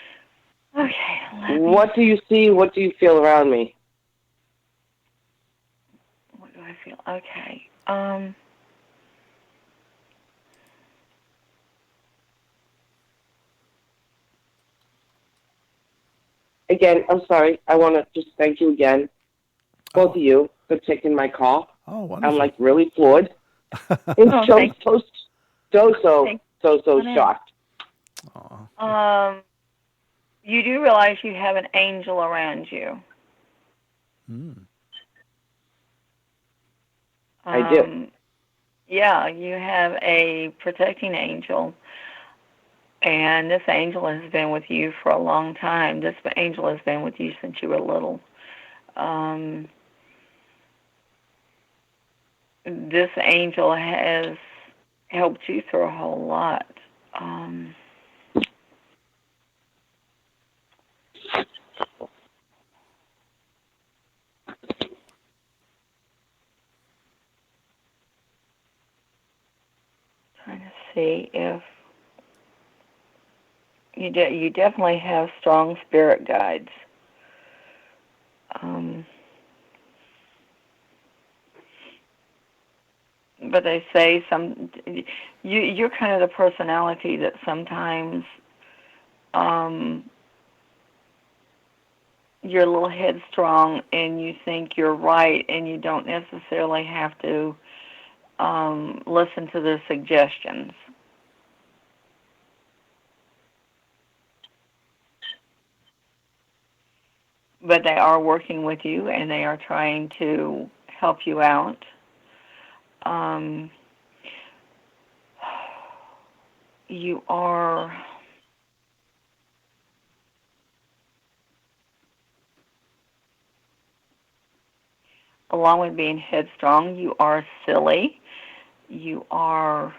Okay. What do you see? What do you feel around me? What do I feel? Okay. Again, I'm sorry. I want to just thank you again, both of you, for taking my call. Oh, wonderful. I'm like really floored. Oh, thank you. So shocked. You do realize you have an angel around you. I do. Yeah, you have a protecting angel. And this angel has been with you for a long time. This angel has been with you since you were little. This angel has helped you through a whole lot. Trying to see if you definitely have strong spirit guides. But they say you're kind of the personality that sometimes you're a little headstrong and you think you're right and you don't necessarily have to listen to their suggestions. But they are working with you and they are trying to help you out. You are along with being headstrong, you are silly. You are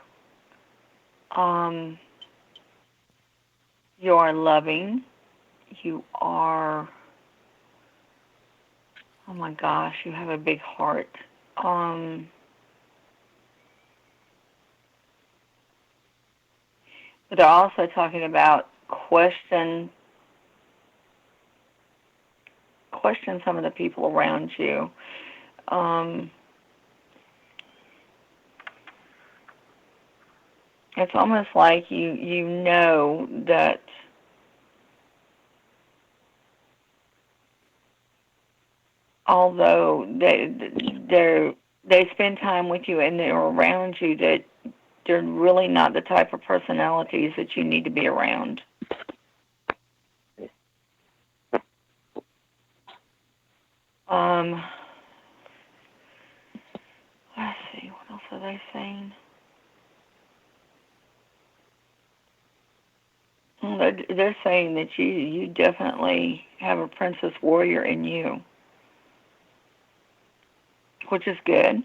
loving. You are, oh my gosh, you have a big heart. But they're also talking about question some of the people around you. It's almost like you know that although they spend time with you and they're around you, that they're really not the type of personalities that you need to be around. Let's see, what else are they saying? They're saying that you definitely have a princess warrior in you, which is good.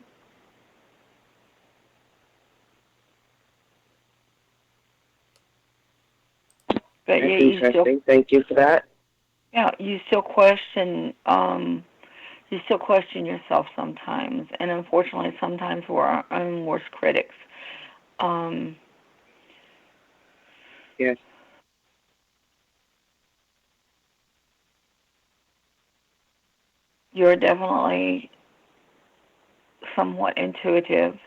But That's interesting. Thank you for that. Yeah, you still question. You still question yourself sometimes, and unfortunately, sometimes we're our own worst critics. Yes. You're definitely somewhat intuitive.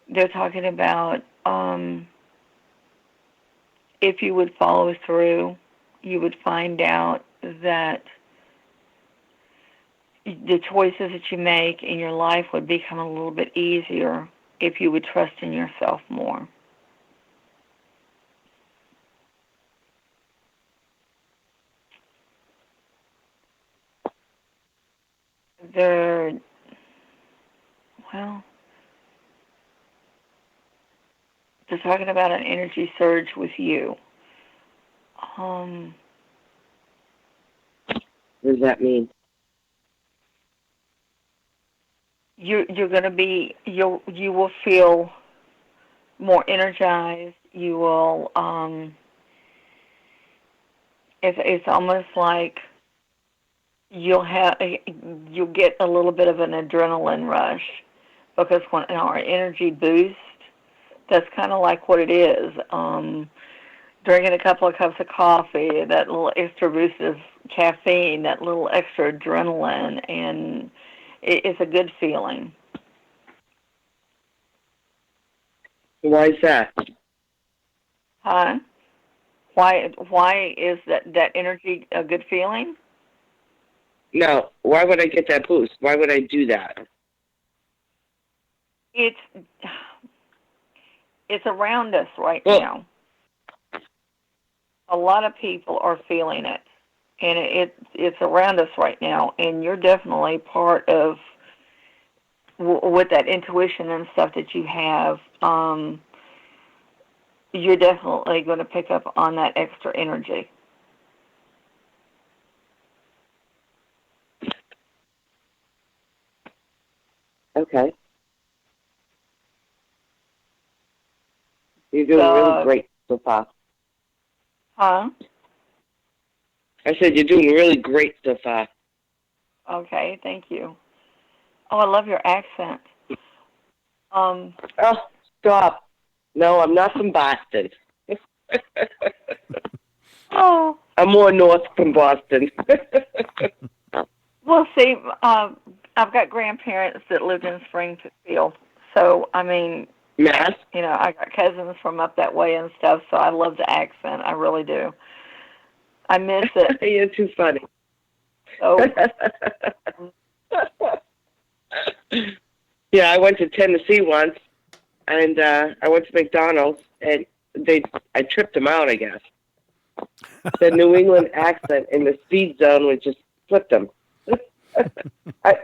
They're talking about if you would follow through, you would find out that the choices that you make in your life would become a little bit easier if you would trust in yourself more. They're talking about an energy surge with you. What does that mean? You're going to be, you will feel more energized. You will, it's almost like you'll get a little bit of an adrenaline rush, because when our energy boosts, that's kind of like what it is. Drinking a couple of cups of coffee, that little extra boost of caffeine, that little extra adrenaline, and it's a good feeling. Why is that? Huh? Why is that energy a good feeling? No. Why would I get that boost? Why would I do that? It's around us right now. A lot of people are feeling it, and it's around us right now. And you're definitely part of with that intuition and stuff that you have. You're definitely going to pick up on that extra energy. Okay. You're doing really great so far. Huh? I said you're doing really great so far. Okay, thank you. Oh, I love your accent. Oh, stop. No, I'm not from Boston. Oh. I'm more north from Boston. Well, see, I've got grandparents that lived in Springfield, So, I mean, Mass? you know, I got cousins from up that way and stuff, so I love the accent. I really do. I miss it. You're too funny. So, yeah, I went to Tennessee once, and I went to McDonald's, and I tripped them out, I guess. The New England accent in the speed zone would just flip them.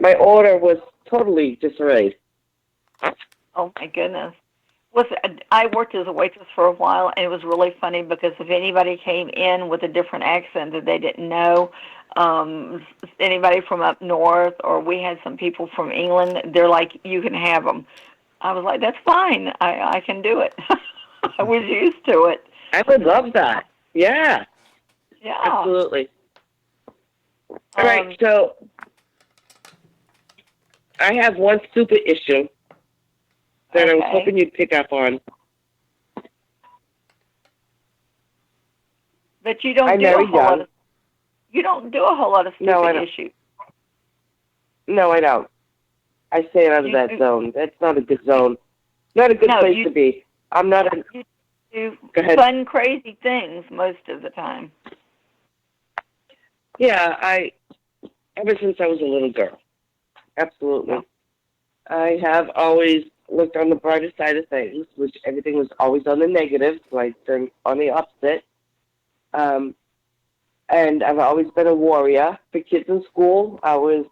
My order was totally disarrayed. oh my goodness. I worked as a waitress for a while, and it was really funny because if anybody came in with a different accent that they didn't know, anybody from up north, or we had some people from England, they're like, you can have them. I was like, that's fine. I can do it. I was used to it. I would love that. Yeah. Yeah. Absolutely. All right, so I have one stupid issue that I was hoping you'd pick up on. But you don't do a whole lot of. You don't do a whole lot of stupid issues. No, I don't. I stay out of that zone. That's not a good zone. Not a good place to be. I'm not a. You do Go ahead. fun, crazy things most of the time. Yeah, ever since I was a little girl. Absolutely. I have always looked on the brighter side of things, which everything was always on the negative, so I turned on the opposite. And I've always been a warrior for kids in school. I was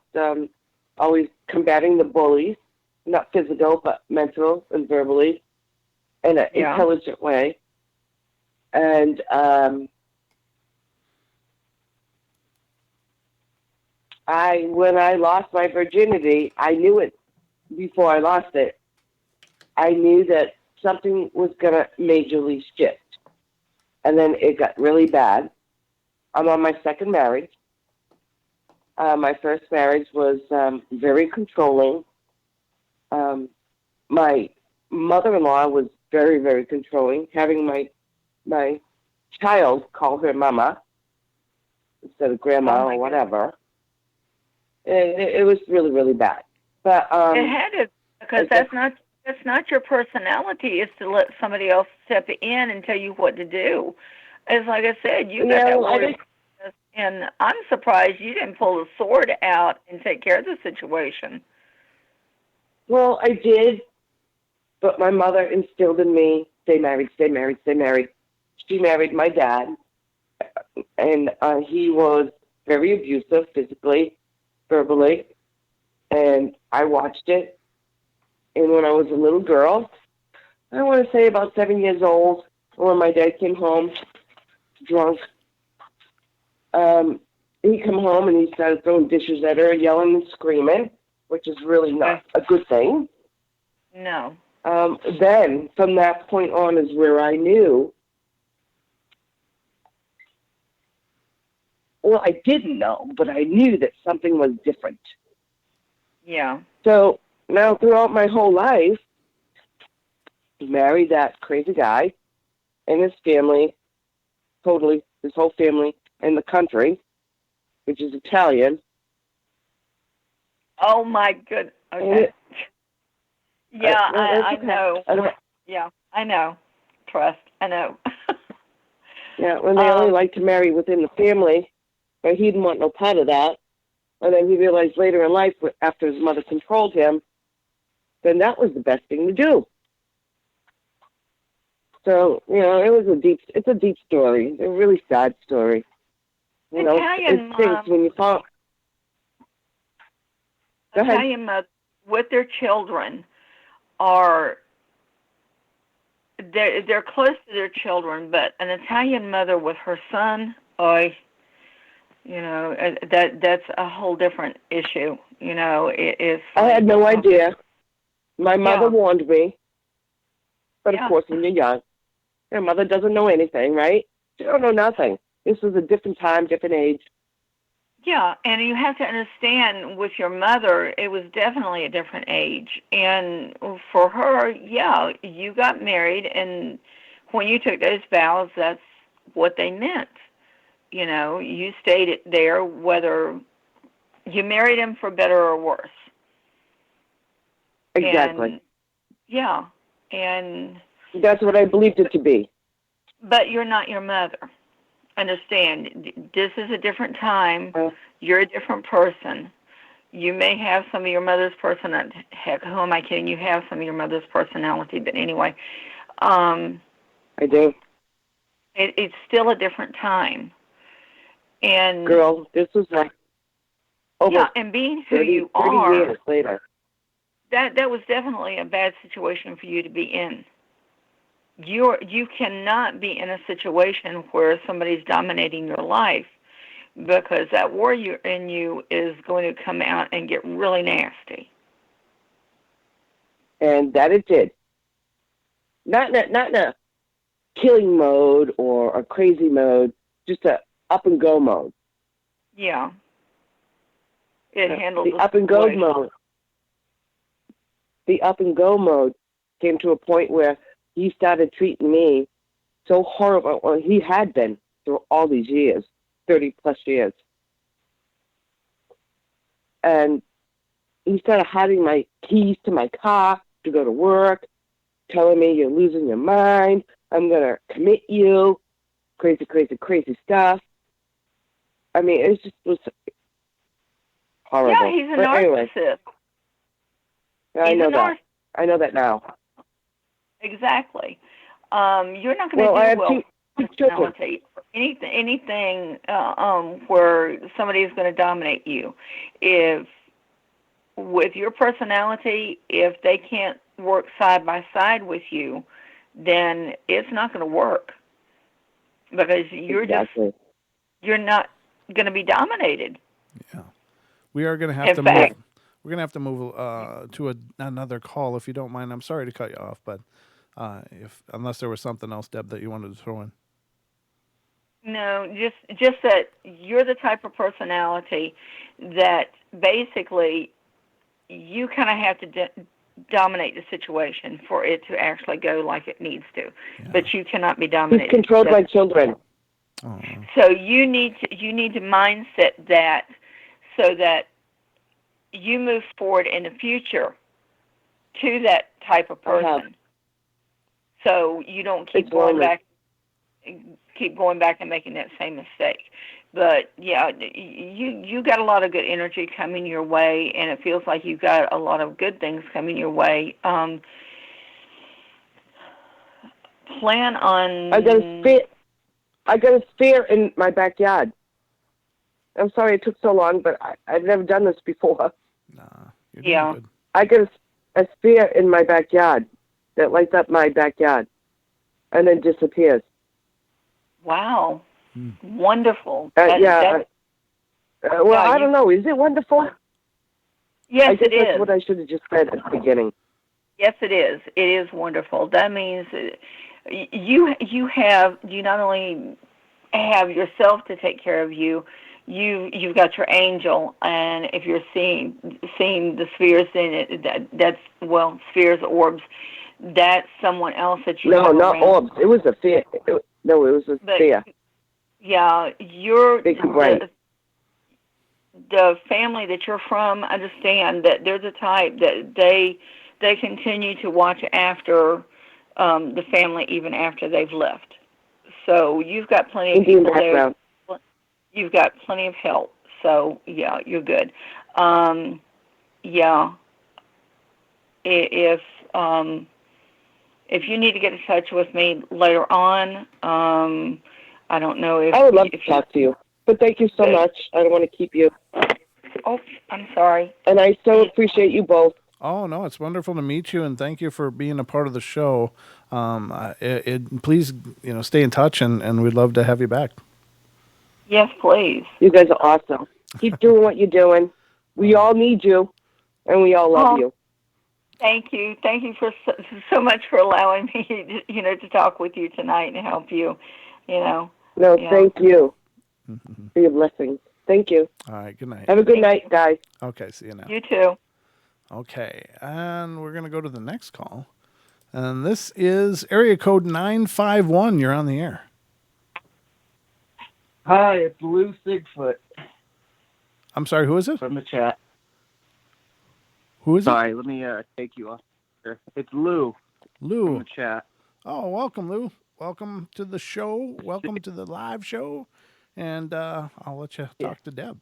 always combating the bullies, not physical, but mental and verbally, in an intelligent way. And when I lost my virginity, I knew it before I lost it. I knew that something was going to majorly shift. And then it got really bad. I'm on my second marriage. My first marriage was very controlling. My mother-in-law was very, very controlling, having my child call her mama instead of grandma or whatever. And it was really, really bad. But it had to, because that's not your personality. Is to let somebody else step in and tell you what to do. It's like I said, you got that word, and I'm surprised you didn't pull the sword out and take care of the situation. Well, I did, but my mother instilled in me, stay married, stay married, stay married. She married my dad, and he was very abusive physically, verbally, and I watched it. And when I was a little girl, I want to say about 7 years old, when my dad came home drunk, he come home and he started throwing dishes at her, yelling and screaming, which is really not a good thing. No. Then, from that point on, is where I knew. Well, I didn't know, but I knew that something was different. Yeah. So now, throughout my whole life, I married that crazy guy and his family, totally, his whole family in the country, which is Italian. Oh, my goodness. Okay. Yeah, I know. Yeah, I know. Trust. I know. Yeah, when they only like to marry within the family, but he didn't want no part of that. And then he realized later in life, after his mother controlled him, then that was the best thing to do. So, it's a deep story. A really sad story. Italian it stinks when you fall. Go ahead. Italian mothers with their children they're close to their children, but an Italian mother with her son, that's a whole different issue. I had no idea. My mother warned me, but of course, when you're young, your mother doesn't know anything, right? She don't know nothing. This was a different time, different age. Yeah, and you have to understand, with your mother, it was definitely a different age. And for her, you got married, and when you took those vows, that's what they meant. You stayed there, whether you married him for better or worse. Exactly. Yeah, and That's what I believed it to be. but you're not your mother. Understand, this is a different time. You're a different person. You may have some of your mother's personality. Heck, who am I kidding? You have some of your mother's personality, but anyway. I do. It's still a different time. And Girl, this was like almost and being who 30, you 30 are, years later. that was definitely a bad situation for you to be in. You cannot be in a situation where somebody's dominating your life, because that warrior in you is going to come out and get really nasty. And that it did. Not in a killing mode or a crazy mode, just a up and go mode. Yeah. It handled the up and go mode. The up and go mode came to a point where he started treating me so horrible. Well, he had been through all these years, 30 plus years. And he started hiding my keys to my car to go to work, telling me, you're losing your mind, I'm going to commit you, crazy, crazy, crazy stuff. I mean, it just was horrible. Yeah, he's a narcissist. Anyway, I know that. I know that now. Exactly. You're not going to do I have well two children. anything where somebody is going to dominate you. If with your personality, if they can't work side by side with you, then it's not going to work, because you're you're not going to be dominated. Yeah, we are going to have In to fact, move. We're going to have to move to another call, if you don't mind. I'm sorry to cut you off, but unless there was something else, Deb, that you wanted to throw in. No, just that you're the type of personality that basically you kind of have to dominate the situation for it to actually go like it needs to. Yeah. But you cannot be dominated. He's controlled my children. Oh. So you need to mindset that so that you move forward in the future to that type of person. So you don't keep going back and making that same mistake. But yeah, you got a lot of good energy coming your way, and it feels like you've got a lot of good things coming your way. Plan on. I got a sphere in my backyard. I'm sorry it took so long, but I've never done this before. You're doing good. I got a sphere in my backyard that lights up my backyard and then disappears. Wow. Wonderful. I don't know. Is it wonderful? Yes, I guess it is. That's what I should have just said at the beginning. Yes, it is. It is wonderful. That means you not only have yourself to take care of you, you've got your angel, and if you're seeing the spheres in it, that's spheres, orbs. That's someone else that you. No, not orbs. It was a sphere. It was a sphere. Yeah, you're big and bright. The family that you're from, understand that they're the type that they continue to watch after the family even after they've left. So you've got plenty of Indian people background. there. You've got plenty of help. So yeah, you're good. If you need to get in touch with me later on, I don't know if... I would love to talk to you, but thank you so much. I don't want to keep you. Oh, I'm sorry. And I so appreciate you both. Oh, no, it's wonderful to meet you, and thank you for being a part of the show. Please, stay in touch, and we'd love to have you back. Yes, please. You guys are awesome. Keep doing what you're doing. We all need you, and we all love you. Thank you. Thank you for so much for allowing me, to talk with you tonight and help you, No, thank you for your blessings. Thank you. All right, good night. Have a good night, guys. Okay, see you now. You too. Okay, and we're going to go to the next call. And this is area code 951. You're on the air. Hi, it's Lou Sigfoot. I'm sorry, who is it? From the chat. Who is it? Sorry, let me take you off. here. It's Lou. Lou. From the chat. Oh, welcome, Lou. Welcome to the show. Welcome to the live show. And I'll let you talk to Deb.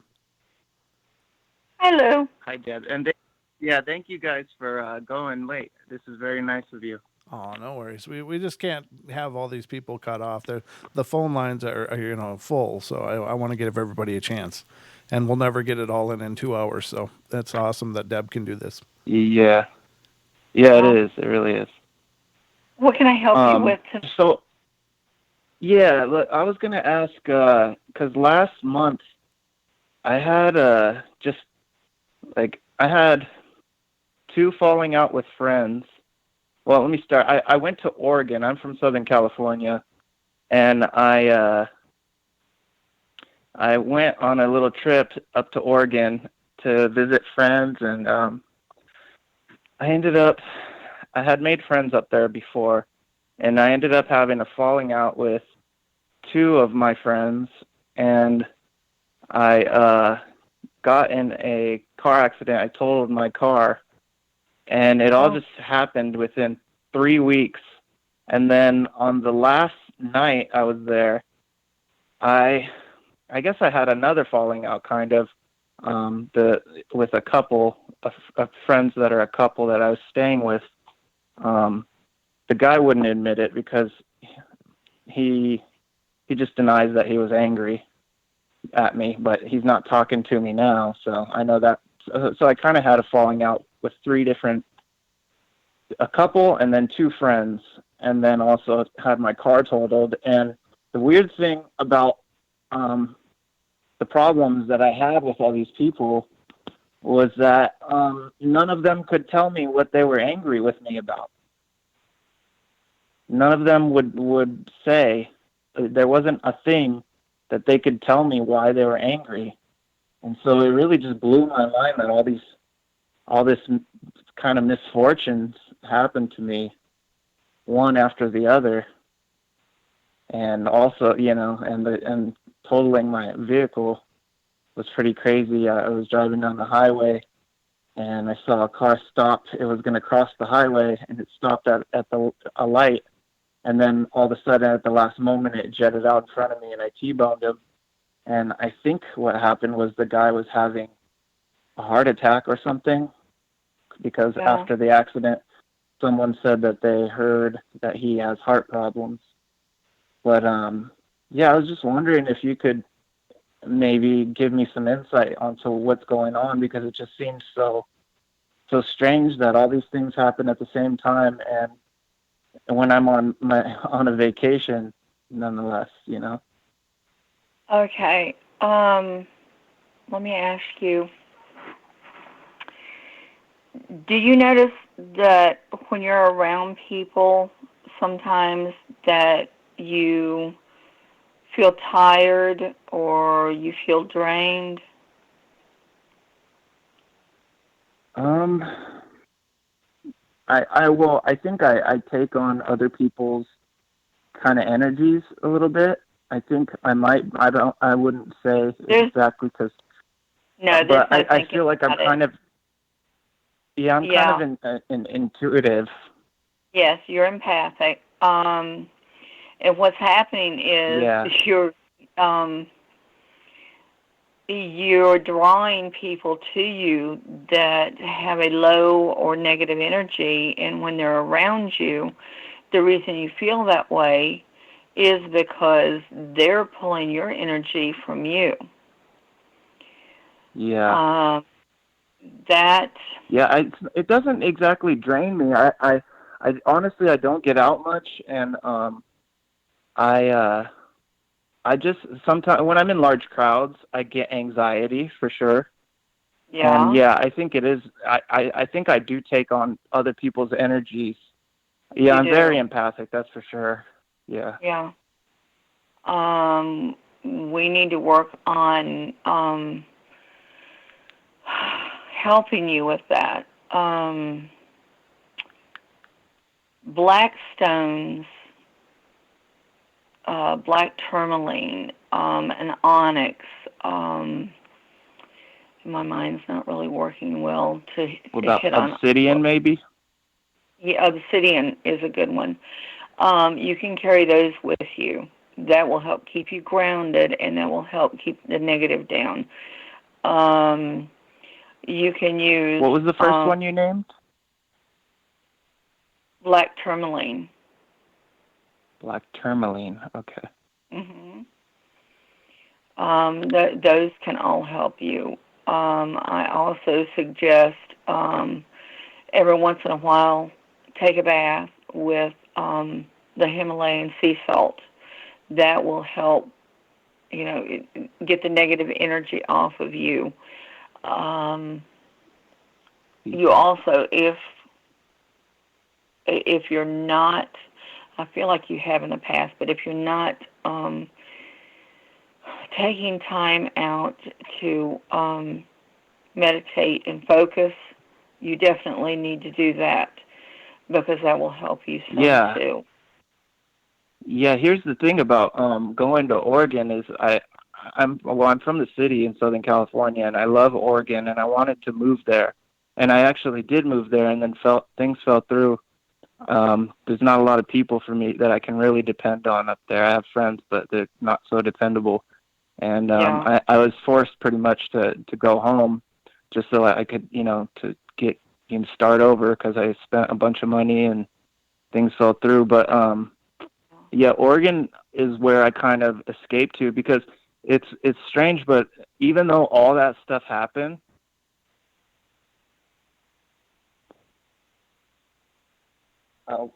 Hello. Hi, Deb. And thank you guys for going late. This is very nice of you. Oh, no worries. We just can't have all these people cut off. The phone lines are full, so I want to give everybody a chance. And we'll never get it all in 2 hours, so that's awesome that Deb can do this. Yeah. Yeah, it is. It really is. What can I help you with? So, yeah, look, I was going to ask, because last month I had I had two falling out with friends. Well, let me start. I went to Oregon. I'm from Southern California, and I went on a little trip up to Oregon to visit friends, and I had made friends up there before, and I ended up having a falling out with two of my friends, and I got in a car accident. I totaled my car, and it all just happened within 3 weeks. And then on the last night I was there, I guess I had another falling out, kind of, with a couple of friends that are a couple that I was staying with. The guy wouldn't admit it because he just denies that he was angry at me, but he's not talking to me now. So I know that. So I kind of had a falling out with a couple and then two friends, and then also had my car totaled. And the weird thing about the problems that I had with all these people was that none of them could tell me what they were angry with me about. None of them would say. There wasn't a thing that they could tell me why they were angry. And so it really just blew my mind that all this kind of misfortunes happened to me, one after the other. And also, and totaling my vehicle was pretty crazy. I was driving down the highway, and I saw a car stop. It was going to cross the highway, and it stopped at a light. And then all of a sudden, at the last moment, it jetted out in front of me, and I T-boned him. And I think what happened was the guy was having a heart attack or something, because after the accident, someone said that they heard that he has heart problems. But, I was just wondering if you could maybe give me some insight onto what's going on, because it just seems so strange that all these things happen at the same time, and when I'm on a vacation, nonetheless, Okay. Let me ask you. Do you notice that when you're around people, sometimes that you feel tired or you feel drained? I think I take on other people's kind of energies a little bit. I think I wouldn't say exactly, because but I feel like I'm kind of kind of intuitive. Yes, you're empathic. And what's happening is you're drawing people to you that have a low or negative energy, and when they're around you, the reason you feel that way is because they're pulling your energy from you. Yeah. It doesn't exactly drain me. I honestly, I don't get out much, and I just sometimes when I'm in large crowds, I get anxiety for sure. Yeah. And I think it is. I think I do take on other people's energies. Yeah, I'm very empathic. That's for sure. Yeah. Yeah. We need to work on helping you with that. Black stones, black tourmaline, and onyx. My mind's not really working well to What about hit on. obsidian, maybe? Yeah, obsidian is a good one. You can carry those with you. That will help keep you grounded, and that will help keep the negative down. You can use... What was the first one you named? Black tourmaline. Black tourmaline. Okay. Those can all help you. I also suggest every once in a while take a bath with the Himalayan sea salt. That will help, get the negative energy off of you. You also, if you're not, I feel like you have in the past, but if you're not taking time out to meditate and focus, you definitely need to do that, because that will help you some too. Yeah, here's the thing about going to Oregon is I'm from the city in Southern California, and I love Oregon, and I wanted to move there, and I actually did move there, and then things fell through. There's not a lot of people for me that I can really depend on up there. I have friends, but they're not so dependable, and I was forced pretty much to go home just so I could to get start over, because I spent a bunch of money and things fell through. But yeah, Oregon is where I kind of escaped to, because it's strange, but even though all that stuff happened,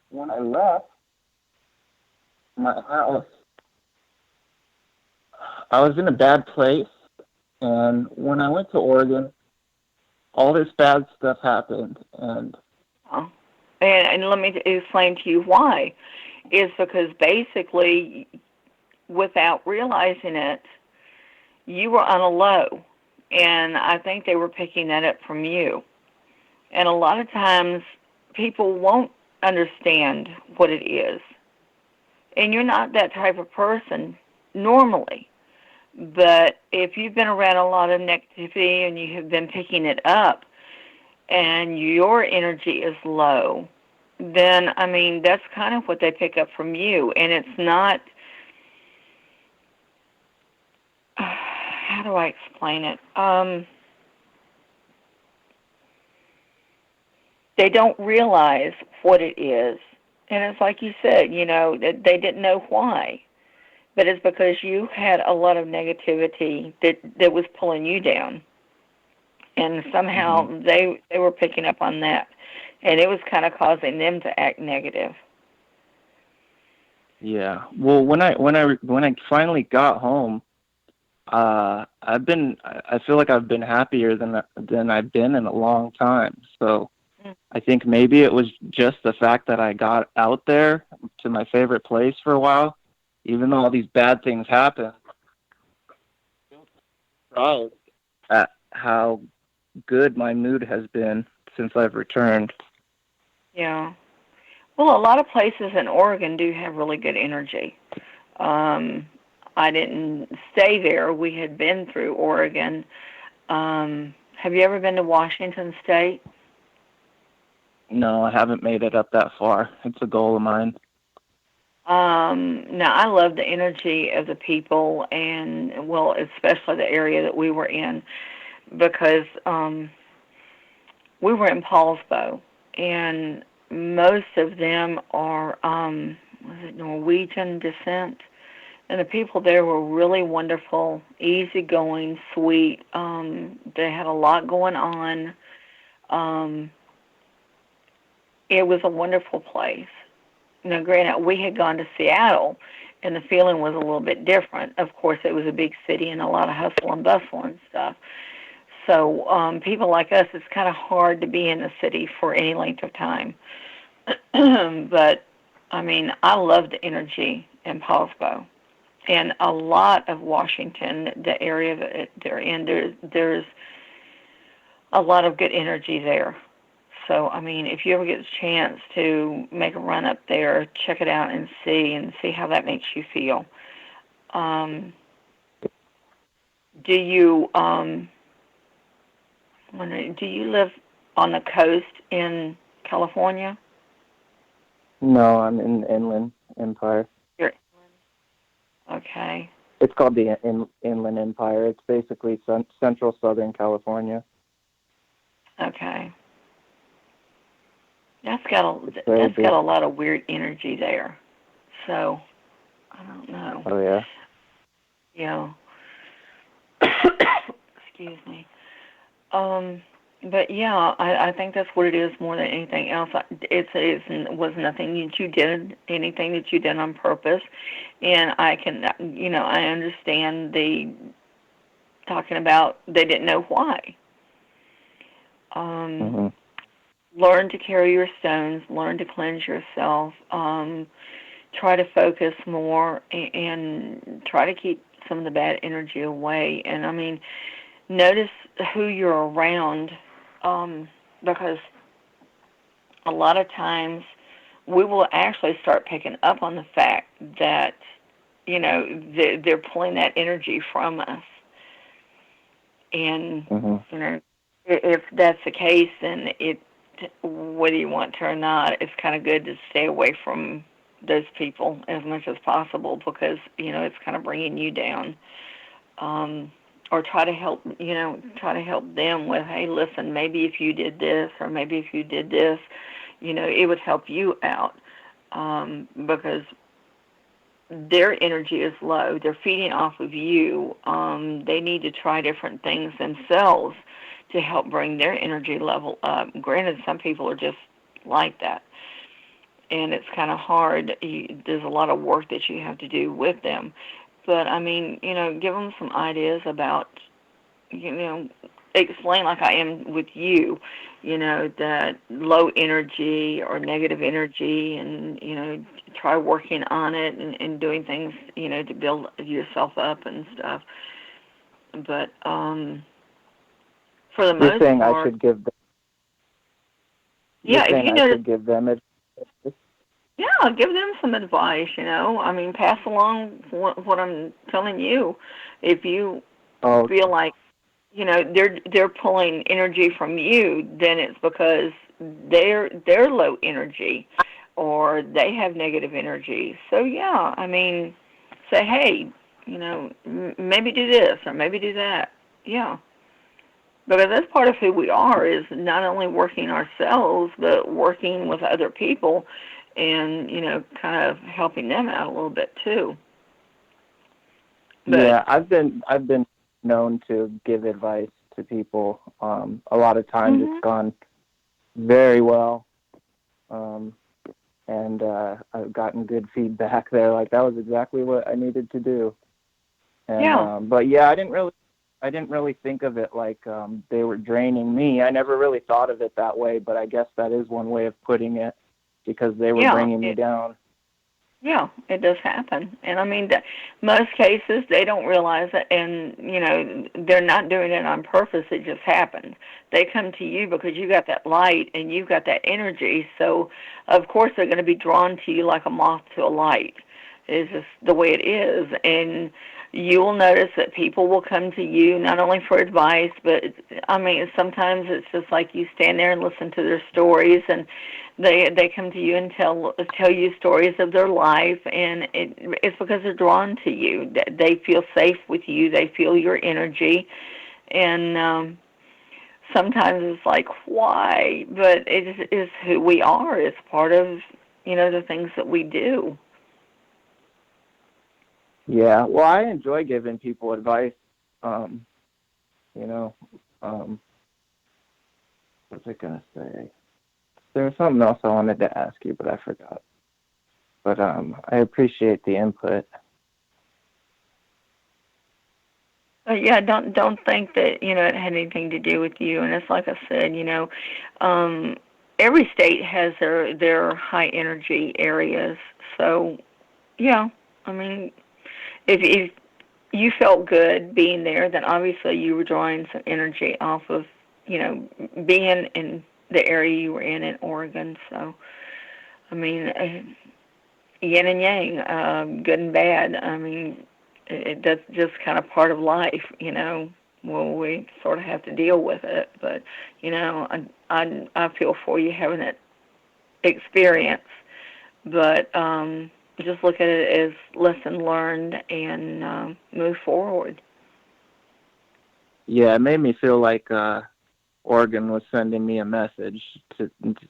when I left my house, I was in a bad place, and when I went to Oregon, all this bad stuff happened, and let me explain to you why. Is because basically, without realizing it, you were on a low, and I think they were picking that up from you. And a lot of times, people won't understand what it is, and you're not that type of person normally. But if you've been around a lot of negativity and you have been picking it up, and your energy is low, then, that's kind of what they pick up from you. And it's not, how do I explain it? They don't realize what it is. And it's like you said, that they didn't know why. But it's because you had a lot of negativity that was pulling you down. And somehow they were picking up on that. And it was kind of causing them to act negative. Yeah. Well, when I finally got home, I feel like I've been happier than I've been in a long time. So I think maybe it was just the fact that I got out there to my favorite place for a while, even though all these bad things happened. I'm proud at how good my mood has been since I've returned. Yeah. Well, a lot of places in Oregon do have really good energy. I didn't stay there. We had been through Oregon. Have you ever been to Washington State? No, I haven't made it up that far. It's a goal of mine. Now, I love the energy of the people, and, well, especially the area that we were in, because we were in Paulsbo, and most of them are, Norwegian descent, and the people there were really wonderful, easygoing, sweet. They had a lot going on. It was a wonderful place. Now, granted, we had gone to Seattle, and the feeling was a little bit different. Of course, it was a big city and a lot of hustle and bustle and stuff. So people like us, it's kind of hard to be in the city for any length of time. But, I love the energy in Paulsbo. And a lot of Washington, the area that they're in, there's a lot of good energy there. So, if you ever get a chance to make a run up there, check it out and see how that makes you feel. Do you live on the coast in California? No, I'm in the Inland Empire. You're okay. It's called the Inland Empire. It's basically central Southern California. Okay. That's got a lot of weird energy there. So I don't know. Oh yeah. Yeah. Excuse me. But yeah, I think that's what it is more than anything else. It was nothing that you did, anything that you did on purpose, and I understand talking about they didn't know why. Learn to carry your stones. Learn to cleanse yourself. Try to focus more and try to keep some of the bad energy away. And I mean, notice who you're around, because a lot of times we will actually start picking up on the fact that, they're pulling that energy from us. And, if that's the case, then whether you want to or not, it's kind of good to stay away from those people as much as possible because, it's kind of bringing you down. Or try to help them with, hey, listen, maybe if you did this or maybe if you did this, it would help you out, because their energy is low. They're feeding off of you. They need to try different things themselves to help bring their energy level up. Granted, some people are just like that, and it's kind of hard. There's a lot of work that you have to do with them. But, I mean, give them some ideas about, explain like I am with you, that low energy or negative energy and, try working on it and doing things, to build yourself up and stuff. But for the most part... You're saying I should give them... Yeah, if you notice... I should give them advice? Yeah, give them some advice, I mean, pass along what I'm telling you. If you feel like, they're pulling energy from you, then it's because they're low energy or they have negative energy. So, yeah, I mean, say, hey, maybe do this or maybe do that. Yeah. Because that's part of who we are, is not only working ourselves, but working with other people and, kind of helping them out a little bit too. But, yeah, I've been known to give advice to people. A lot of times it's gone very well, and I've gotten good feedback there. Like that was exactly what I needed to do. And, yeah. But yeah, I didn't really think of it like they were draining me. I never really thought of it that way, but I guess that is one way of putting it, because they were bringing me down. Yeah, it does happen. And I mean, most cases, they don't realize it, and, they're not doing it on purpose. It just happens. They come to you because you got that light and you've got that energy, so of course they're going to be drawn to you like a moth to a light. It's just the way it is. And you will notice that people will come to you not only for advice, but, I mean, sometimes it's just like you stand there and listen to their stories, and they come to you and tell you stories of their life, and it's because they're drawn to you. They feel safe with you. They feel your energy, and sometimes it's like, why? But it is who we are. It's part of, the things that we do. Yeah, well, I enjoy giving people advice. What was I going to say? There was something else I wanted to ask you, but I forgot. But I appreciate the input. Yeah, don't think that, it had anything to do with you. And it's like I said, every state has their high energy areas. So, yeah, I mean, if you felt good being there, then obviously you were drawing some energy off of, being in the area you were in Oregon. So, I mean, yin and yang, good and bad. I mean, that's just kind of part of life, Well, we sort of have to deal with it. But, I feel for you having that experience. But just look at it as lesson learned and move forward. Yeah, it made me feel like Oregon was sending me a message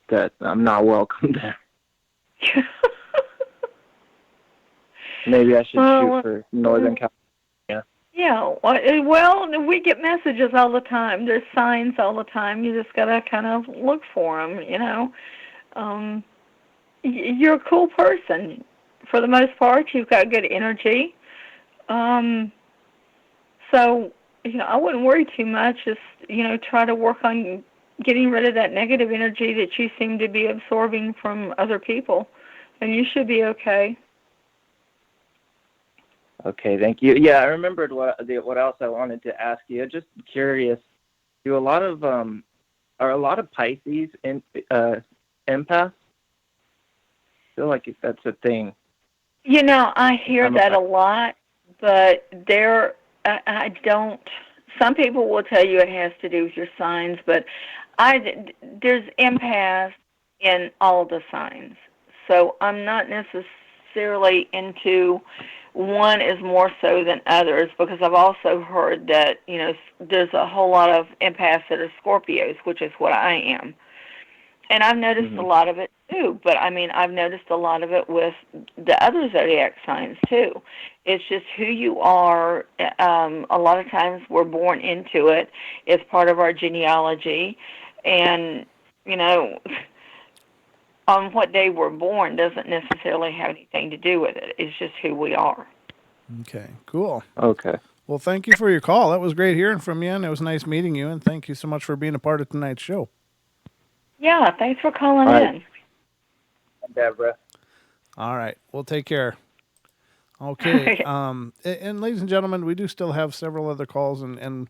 that I'm not welcome there. Maybe I should shoot for Northern California. Yeah, well, we get messages all the time. There's signs all the time. You just gotta kind of look for them, you know. You're a cool person. For the most part, you've got good energy. So, I wouldn't worry too much. Just, try to work on getting rid of that negative energy that you seem to be absorbing from other people, and you should be okay. Okay, thank you. Yeah, I remembered what else I wanted to ask you. Just curious, are a lot of Pisces empaths? I feel like that's a thing. I hear that a lot, but I don't. Some people will tell you it has to do with your signs, but there's empaths in all the signs. So I'm not necessarily into one is more so than others, because I've also heard that, there's a whole lot of empaths that are Scorpios, which is what I am. And I've noticed a lot of it too, but I've noticed a lot of it with the other zodiac signs too. It's just who you are. A lot of times we're born into it. It's part of our genealogy. And, on what day we're born doesn't necessarily have anything to do with it. It's just who we are. Okay, cool. Okay. Well, thank you for your call. That was great hearing from you, and it was nice meeting you, and thank you so much for being a part of tonight's show. Yeah, thanks for calling in. Deborah. All right, we'll take care. Okay, and ladies and gentlemen, we do still have several other calls, and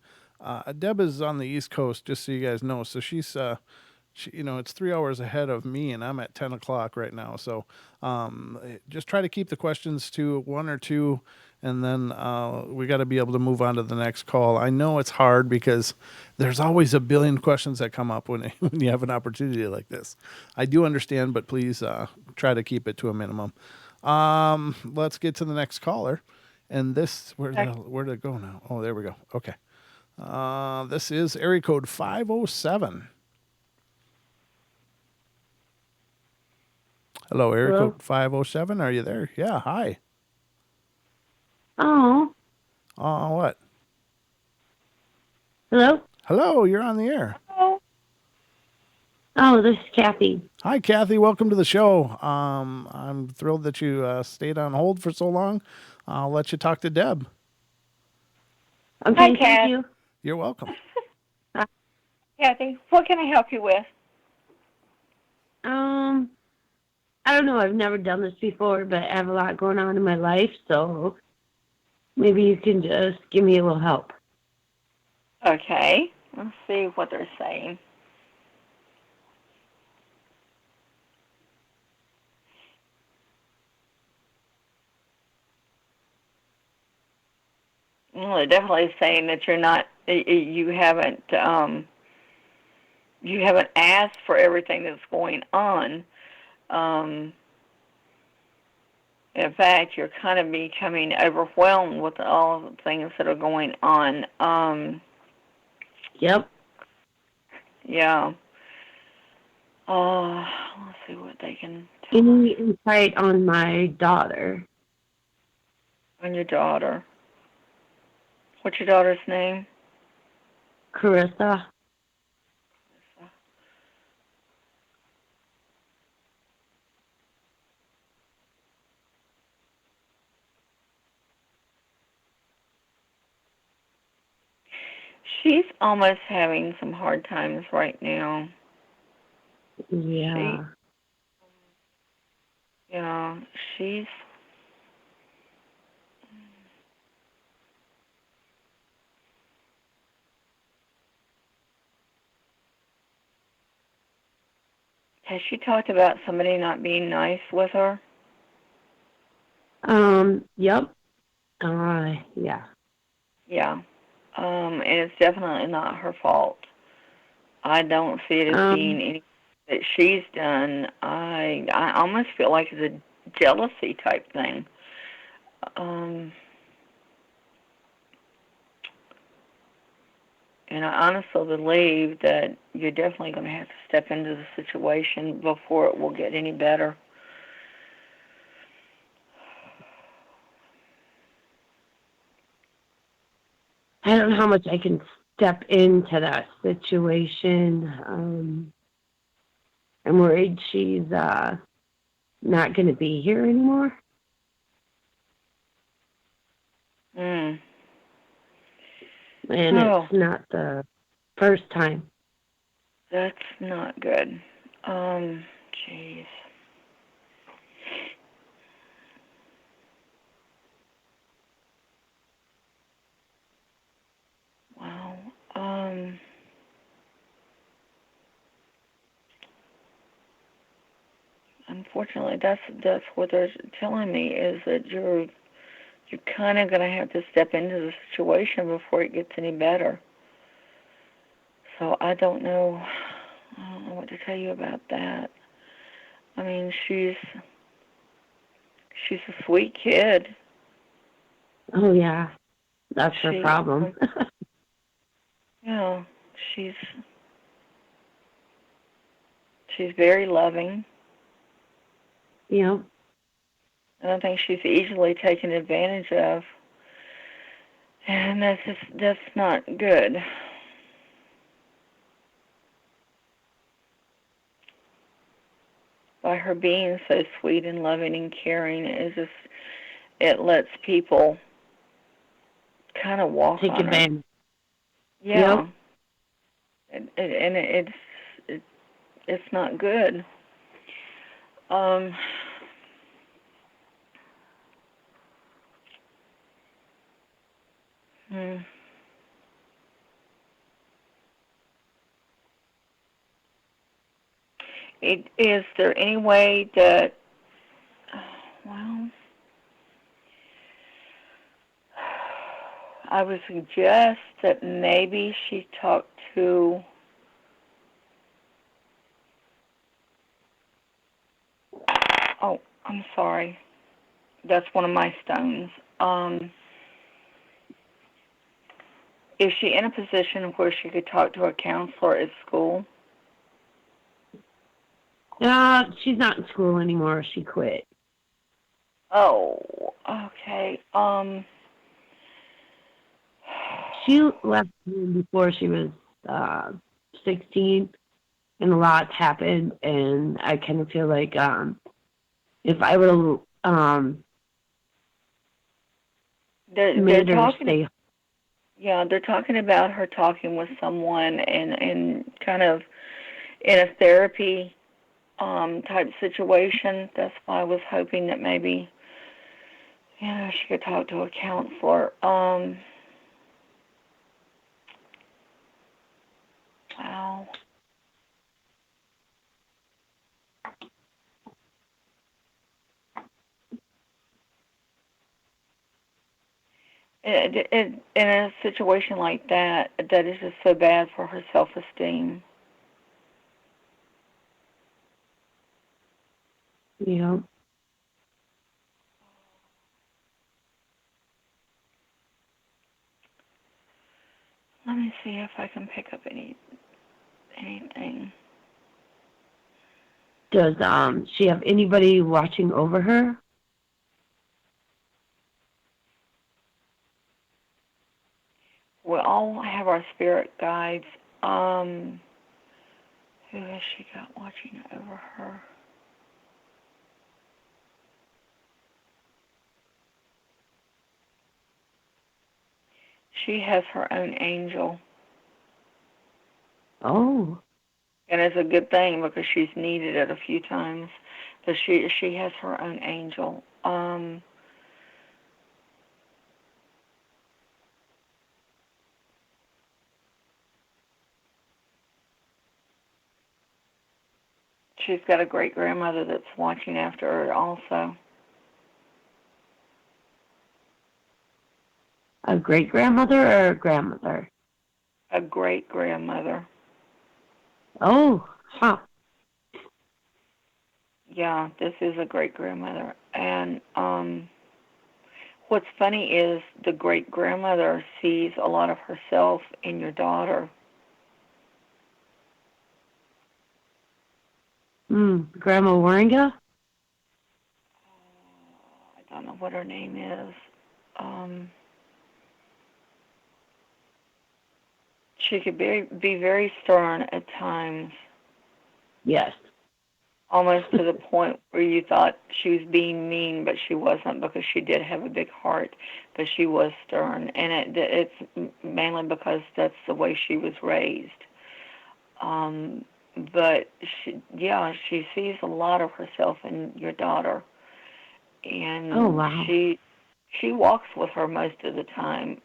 Deb is on the East Coast, just so you guys know. So she's, it's 3 hours ahead of me, and I'm at 10 o'clock right now. So just try to keep the questions to one or two, and then we got to be able to move on to the next call. I know it's hard because there's always a billion questions that come up when you have an opportunity like this. I do understand, but please try to keep it to a minimum. Let's get to the next caller. And this, where did it go now? Oh, there we go. Okay. This is area code 507. Hello, area code 507. Are you there? Yeah, hi. Oh. What? Hello? Hello, you're on the air. Hello. Oh, this is Kathy. Hi, Kathy. Welcome to the show. I'm thrilled that you stayed on hold for so long. I'll let you talk to Deb. Okay, Hi, Kat. thank you. You're welcome. Kathy, what can I help you with? I don't know. I've never done this before, but I have a lot going on in my life, so maybe you can just give me a little help. Okay. Let's see what they're saying. Well, they're definitely saying that you haven't asked for everything that's going on. In fact, you're kind of becoming overwhelmed with all the things that are going on. Yep. Yeah. Let's see what they can tell Any insight on my daughter? on your daughter. What's your daughter's name? Carissa. She's almost having some hard times right now. Yeah. She's has she talked about somebody not being nice with her? Yep. Yeah. Yeah. And it's definitely not her fault. I don't see it as being any that she's done, I almost feel like it's a jealousy type thing. And I honestly believe that you're definitely going to have to step into the situation before it will get any better. I don't know how much I can step into that situation. I'm worried she's not going to be here anymore. Mm. And it's not the first time. That's not good. Jeez. Wow. Unfortunately, that's what they're telling me, is that you're kind of going to have to step into the situation before it gets any better. So I don't know what to tell you about that. I mean, she's a sweet kid. Oh, yeah. That's her problem. Yeah, she's very loving. Yeah. And I think she's easily taken advantage of. And that's not good. By her being so sweet and loving and caring, it lets people kind of walk take on advantage. Her. Yeah. Yep. And it's not good. Is there any way that, well, I would suggest that maybe she talked to I'm sorry. That's one of my stones. Is she in a position where she could talk to a counselor at school? She's not in school anymore. She quit. Oh, okay. She left before she was 16, and a lot's happened, and I kind of feel like if I would have made her stay. Yeah, they're talking about her talking with someone and kind of in a therapy type situation. That's why I was hoping that maybe, she could talk to a counselor. Wow. In a situation like that, that is just so bad for her self-esteem. Yeah. Let me see if I can pick up anything. Does she have anybody watching over her? We all have our spirit guides. Who has she got watching over her? She has her own angel. Oh. And it's a good thing because she's needed it a few times. But she has her own angel. She's got a great-grandmother that's watching after her also. A great-grandmother or a grandmother? A great-grandmother. Oh, huh. Yeah, this is a great grandmother. And what's funny is the great grandmother sees a lot of herself in your daughter. Grandma Waringa? I don't know what her name is. She could be very stern at times. Yes. Almost to the point where you thought she was being mean, but she wasn't, because she did have a big heart, but she was stern. And it's mainly because that's the way she was raised. But she sees a lot of herself in your daughter. And oh, wow. she walks with her most of the time.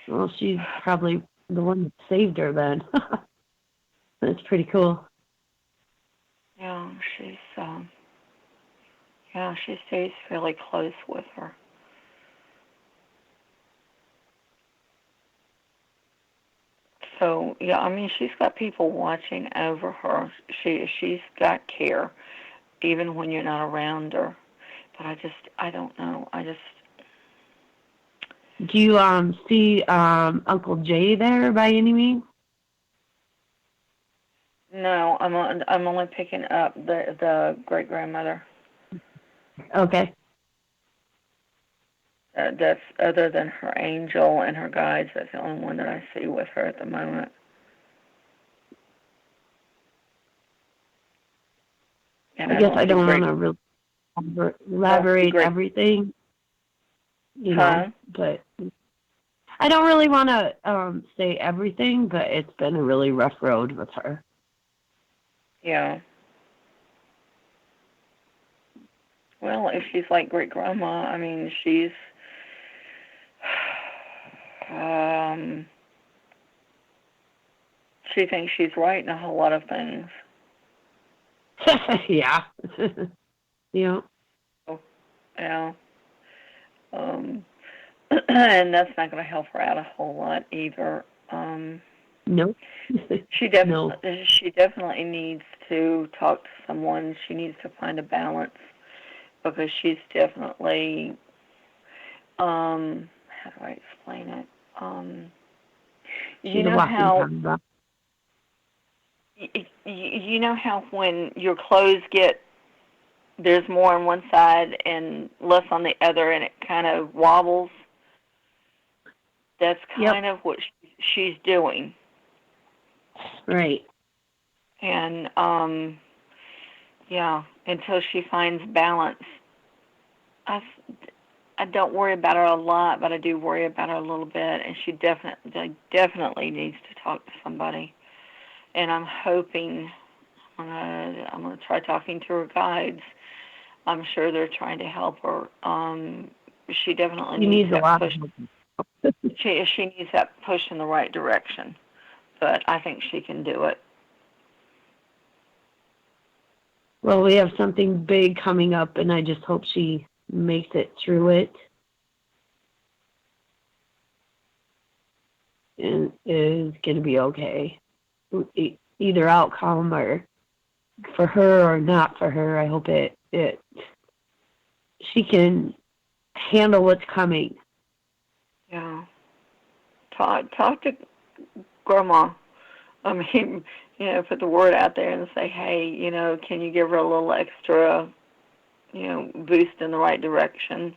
Well, she's probably the one that saved her then. That's pretty cool. Yeah, she stays fairly close with her. So, yeah, I mean, she's got people watching over her. She's got care, even when you're not around her. But I don't know. Do you see Uncle Jay there by any means? No, I'm only picking up the great grandmother. Okay. That's other than her angel and her guides. That's the only one that I see with her at the moment. And I guess I don't want to really elaborate everything, know, but I don't really want to say everything, but it's been a really rough road with her. Yeah. Well, if she's like great grandma, I mean, she's she thinks she's right in a whole lot of things. Yeah. Yeah. Yeah. And that's not going to help her out a whole lot either. No. She definitely needs to talk to someone. She needs to find a balance, because she's definitely, how do I explain it? You know how when your clothes there's more on one side and less on the other, and it kind of wobbles? That's kind of what she's doing. Right. And, until she finds balance. I don't worry about her a lot, but I do worry about her a little bit, and she definitely needs to talk to somebody. And I'm hoping, I'm gonna try talking to her guides. I'm sure they're trying to help her. She definitely needs that push. She needs that push in the right direction, but I think she can do it. Well, we have something big coming up, and I just hope she makes it through it and is going to be okay. Either outcome, or for her or not for her, I hope she can handle what's coming. Yeah. Talk to Grandma. I mean, put the word out there and say, hey, can you give her a little extra, boost in the right direction?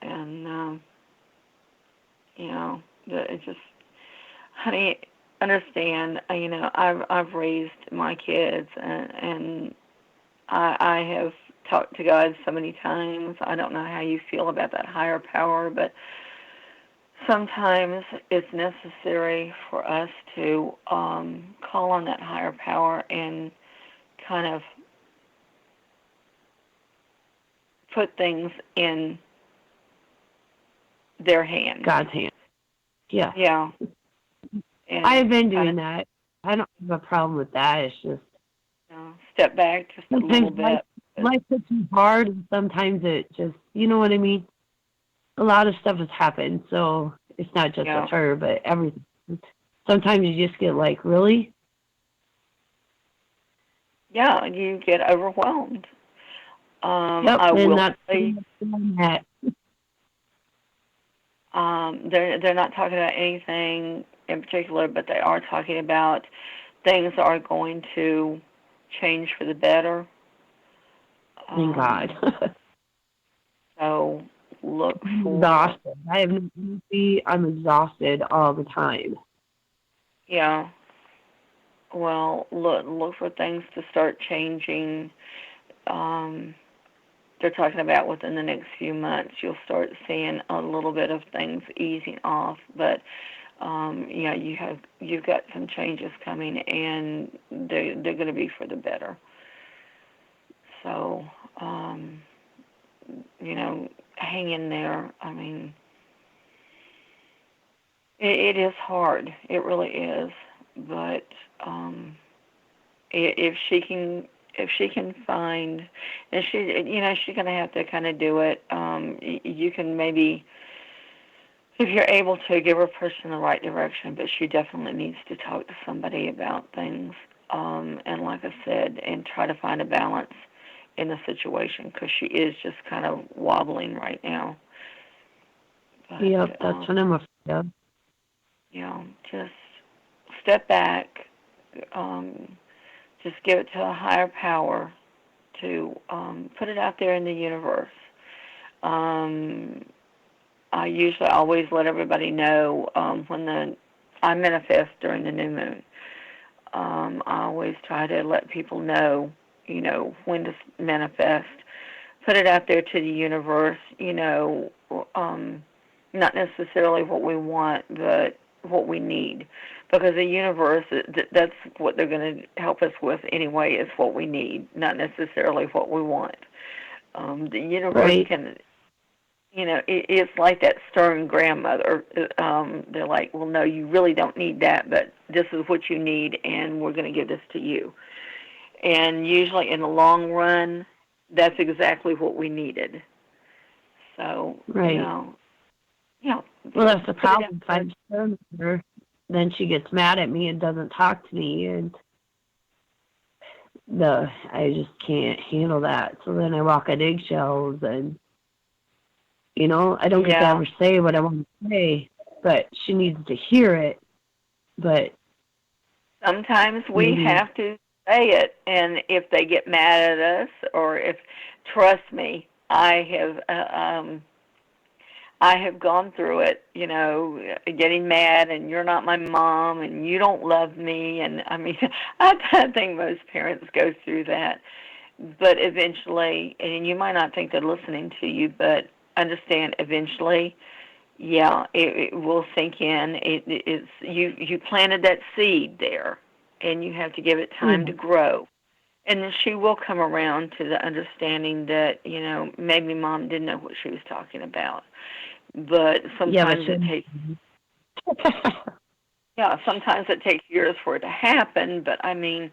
And, it just, honey, understand, I've raised my kids, and I have talked to God so many times. I don't know how you feel about that higher power, but sometimes it's necessary for us to call on that higher power and kind of put things in their hands. God's hands. Yeah. Yeah. And I've been doing that. I don't have a problem with that. It's just step back just a little bit. Life hits me hard, and sometimes it just, you know what I mean? A lot of stuff has happened, so it's not just with her, but everything. Sometimes you just get like, really? yeah, you get overwhelmed. Yep, I and will that's say, that. they're not talking about anything in particular, but they are talking about things are going to change for the better. Thank God. So look I'm for, exhausted. I have no energy. I'm exhausted all the time. yeah. Well, look for things to start changing. They're talking about within the next few months, you'll start seeing a little bit of things easing off. But yeah, you've got some changes coming, and they're going to be for the better. So hang in there. I mean, it is hard. It really is. But if she can find, and she's going to have to kind of do it. You can maybe, if you're able to, give her a push in the right direction, but she definitely needs to talk to somebody about things. And like I said, and try to find a balance in the situation, because she is just kind of wobbling right now. But, Yep, that's what I'm afraid of. Just step back. Just give it to a higher power to put it out there in the universe. I usually always let everybody know when I manifest during the new moon. I always try to let people know, when to manifest. Put it out there to the universe, not necessarily what we want, but what we need. Because the universe, that's what they're going to help us with anyway, is what we need, not necessarily what we want. The universe can, it's like that stern grandmother. They're like, well, no, you really don't need that, but this is what you need, and we're going to give this to you. And usually in the long run, that's exactly what we needed. So, Well, that's the problem. If I'm stern with her, then she gets mad at me and doesn't talk to me, and I just can't handle that. So then I walk on eggshells, and I don't get to ever say what I want to say, but she needs to hear it. But sometimes we have to say it, and if they get mad at us, or trust me, I have gone through it, getting mad, and you're not my mom, and you don't love me, and I mean, I think most parents go through that. But eventually, and you might not think they're listening to you, but understand eventually, it will sink in. It's you planted that seed there, and you have to give it time to grow. And then she will come around to the understanding that, maybe mom didn't know what she was talking about. But sometimes it takes sometimes it takes years for it to happen, but I mean,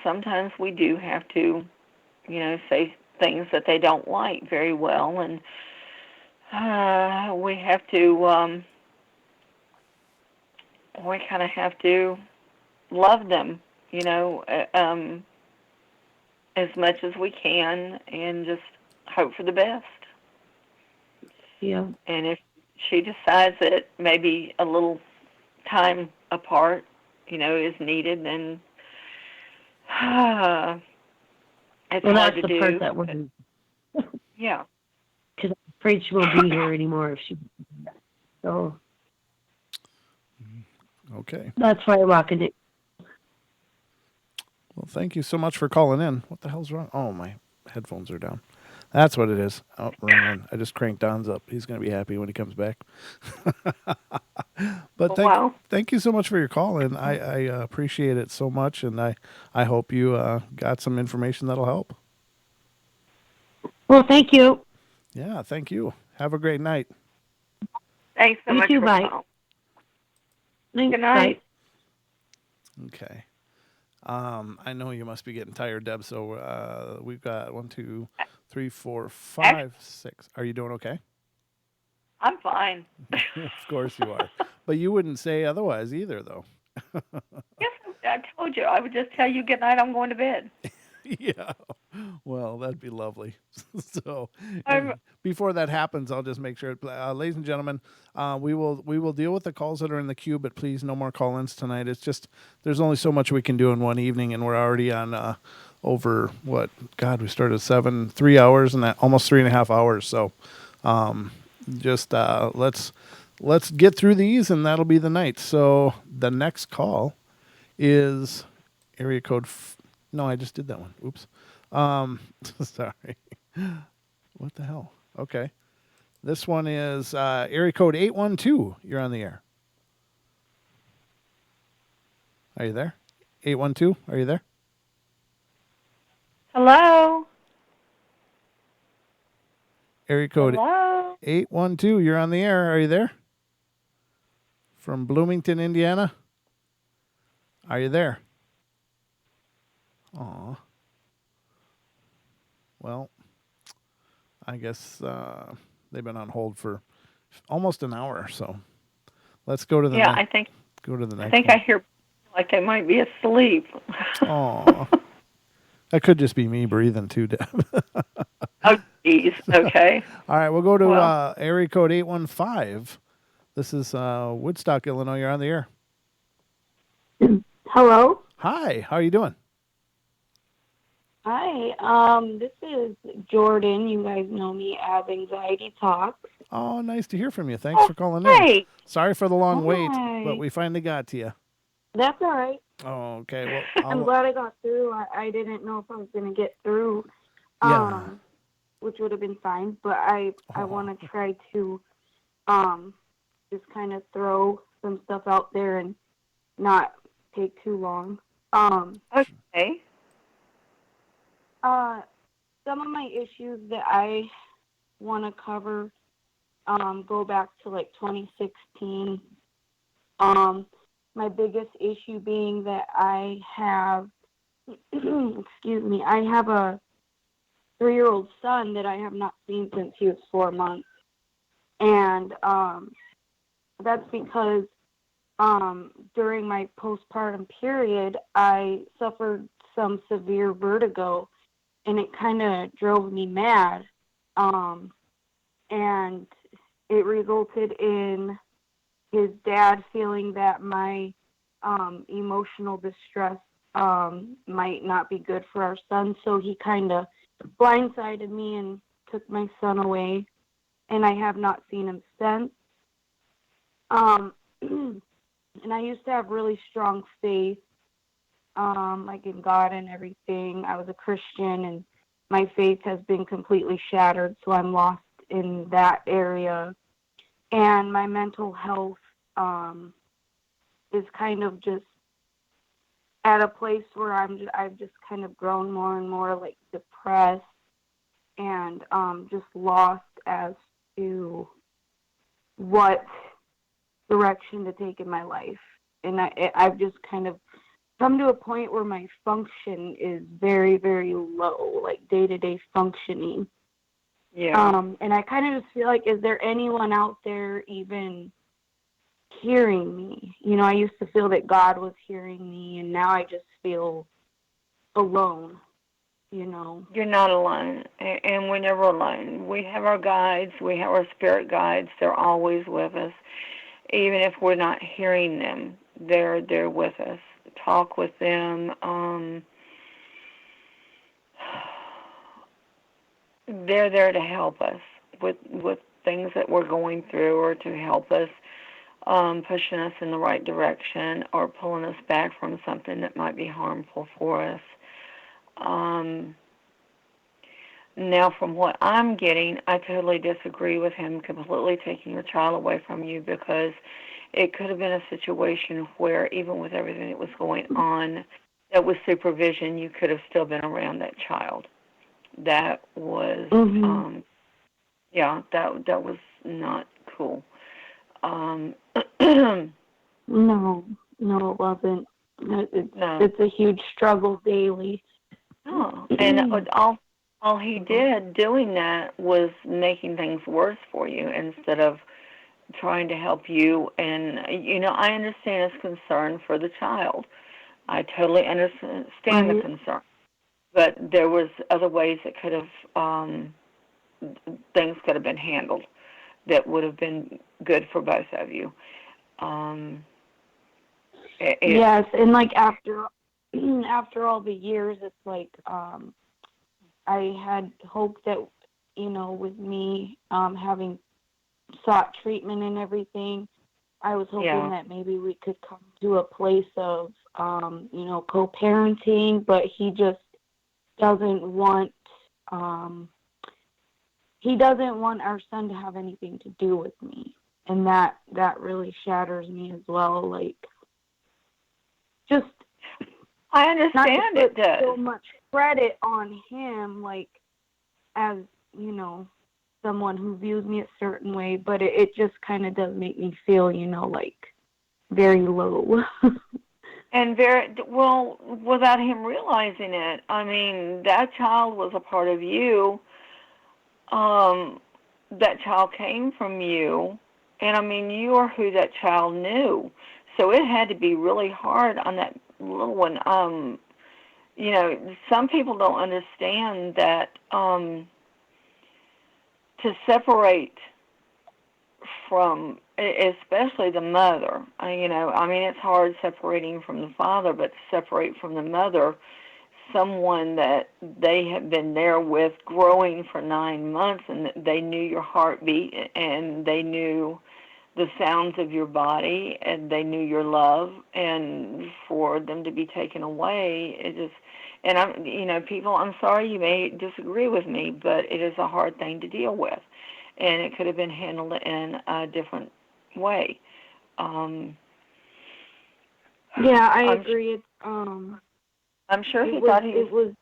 sometimes we do have to, say things that they don't like very well, and we have to we kind of have to love them, as much as we can, and just hope for the best. Yeah. And if she decides that maybe a little time apart, is needed, then it's hard to do. That's the part that worries. Yeah. Because I'm afraid she won't be here anymore if she. So. Okay. That's why I walk in it. Well, thank you so much for calling in. What the hell's wrong? Oh, my headphones are down. That's what it is. Oh, wrong one. I just cranked Don's up. He's going to be happy when he comes back. But thank you so much for your call, and I appreciate it so much, and I hope you got some information that'll help. Well, thank you. Yeah, thank you. Have a great night. Thanks so much for calling. Good night. Okay. I know you must be getting tired, Deb, so we've got 1, 2, 3, 4, 5, 6. Are you doing okay? I'm fine. Of course you are. But you wouldn't say otherwise either, though. Yes, I told you I would just tell you good night. I'm going to bed. Yeah. Well, that'd be lovely. So, I'm- before that happens, I'll just make sure, ladies and gentlemen, we will deal with the calls that are in the queue, but please no more call-ins tonight. It's just there's only so much we can do in one evening, and we're already on over what? God, we started at 3 hours and that almost 3.5 hours. So, just let's get through these, and that'll be the night. So the next call is area code. No, I just did that one. Oops. Sorry. What the hell? Okay. This one is area code 812. You're on the air. Are you there? 812, are you there? Hello? Area code Hello? 812, you're on the air. Are you there? From Bloomington, Indiana? Are you there? Aw. Well, I guess they've been on hold for almost an hour, so let's go to the Yeah, next. Go to the next. I think one. I hear like they might be asleep. Aw. That could just be me breathing too, Deb. Oh, geez. Okay. All right, we'll go to Well- area code 815. This is Woodstock, Illinois. You're on the air. Hello. Hi, how are you doing? Hi. This is Jordan. You guys know me as Anxiety Talks. Oh, nice to hear from you. Thanks for calling in. Hey. Sorry for the long wait, Hi. but we finally got to you. That's all right. Oh, okay. Well, I'm glad I got through. I didn't know if I was going to get through, Yeah. which would have been fine. But I want to try to just kind of throw some stuff out there and not take too long. Okay. Some of my issues that I want to cover go back to like 2016. My biggest issue being that I have, excuse me, I have a 3-year-old son that I have not seen since he was 4 months. And that's because during my postpartum period, I suffered some severe vertigo, and it kind of drove me mad. And it resulted in his dad feeling that my emotional distress might not be good for our son, so he kind of blindsided me and took my son away, and I have not seen him since. And I used to have really strong faith, like in God and everything. I was a Christian, and my faith has been completely shattered, so I'm lost in that area. And my mental health is kind of just at a place where I've just kind of grown more and more like depressed and just lost as to what direction to take in my life. And I've just kind of come to a point where my function is very, very low, like day-to-day functioning. Yeah. And I kind of just feel like, is there anyone out there even hearing me? You know, I used to feel that God was hearing me, and now I just feel alone, you know. You're not alone, and we're never alone. We have our guides. We have our spirit guides. They're always with us. Even if we're not hearing them, they're with us. Talk with them. They're there to help us with things that we're going through, or to help us, pushing us in the right direction, or pulling us back from something that might be harmful for us. Now, from what I'm getting, I totally disagree with him completely taking your child away from you, because it could have been a situation where, even with everything that was going on, that with supervision, you could have still been around that child. That was, that was not cool. No, it wasn't. It's a huge struggle daily. Oh, and all he did doing that was making things worse for you instead of trying to help you. And, you know, I understand his concern for the child. I totally understand the concern, but there was other ways that could have things could have been handled that would have been good for both of you. Yes, and like after all the years, it's like I had hoped that, you know, with me having sought treatment and everything, I was hoping that maybe we could come to a place of you know, co-parenting, but he just doesn't want our son to have anything to do with me, and that really shatters me as well. Like, just I understand not to it put does. so much credit on him, like, as, you know, someone who views me a certain way, but it just kind of does make me feel, you know, like, very low. And very well, without him realizing it. I mean, that child was a part of you. That child came from you, and I mean, you are who that child knew. So it had to be really hard on that little one. You know, some people don't understand that to separate from, especially the mother. You know, I mean, it's hard separating from the father, but to separate from the mother, someone that they have been there with, growing for 9 months, and they knew your heartbeat, and they knew the sounds of your body, and they knew your love, and for them to be taken away, it just, and I'm, you know, people, I'm sorry, you may disagree with me, but it is a hard thing to deal with, and it could have been handled in a different way. Yeah, I agree. It's I'm sure he it thought was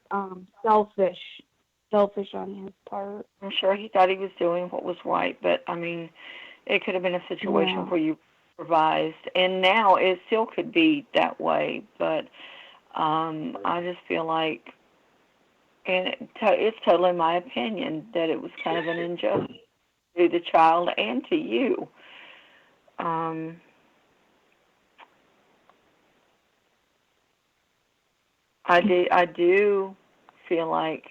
selfish on his part. I'm sure he thought he was doing what was right, but I mean, it could have been a situation where you improvised, and now it still could be that way. But I just feel like, and it's totally my opinion, that it was kind of an injustice to the child and to you. I do feel like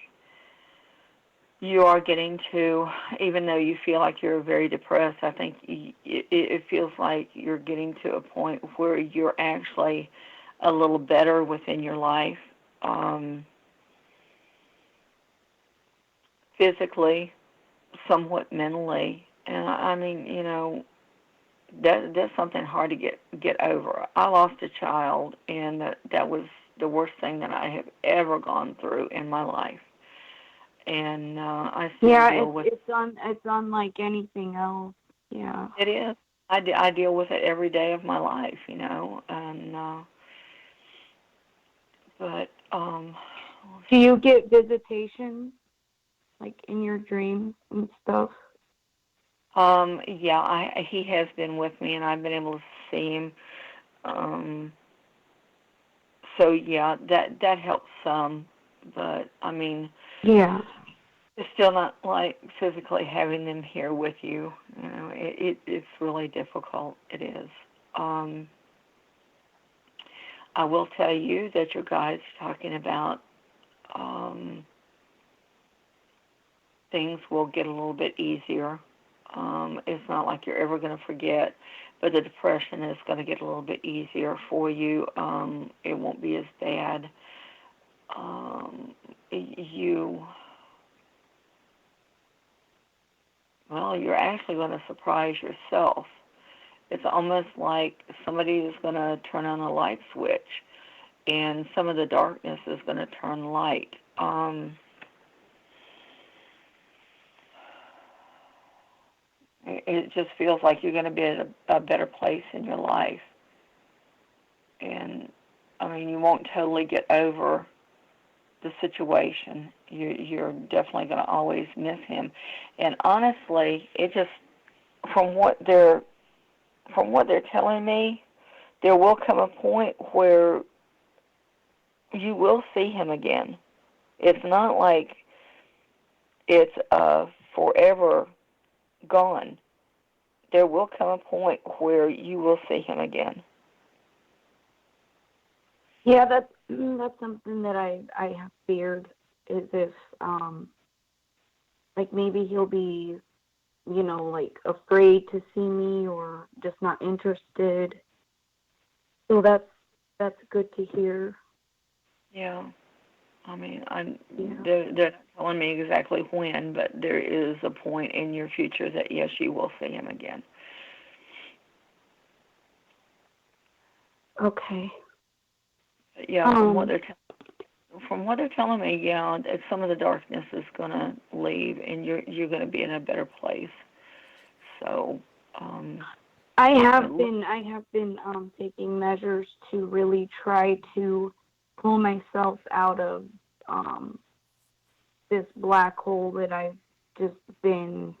you are getting to, even though you feel like you're very depressed, I think it feels like you're getting to a point where you're actually a little better within your life, physically, somewhat mentally. And I mean, you know, that's something hard to get over. I lost a child, and that was the worst thing that I have ever gone through in my life. And I still deal with it. It's unlike anything else. Yeah. It is. I deal with it every day of my life, you know. And but do you get visitations, like in your dreams and stuff? Yeah, he has been with me, and I've been able to see him. So yeah, that helps some, but I mean, yeah, it's still not like physically having them here with you. You know, it's really difficult. It is. I will tell you that your guide's talking about things will get a little bit easier. It's not like you're ever going to forget, but the depression is going to get a little bit easier for you. It won't be as bad. You're actually going to surprise yourself. It's almost like somebody is going to turn on a light switch, and some of the darkness is going to turn light. It just feels like you're going to be at a better place in your life. And, I mean, you won't totally get over the situation. You're definitely going to always miss him. And honestly, it just, from what they're telling me, there will come a point where you will see him again. It's not like it's forever gone. There will come a point where you will see him again. Yeah, that's something that I have feared, is if like maybe he'll be, like afraid to see me or just not interested. So that's good to hear. Yeah. I mean, they're not telling me exactly when, but there is a point in your future that, yes, you will see him again. Okay. But yeah, from what they're telling me, yeah, some of the darkness is going to leave, and you're going to be in a better place. So, I have been taking measures to really try to pull myself out of this black hole that I've just been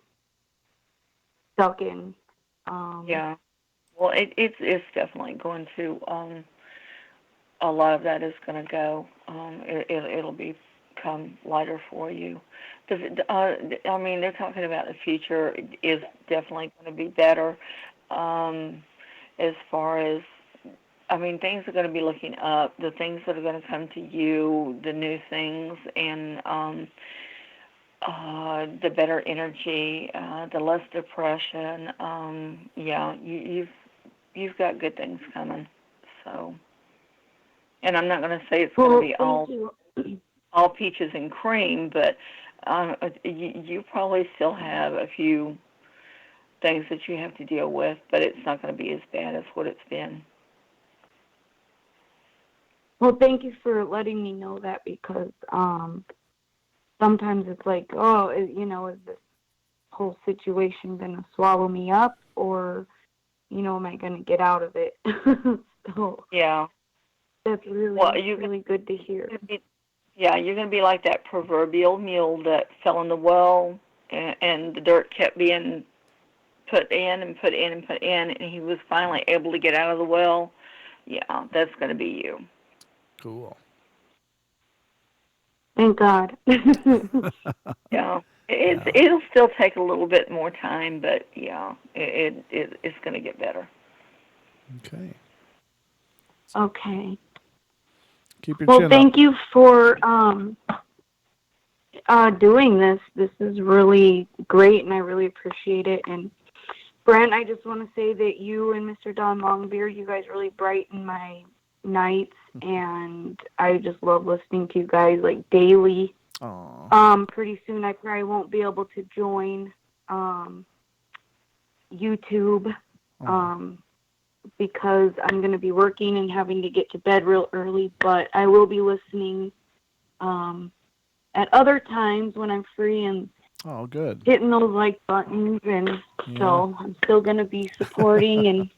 stuck in. Yeah. Well, it's definitely going to. A lot of that is going to go. It'll become lighter for you. I mean, they're talking about the future is definitely going to be better. As far as, I mean, things are going to be looking up. The things that are going to come to you, the new things, and the better energy, the less depression. Yeah, you've got good things coming. So, and I'm not going to say it's going to be all peaches and cream, but you probably still have a few things that you have to deal with, but it's not going to be as bad as what it's been. Well, thank you for letting me know that, because sometimes it's like, oh, is this whole situation going to swallow me up, or, am I going to get out of it? So, yeah. That's really good to hear. Yeah, you're going to be like that proverbial mule that fell in the well, and the dirt kept being put in and put in and put in, and he was finally able to get out of the well. Yeah, that's going to be you. Cool. Thank God. Yeah, it'll still take a little bit more time, but yeah, it's going to get better. Okay. Okay. Keep your well, chin thank up. you for doing this. This is really great, and I really appreciate it. And Brent, I just want to say that you and Mr. Don Longbeard, you guys really brighten my nights, and I just love listening to you guys like daily. Aww. Pretty soon I probably won't be able to join YouTube because I'm going to be working and having to get to bed real early, but I will be listening at other times when I'm free and good. hitting those like buttons, and so I'm still going to be supporting and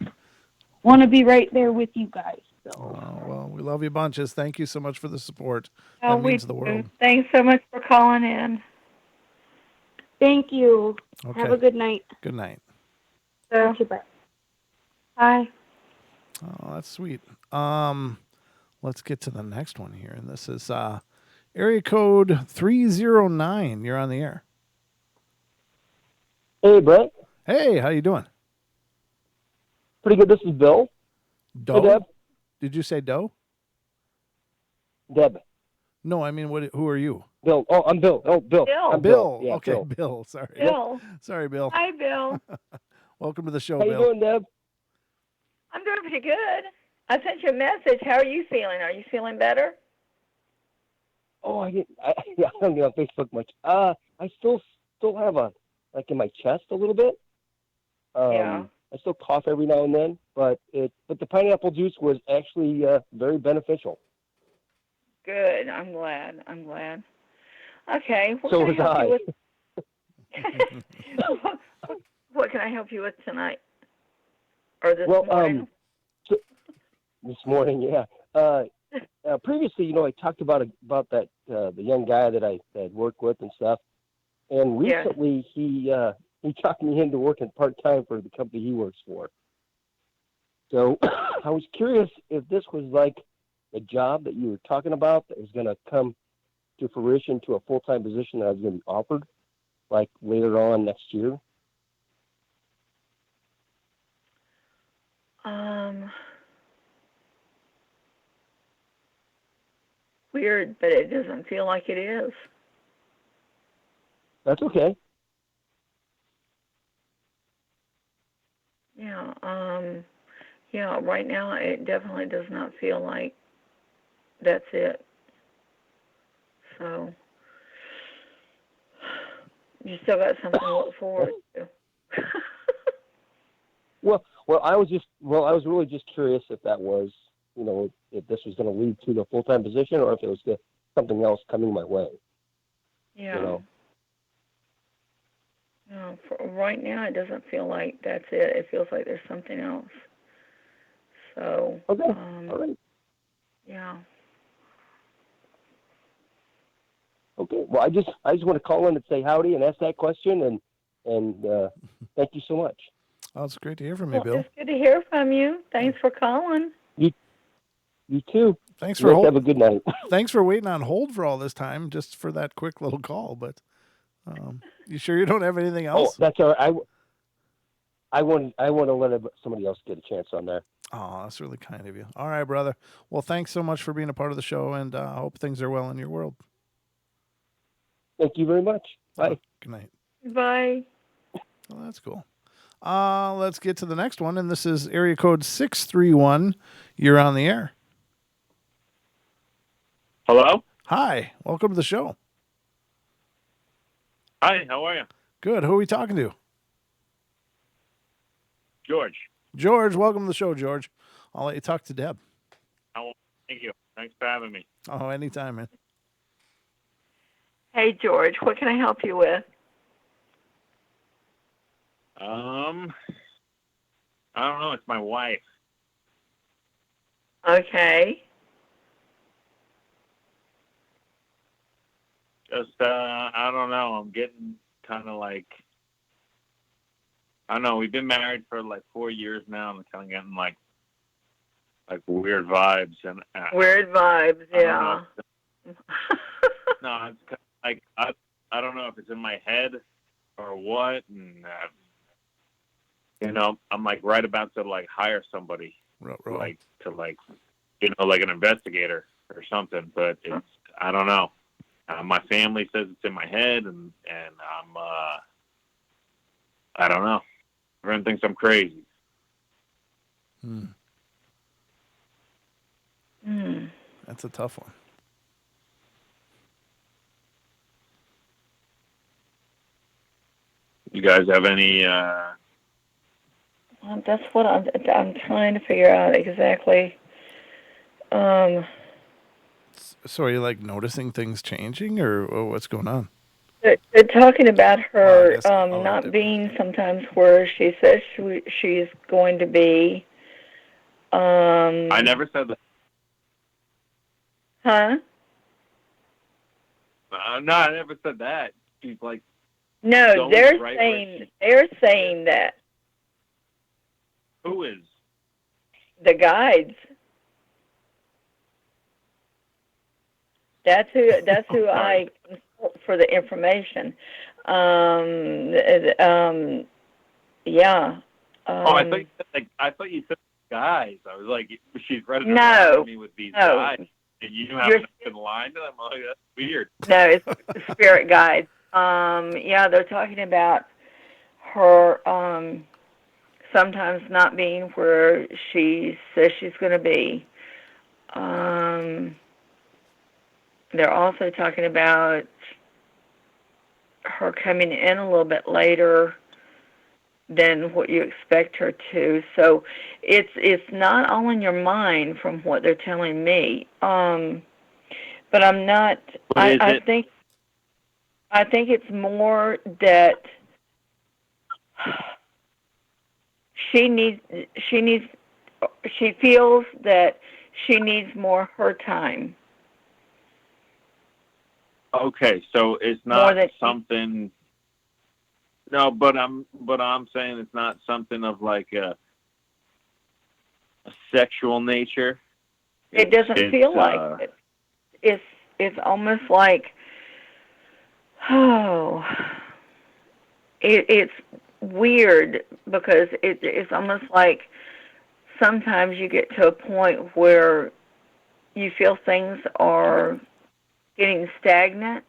want to be right there with you guys. So. Well, we love you bunches. Thank you so much for the support. That means the world. Thanks so much for calling in. Thank you. Okay. Have a good night. Good night. Okay, bye. Bye. Oh, that's sweet. Let's get to the next one here. And this is area code 309. You're on the air. Hey, Brett. Hey, how you doing? Pretty good. This is Bill. Doe? Hey, Deb. Did you say Doe? Deb. No, I mean, who are you? Bill. Oh, I'm Bill. Oh, Bill. Bill. I'm Bill. Yeah, okay, Bill. Bill. Sorry. Bill. Sorry, Bill. Hi, Bill. Welcome to the show, How Bill. you doing, Deb? I'm doing pretty good. I sent you a message. How are you feeling? Are you feeling better? Oh, I don't get on Facebook much. I still have in my chest a little bit. Yeah. I still cough every now and then, but the pineapple juice was actually very beneficial. Good. I'm glad. Okay. What So can was I help I. you with? What can I help you with tonight? Or this morning? This morning, yeah. Previously, I talked about that the young guy that I had worked with and stuff, and recently he talked me into working part-time for the company he works for. So I was curious if this was like a job that you were talking about that was going to come to fruition to a full-time position that I was going to be offered, like later on next year. weird, but it doesn't feel like it is. That's okay. Yeah. Yeah. Right now, it definitely does not feel like that's it. So you still got something to look forward to. Well, I was really just curious if that was, if this was going to lead to the full-time position or if it was something else coming my way. Yeah. No, for right now, it doesn't feel like that's it. It feels like there's something else. So. Okay. All right. Yeah. Okay. Well, I just want to call in and say howdy and ask that question, and thank you so much. Oh, it's great to hear from you, Bill. It's good to hear from you. Thanks for calling. You too. Thanks for have a good night. Thanks for waiting on hold for all this time, just for that quick little call. But you sure you don't have anything else? Oh, that's all right. I want to let somebody else get a chance on there. Oh, that's really kind of you. All right, brother. Well, thanks so much for being a part of the show, and I hope things are well in your world. Thank you very much. Bye. Good night. Bye. Well, that's cool. Let's get to the next one, and this is area code 631. You're on the air. Hello? Hi. Welcome to the show. Hi, how are you? Good. Who are we talking to? George. George, welcome to the show, George. I'll let you talk to Deb. Thank you. Thanks for having me. Oh, anytime, man. Hey, George, what can I help you with? I don't know. It's my wife. Okay. Just, I don't know. I'm getting kind of like, I don't know. We've been married for like 4 years now, and I'm kind of getting like weird vibes and weird vibes. Yeah. No, it's kind of like I don't know if it's in my head or what, and I'm like right about to like hire somebody, like to like an investigator or something, but it's I don't know. My family says it's in my head, and I'm I don't know. Everyone thinks I'm crazy. That's a tough one. You guys have any? That's what I'm trying to figure out exactly. So are you like noticing things changing, or what's going on? They're talking about her not being sometimes where she says she's going to be. I never said that. Huh? No, I never said that. She's like. No, they're saying that. Who is? The guides. That's who I consult for the information. Yeah. I thought you said guys. I was like, she's running No. around me with these No. guys, and you haven't been lying to them. I'm like, that's weird. No, it's spirit guides. Yeah, they're talking about her sometimes not being where she says she's going to be. They're also talking about her coming in a little bit later than what you expect her to. So it's not all in your mind from what they're telling me. But I'm not. I think it's more that she feels that she needs more her time. Okay, so it's not something. No, but I'm saying it's not something of like a sexual nature. It doesn't feel like it. It's almost like it's weird because it's almost like sometimes you get to a point where you feel things are getting stagnant,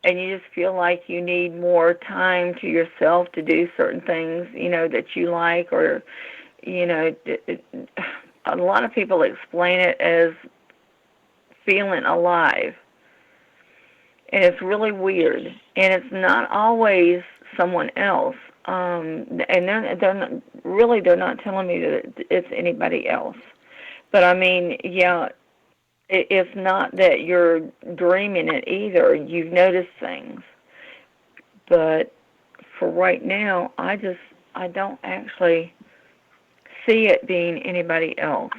and you just feel like you need more time to yourself to do certain things, that you like, or, a lot of people explain it as feeling alive. And it's really weird. And it's not always someone else. And they're not telling me that it's anybody else. But I mean, yeah, it's not that you're dreaming it either. You've noticed things. But for right now, I don't actually see it being anybody else.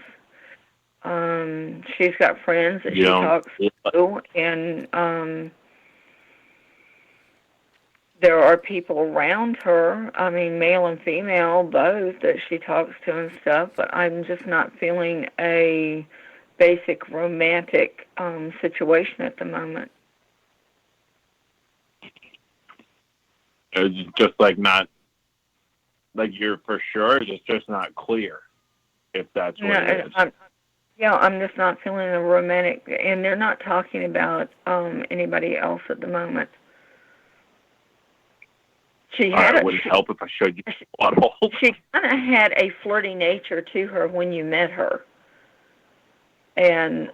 She's got friends that she talks to, and there are people around her, I mean, male and female, both, that she talks to and stuff, but I'm just not feeling a basic romantic situation at the moment. It's just like not, like you're for sure, it's just not clear if that's what it is. I'm just not feeling a romantic, and they're not talking about anybody else at the moment. It would help if I showed you the bottle. She kind of had a flirty nature to her when you met her. And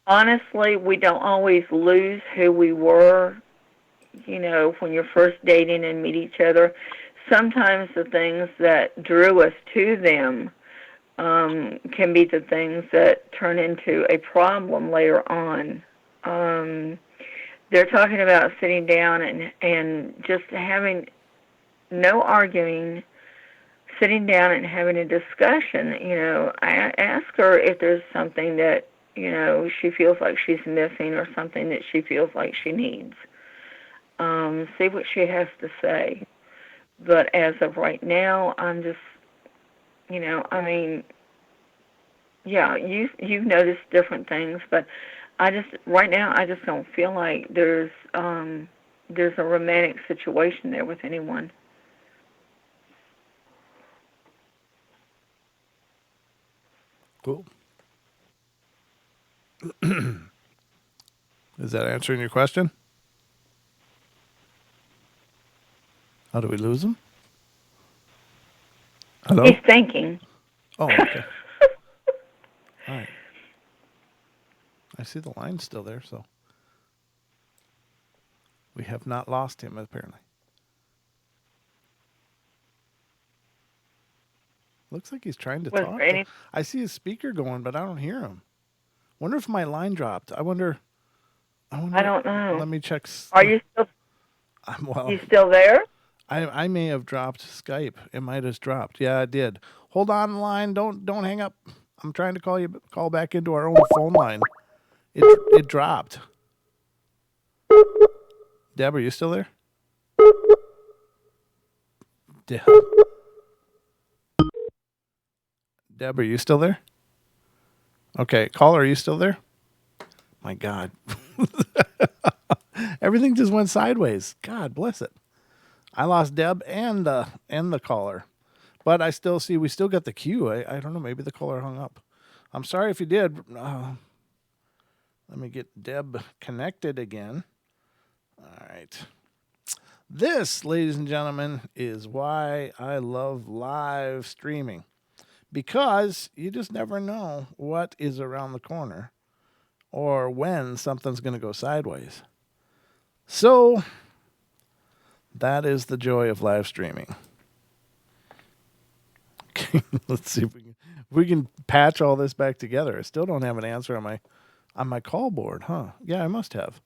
honestly, we don't always lose who we were, when you're first dating and meet each other. Sometimes the things that drew us to them can be the things that turn into a problem later on. They're talking about sitting down and just having no arguing, sitting down and having a discussion. I ask her if there's something that, she feels like she's missing or something that she feels like she needs. See what she has to say. But as of right now, I'm just, you've noticed different things, but right now, I just don't feel like there's a romantic situation there with anyone. Cool. Is that answering your question? How do we lose him? Hello? He's thinking. Oh, okay. All right. I see the line's still there, so we have not lost him, apparently. Looks like he's trying to talk. I see his speaker going, but I don't hear him. Wonder if my line dropped. I wonder. I don't know. Let me check. Are you still? Well, you still there? I may have dropped Skype. It might have dropped. Yeah, it did. Hold on the line. Don't hang up. I'm trying to call back into our own phone line. It dropped. Deborah, you still there? Deborah, you still there? Okay, caller, are you still there? My God. Everything just went sideways. God bless it. I lost Deb and the caller. But I still see, we still got the queue. I don't know, maybe the caller hung up. I'm sorry if you did. Let me get Deb connected again. All right. This, ladies and gentlemen, is why I love live streaming. Because you just never know what is around the corner or when something's going to go sideways. So, that is the joy of live streaming. Okay, let's see if we can patch all this back together. I still don't have an answer on my call board, huh? Yeah, I must have.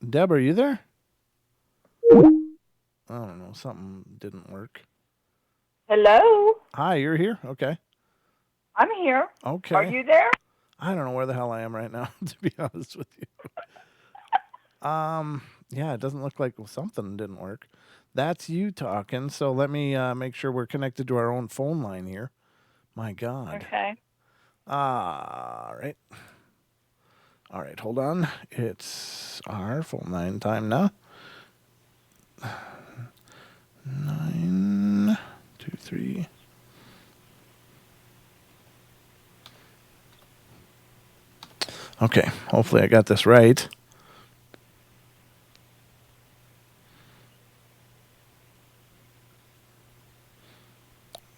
Deb, are you there? I don't know. Something didn't work. Hello? Hi, you're here? Okay. I'm here. Okay. Are you there? I don't know where the hell I am right now, to be honest with you. Yeah, it doesn't look like something didn't work. That's you talking, so let me make sure we're connected to our own phone line here. My God. Okay. All right. All right, hold on. It's our phone line time now. 9, 2, 3. Okay, hopefully I got this right.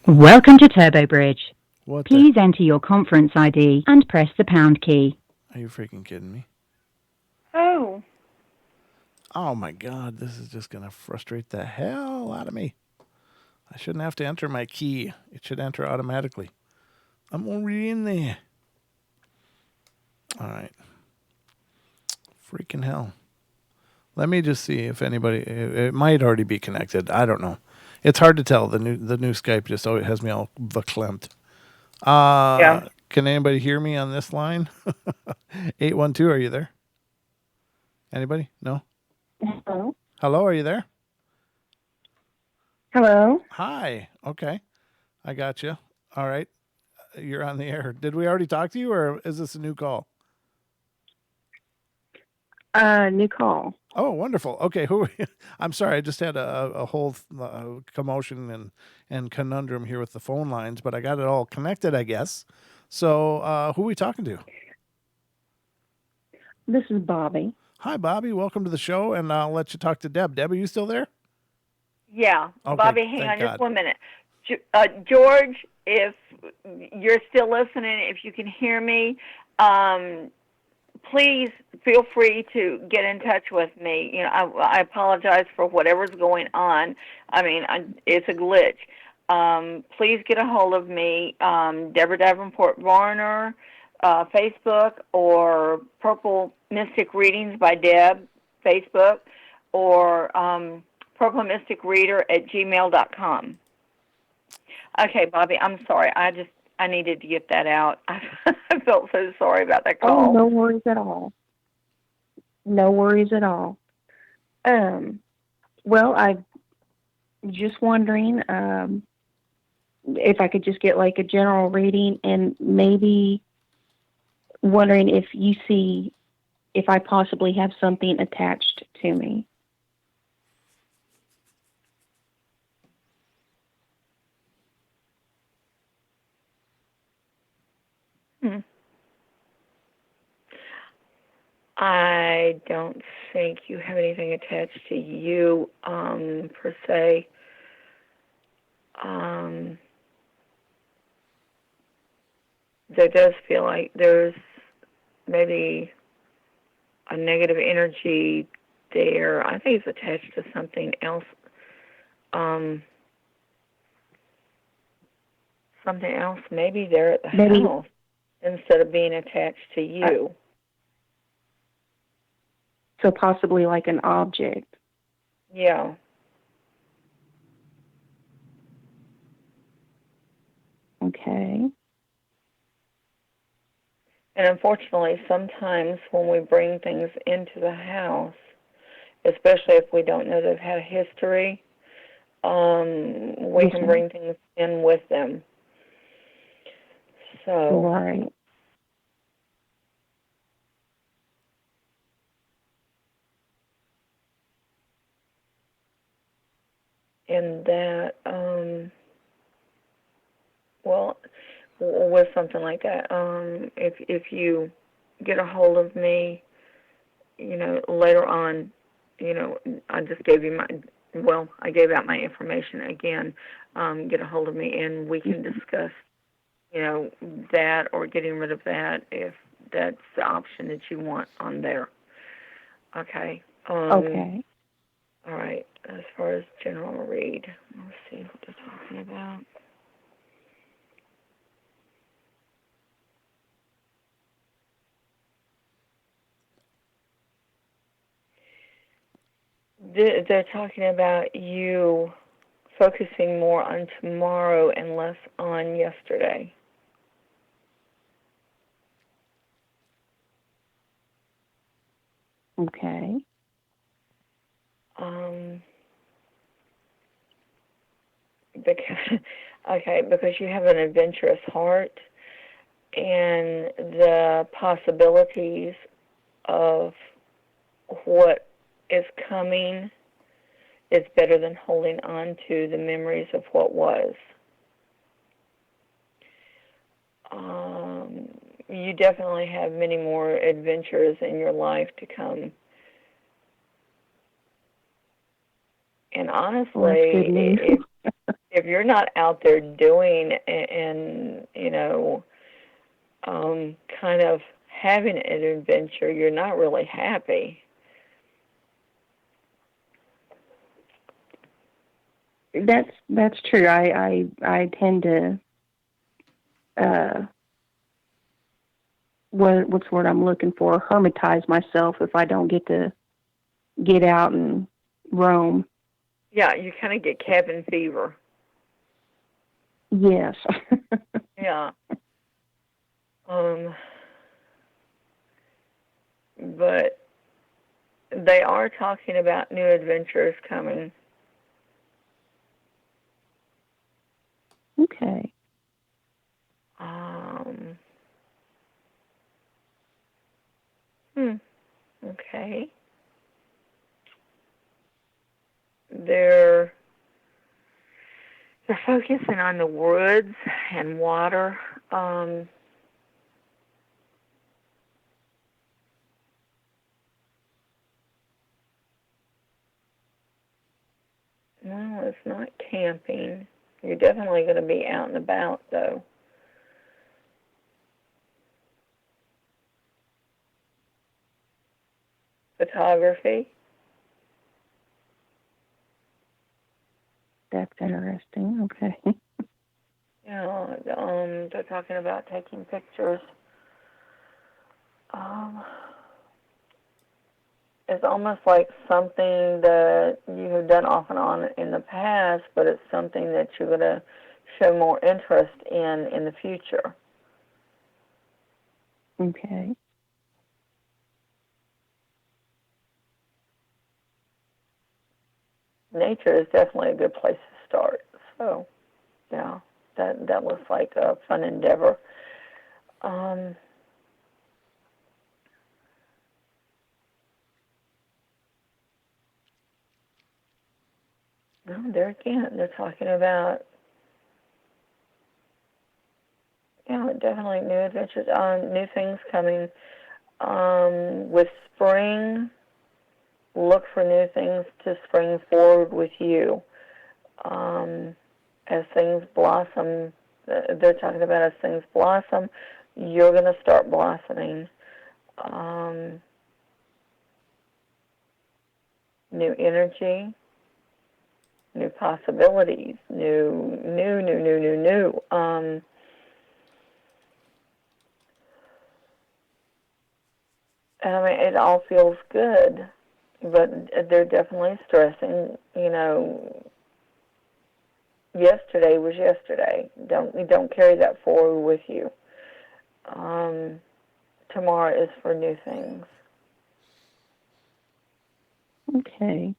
Welcome to Turbo Bridge. What the? Please enter your conference ID and press the pound key. Are you freaking kidding me? Oh. Oh my God, this is just going to frustrate the hell out of me. I shouldn't have to enter my key. It should enter automatically. I'm already in there. All right. Freaking hell. Let me just see if anybody, it might already be connected. I don't know. It's hard to tell. The new Skype just always has me all verklempt. Yeah. Can anybody hear me on this line? 812, are you there? Anybody? No? Hello. Hello, are you there? Hello. Hi. Okay. I got you. All right. You're on the air. Did we already talk to you, or is this a new call? New call. Oh, wonderful. Okay. Who? I'm sorry. I just had a whole commotion and conundrum here with the phone lines, but I got it all connected, I guess. So who are we talking to? This is Bobby. Hi, Bobby. Welcome to the show, and I'll let you talk to Deb. Deb, are you still there? Yeah. Okay, Bobby, hang thank on God. just 1 minute. George, if you're still listening, if you can hear me, please feel free to get in touch with me. You know, I apologize for whatever's going on. I mean, it's a glitch. Please get a hold of me, Deborah Varner, Facebook, or Purple Mystic Readings by Deb, Facebook, or Purple Mystic Reader at gmail.com. Okay, Bobby, I'm sorry. I needed to get that out. I felt so sorry about that call. Oh, no worries at all. No worries at all. Well, I'm just wondering if I could just get like a general reading, and maybe wondering if you see if I possibly have something attached to me. I don't think you have anything attached to you, per se. There does feel like there's maybe a negative energy there. I think it's attached to something else. Something else maybe there at the house instead of being attached to you. So possibly like an object. Yeah. Okay. And unfortunately, sometimes when we bring things into the house, especially if we don't know they've had a history, we can bring things in with them. So. Right. And that, well, with something like that, if you get a hold of me, you know, later on, you know, I just gave you I gave out my information again. Get a hold of me and we can discuss, you know, that or getting rid of that if that's the option that you want on there. Okay. Okay. All right. As far as general read, let's see what they're talking about. They're talking about you focusing more on tomorrow and less on yesterday. Okay. Because you have an adventurous heart, and the possibilities of what is coming is better than holding on to the memories of what was. you definitely have many more adventures in your life to come. And honestly, if you're not out there doing and kind of having an adventure, you're not really happy. That's true. I tend to what's the word I'm looking for? Hermitize myself if I don't get to get out and roam. Yeah, you kind of get cabin fever. Yes. Yeah. But they are talking about new adventures coming. Okay. Okay. They're focusing on the woods and water. Well, it's not camping. You're definitely going to be out and about, though. Photography. That's interesting. Okay. Yeah, they're talking about taking pictures. It's almost like something that you have done off and on in the past, but it's something that you're going to show more interest in the future. Okay. Nature is definitely a good place to start. So, yeah, that looks like a fun endeavor. No, there again, they're talking about, definitely new adventures, new things coming. With spring, look for new things to spring forward with you. As things blossom, they're talking about as things blossom, you're going to start blossoming. New energy, new possibilities, new. And I mean, it all feels good, but they're definitely stressing, yesterday was yesterday. Don't carry that forward with you. Tomorrow is for new things. Okay.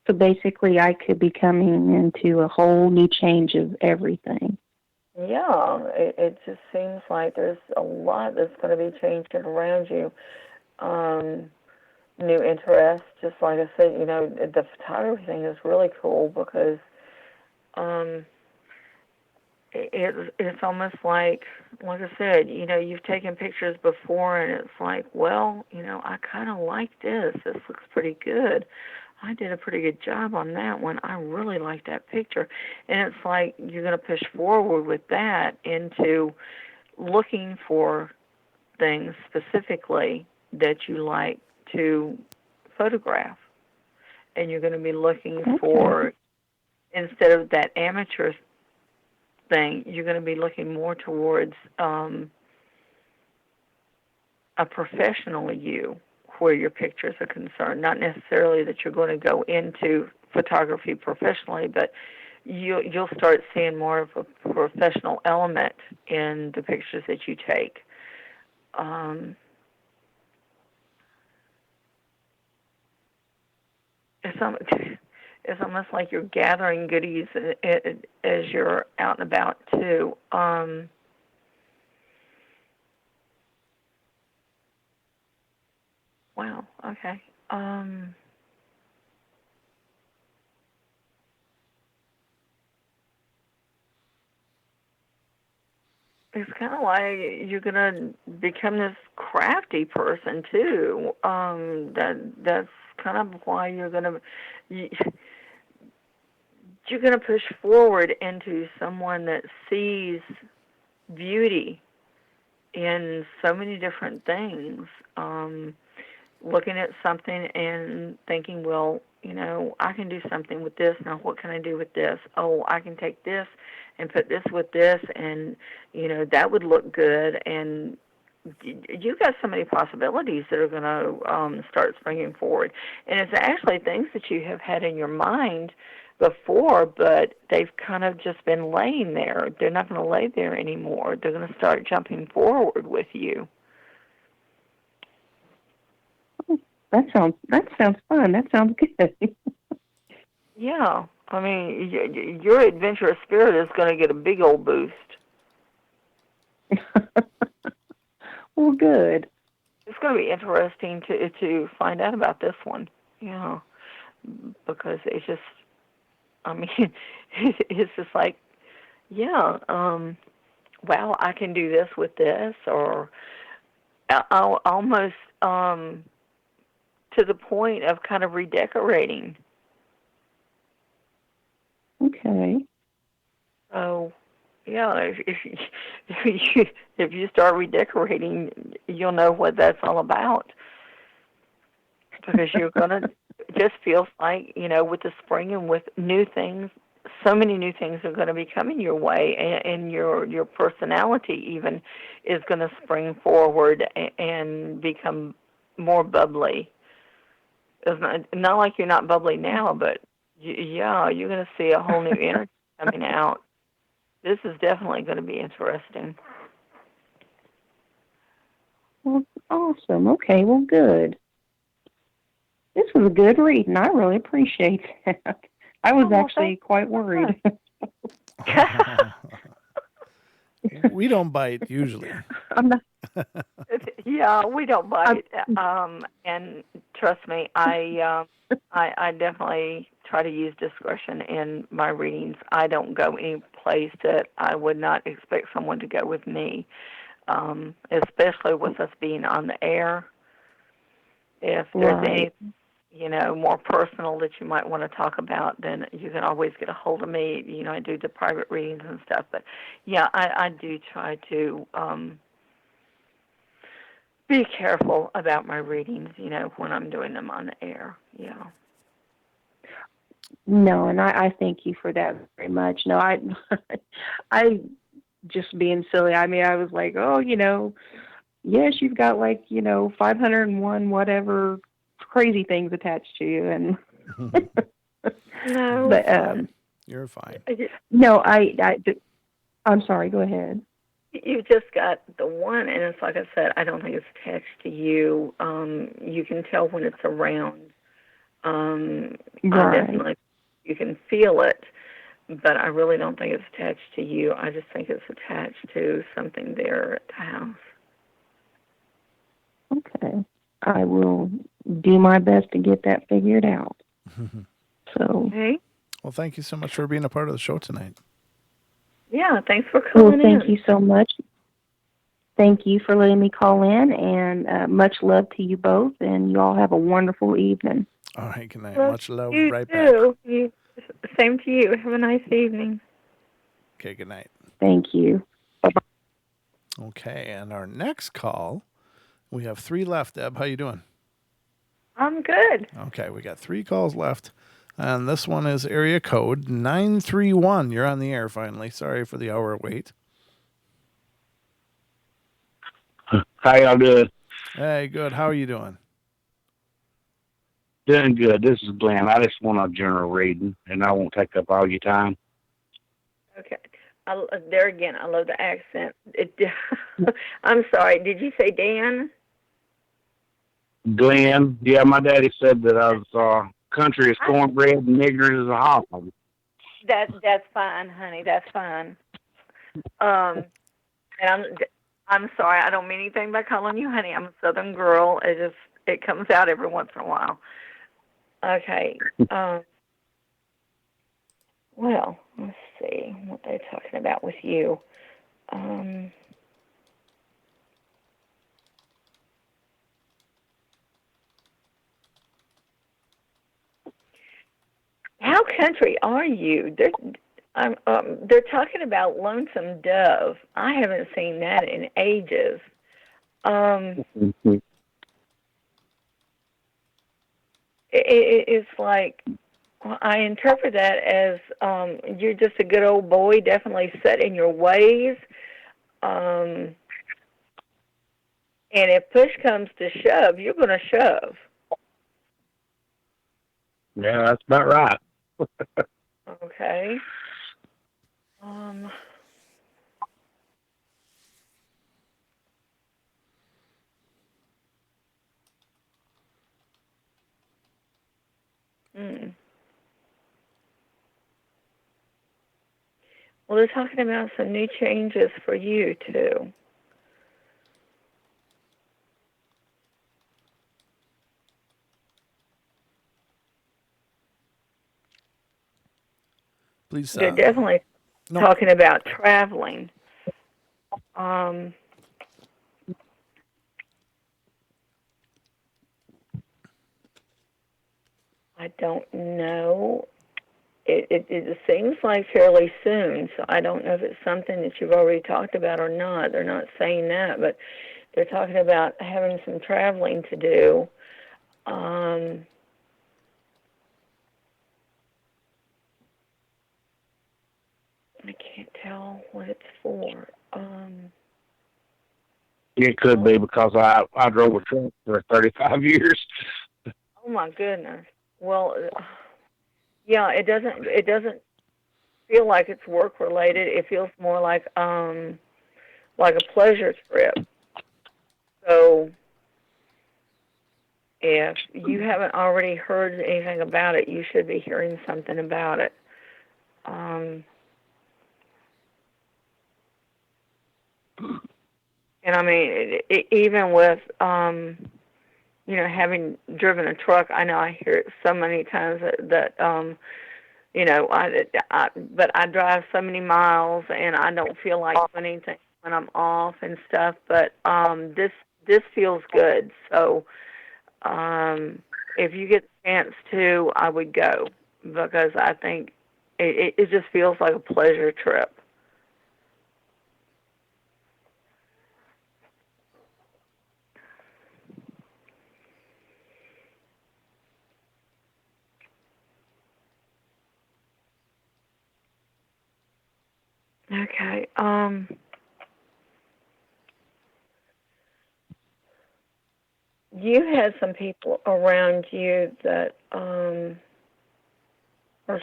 So basically, I could be coming into a whole new change of everything. Yeah, it just seems like there's a lot that's going to be changing around you. New interests, just like I said, the photography thing is really cool because it's almost like I said, you've taken pictures before and it's like, well, I kind of like this. This looks pretty good. I did a pretty good job on that one. I really like that picture. And it's like you're going to push forward with that into looking for things specifically that you like to photograph. And you're going to be looking for, instead of that amateur thing, you're going to be looking more towards a professional you, where your pictures are concerned. Not necessarily that you're going to go into photography professionally, but you'll start seeing more of a professional element in the pictures that you take. It's almost like you're gathering goodies as you're out and about too. Wow. Okay. it's kind of like you're gonna become this crafty person too. That's kind of why you're gonna push forward into someone that sees beauty in so many different things. Looking at something and thinking, well, I can do something with this. Now, what can I do with this? Oh, I can take this and put this with this, and, that would look good. And you've got so many possibilities that are going to start springing forward. And it's actually things that you have had in your mind before, but they've kind of just been laying there. They're not going to lay there anymore. They're going to start jumping forward with you. That sounds fun. That sounds good. Yeah. I mean, your adventurous spirit is going to get a big old boost. Well, good. It's going to be interesting to find out about this one, because it's just, I mean, it's just like, wow, I can do this with this, or I'll almost to the point of kind of redecorating. Okay. So, yeah, if you start redecorating, you'll know what that's all about. Because you're gonna just feels like, with the spring and with new things, so many new things are going to be coming your way, and your personality even is going to spring forward and become more bubbly. It's not like you're not bubbly now, but you're going to see a whole new energy coming out. This is definitely going to be interesting. Well, awesome. Okay, well, good. This was a good reading. I really appreciate that. I was actually quite worried. We don't bite usually. I'm not. Yeah, we don't bite. And trust me, I definitely try to use discretion in my readings. I don't go any place that I would not expect someone to go with me, especially with us being on the air. If there's anything, more personal that you might want to talk about, then you can always get a hold of me. I do the private readings and stuff. But, yeah, I do try to be careful about my readings, when I'm doing them on the air. Yeah. No, and I thank you for that very much. No, I just being silly. I mean, I was like, oh, yes, you've got 501 whatever crazy things attached to you, and no, but you're fine. No, I'm sorry. Go ahead. You just got the one, and it's like I said, I don't think it's attached to you. You can tell when it's around. Definitely, you can feel it, but I really don't think it's attached to you. I just think it's attached to something there at the house. Okay. I will do my best to get that figured out. So. Okay. Well, thank you so much for being a part of the show tonight. Yeah, thanks for calling in. Thank you so much. Thank you for letting me call in, and much love to you both, and you all have a wonderful evening. All right, good night. Well, Much love. you Right too. back. Same to you. Have a nice evening. Okay, good night. Thank you. Bye-bye. Okay, and our next call, we have 3 left. Deb, how you doing? I'm good. Okay, we got 3 calls left. And this one is area code 931. You're on the air finally. Sorry for the hour wait. How y'all doing? Hey, good. How are you doing? Doing good. This is Glenn. I just want a general reading, and I won't take up all your time. Okay. There again, I love the accent. I'm sorry. Did you say Dan? Glenn. Yeah, my daddy said that I was country is cornbread and niggers is a hog. That's fine, honey. That's fine. And I'm sorry. I don't mean anything by calling you honey. I'm a Southern girl. It comes out every once in a while. Okay. Well, let's see what they're talking about with you. country are you? They're talking about Lonesome Dove. I haven't seen that in ages. It's like, I interpret that as you're just a good old boy, definitely set in your ways. And if push comes to shove, you're going to shove. Yeah, that's about right. Okay. Well, they're talking about some new changes for you, too. Please. They're definitely talking about traveling. I don't know. It seems like fairly soon, so I don't know if it's something that you've already talked about or not. They're not saying that, but they're talking about having some traveling to do. I can't tell what it's for. It could be because I drove a truck for 35 years. Oh my goodness. Well, yeah, it doesn't feel like it's work related. It feels more like a pleasure trip. So if you haven't already heard anything about it, you should be hearing something about it. And I mean, even with having driven a truck, I know I hear it so many times that but I drive so many miles and I don't feel like doing anything when I'm off and stuff. But this feels good. So if you get the chance to, I would go, because I think it just feels like a pleasure trip. Okay. You had some people around you that are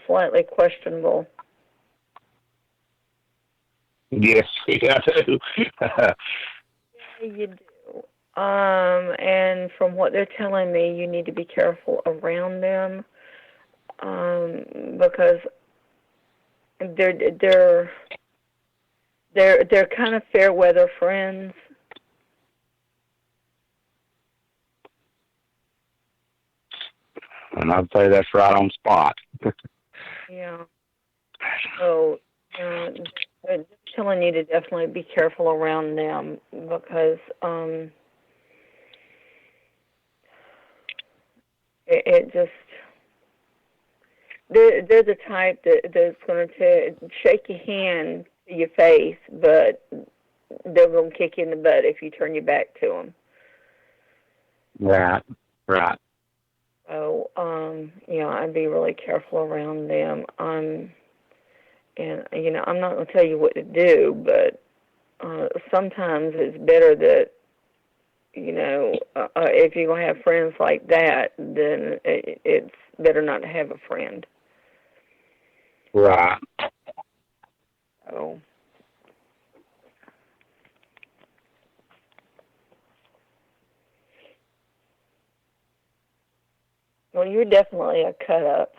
slightly questionable. Yes, I do. Yeah, you do. And from what they're telling me, you need to be careful around them, because they're kind of fair weather friends. And I'd say that's right on spot. Yeah. So they're telling you to definitely be careful around them, because it just, they're the type that's going to shake your hand to your face, but they're going to kick you in the butt if you turn your back to them. Right. So, I'd be really careful around them. And, I'm not going to tell you what to do, but sometimes it's better that, if you're going to have friends like that, then it's better not to have a friend. Right. So, well, you're definitely a cut up.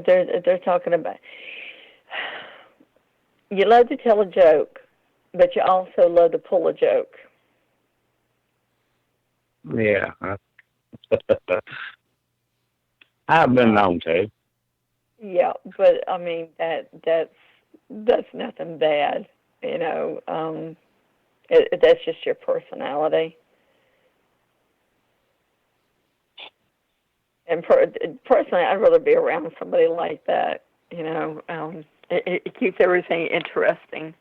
They're talking about, you love to tell a joke, but you also love to pull a joke. Yeah. I've been known to. Yeah, but I mean that's nothing bad, that's just your personality. And personally, I'd rather be around somebody like that. You know, it keeps everything interesting.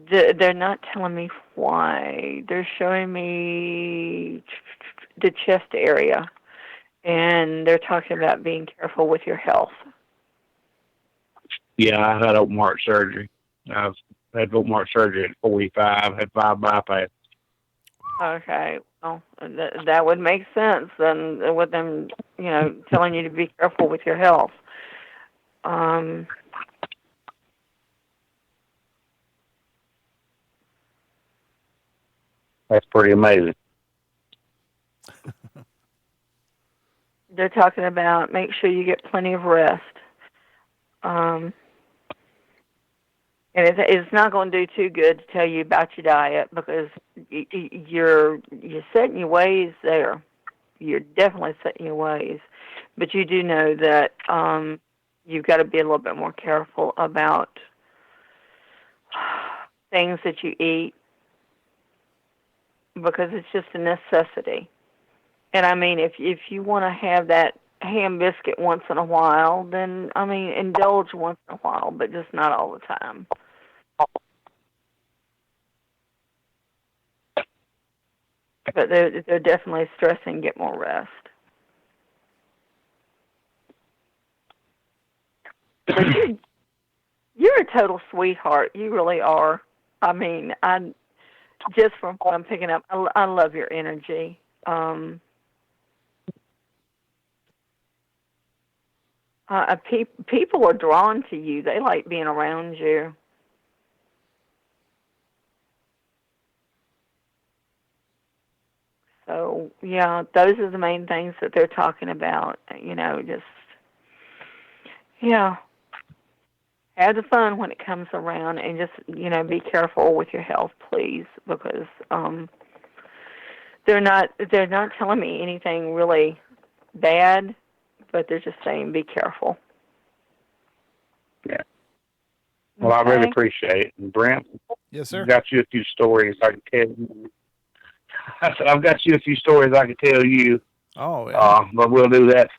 They're not telling me why. They're showing me the chest area, and they're talking about being careful with your health. Yeah, I had open heart surgery. I've had open heart surgery at 45, had 5 bypass. Okay, well, that would make sense then with them, you know, telling you to be careful with your health. That's pretty amazing. They're talking about make sure you get plenty of rest. And it's not going to do too good to tell you about your diet because you're setting your ways there. You're definitely setting your ways. But you do know that you've got to be a little bit more careful about things that you eat because it's just a necessity. And I mean, if you want to have that ham biscuit once in a while, then, I mean, indulge once in a while, but just not all the time. But they're definitely stressing get more rest. But you're a total sweetheart. You really are. I mean, just from what I'm picking up, I love your energy. People are drawn to you. They like being around you. So, yeah, those are the main things that they're talking about. You know, just, yeah, have the fun when it comes around and just, you know, be careful with your health, please, because they're not telling me anything really bad, but they're just saying be careful. Yeah. Well, I really appreciate it. And Brent, yes, sir. I've got you a few stories I can tell you. I said, I've got you a few stories I can tell you. Oh, yeah. But we'll do that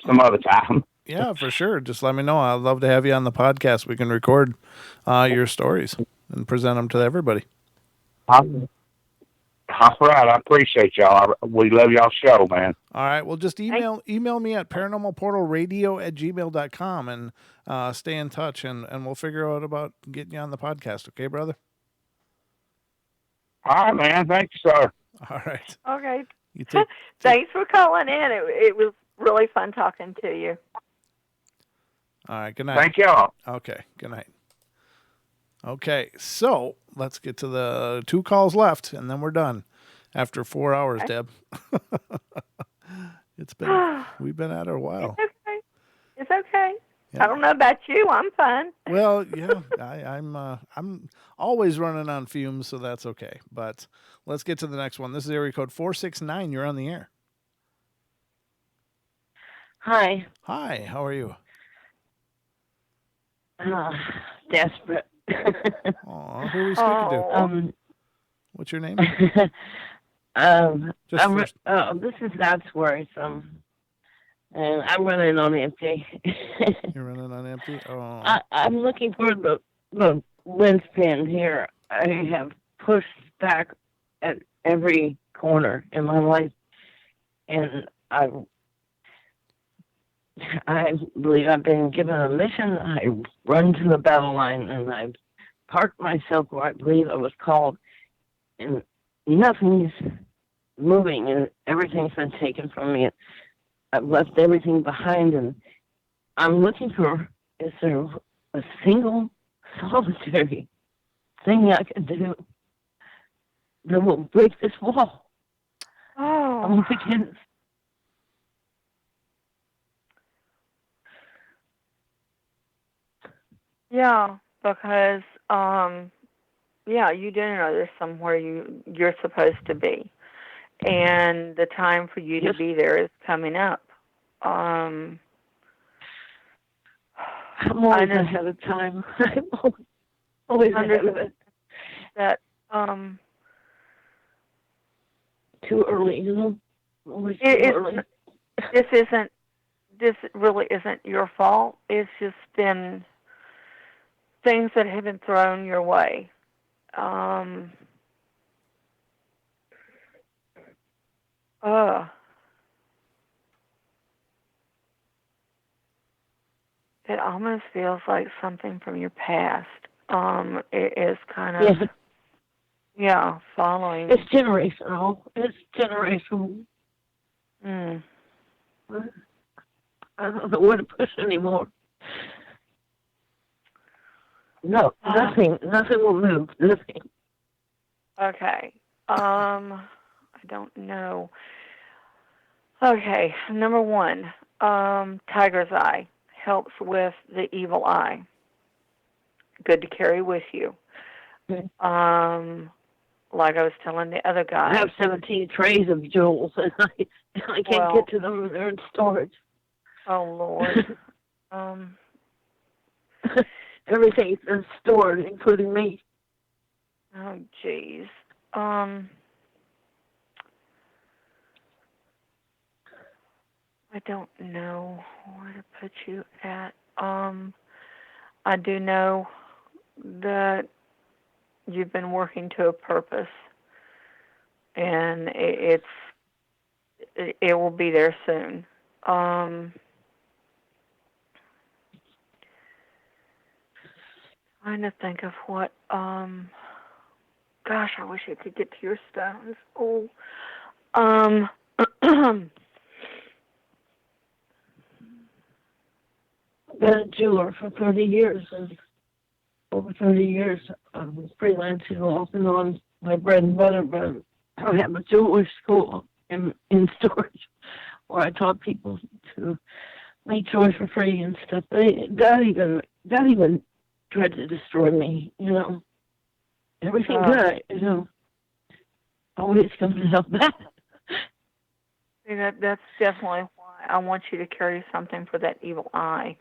some other time. Yeah, for sure. Just let me know. I'd love to have you on the podcast. We can record your stories and present them to everybody. All right. I appreciate y'all. We love y'all's show, man. All right. Well, just email me at paranormalportalradio@gmail.com and stay in touch, and we'll figure out about getting you on the podcast. Okay, brother? All right, man. Thank you, sir. All right. Okay. You take Thanks for calling in. It was really fun talking to you. All right. Good night. Thank y'all. Okay. Good night. Okay. So let's get to the 2 calls left, and then we're done after 4 hours, Deb. We've been at it a while. It's okay. It's okay. Yeah. I don't know about you. I'm fine. Well, yeah, I'm always running on fumes, so that's okay. But let's get to the next one. This is area code 469. You're on the air. Hi. Hi. How are you? Desperate. Aw, who are we speaking to? What's your name? This is not worrisome. And I'm running on empty. You're running on empty? Oh. I'm looking for the linchpin here. I have pushed back at every corner in my life. And I believe I've been given a mission. I run to the battle line and I've parked myself where I believe I was called. And nothing's moving and everything's been taken from me. I've left everything behind, and I'm looking for, is there a single solitary thing I can do that will break this wall? Oh. I'm begin. Yeah, because, you do know there's somewhere you're supposed to be. And the time for you to be there is coming up. I'm always ahead of time. Always ahead of it. that Too early, you know. Always too early. This really isn't your fault. It's just been things that have been thrown your way. It almost feels like something from your past. It is kind of, following. It's generational. It's generational. I don't know where to push anymore. No, nothing will move. Nothing. Okay. I don't know. Okay, number 1, tiger's eye helps with the evil eye. Good to carry with you. Okay. Like I was telling the other guy. I have 17 trays of jewels, and I can't get to them. They're in storage. Oh, Lord. Everything's been stored, including me. Oh, jeez. I don't know where to put you at. I do know that you've been working to a purpose, and it will be there soon. Trying to think of what. Gosh, I wish I could get to your stones. Oh. Been a jeweler for 30 years, and over 30 years I was freelancing off and on my bread and butter, but I have a jewelry school in storage where I taught people to make jewelry for free and stuff. That even tried to destroy me, you know. Everything good, you know, always comes out bad. That's definitely why I want you to carry something for that evil eye.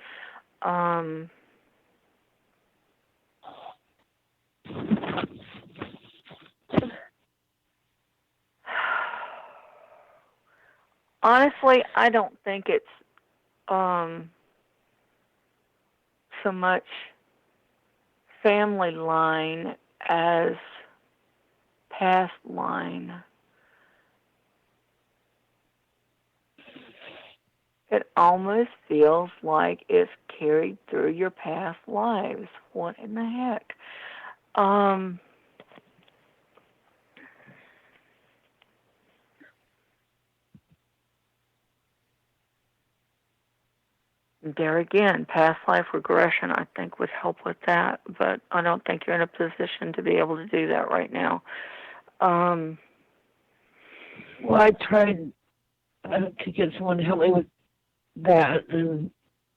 Honestly, I don't think it's so much family line as past line. It almost feels like it's carried through your past lives. What in the heck? There again, past life regression, I think, would help with that, but I don't think you're in a position to be able to do that right now. Well, I tried to get someone to help me with that, and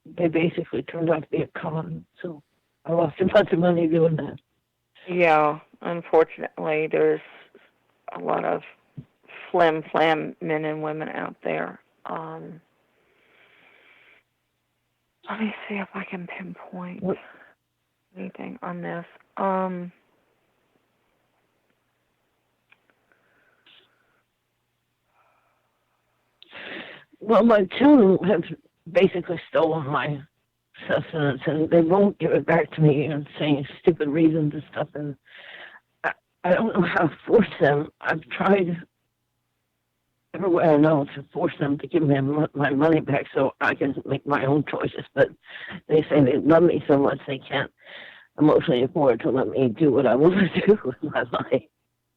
they basically turned out to be a con, so I lost a bunch of money doing that. Yeah, unfortunately, there's a lot of flim-flam men and women out there. Let me see if I can pinpoint anything on this. Well, my children have basically stolen my sustenance, and they won't give it back to me and saying stupid reasons and stuff, and I don't know how to force them. I've tried every way I know to force them to give me my money back so I can make my own choices, but they say they love me so much they can't emotionally afford to let me do what I want to do with my life.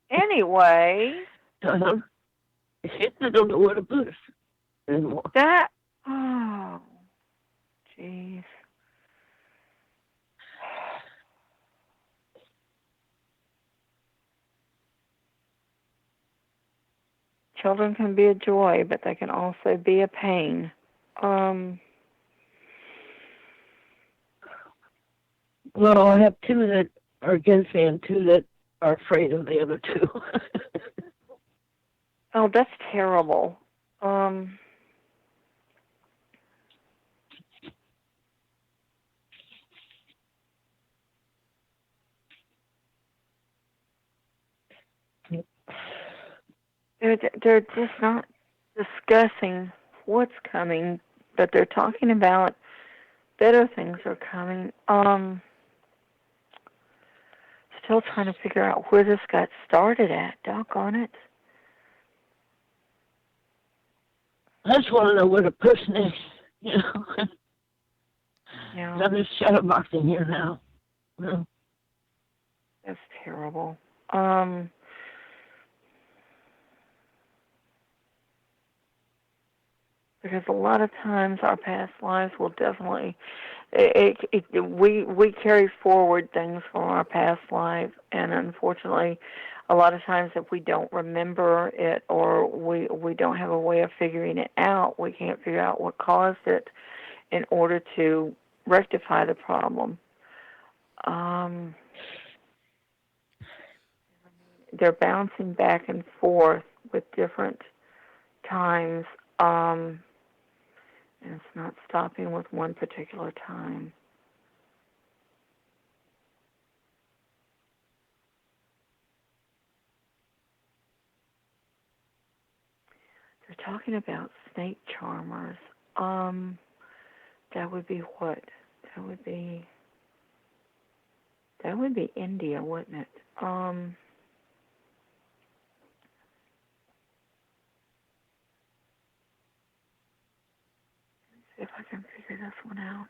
Anyway. I don't know where to put it anymore. Oh, jeez. Children can be a joy, but they can also be a pain. Well, I have two that are against me and two that are afraid of the other two. Oh, that's terrible. they're just not discussing what's coming, but they're talking about better things are coming. Still trying to figure out where this got started at. Doggone it. I just want to know where the person is, you know. Yeah. I'm just shadow boxing here now. You know. That's terrible. Because a lot of times our past lives will definitely, we carry forward things from our past life, and unfortunately, a lot of times if we don't remember it or we don't have a way of figuring it out, we can't figure out what caused it in order to rectify the problem. They're bouncing back and forth with different times. And it's not stopping with one particular time. They're talking about snake charmers. That would be what? That would be India, wouldn't it? See if I can figure this one out.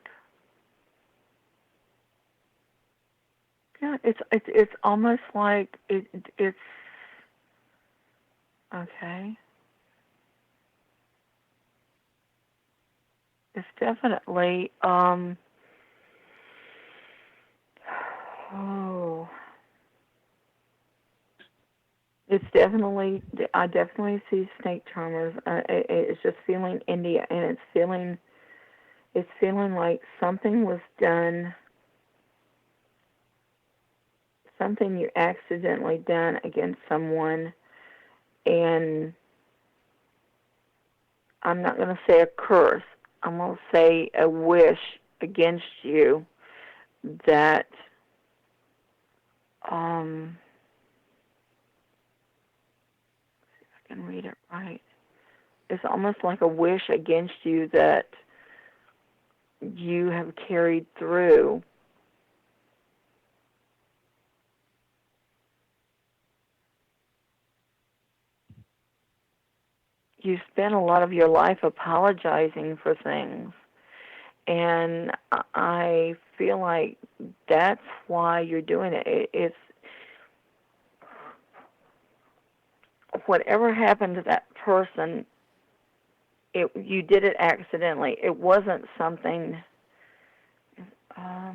Yeah, it's almost like it's okay. It's definitely it's definitely, I definitely see snake charmers. It's just feeling India, and it's feeling like something was done, something you accidentally done against someone, and I'm not going to say a curse. I'm going to say a wish against you that see if I can read it right. It's almost like a wish against you that you have carried through. You spent a lot of your life apologizing for things, and I feel like that's why you're doing it. It's whatever happened to that person, you did it accidentally. It wasn't something. A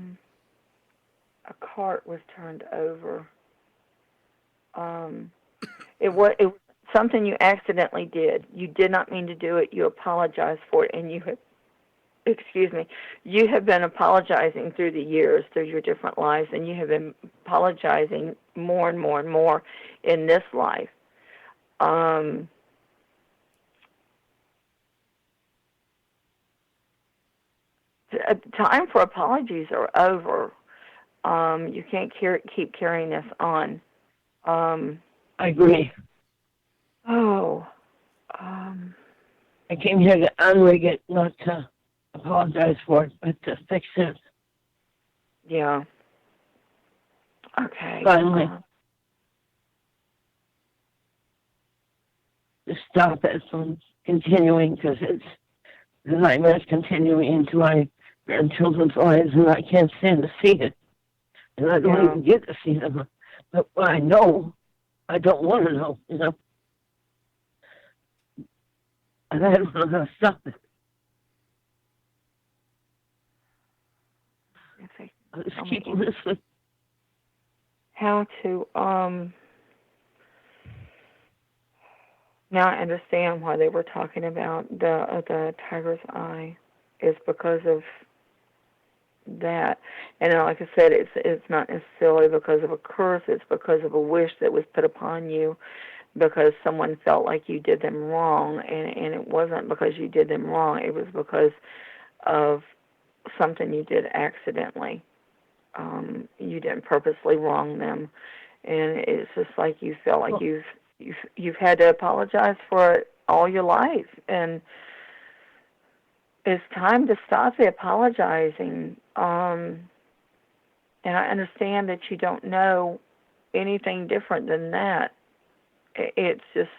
cart was turned over. It was something you accidentally did. You did not mean to do it. You apologized for it, and you have been apologizing through the years, through your different lives, and you have been apologizing more and more and more in this life. Time for apologies are over. You can't keep carrying this on. I agree. I came here to unrig it, not to apologize for it, but to fix it. Yeah. Okay. Finally. To stop it from continuing, because the nightmare's continuing into my grandchildren's lives, and I can't stand to see it. And I don't even get to see them. But what I know, I don't want to know, you know. And I don't know how to stop it. I just keep listening. How to, now I understand why they were talking about the tiger's eye is because of that. And like I said, it's not necessarily because of a curse, it's because of a wish that was put upon you because someone felt like you did them wrong, and it wasn't because you did them wrong, it was because of something you did accidentally. You didn't purposely wrong them, and it's just like you felt like you've had to apologize for it all your life, and it's time to stop the apologizing. And I understand that you don't know anything different than that. It's just,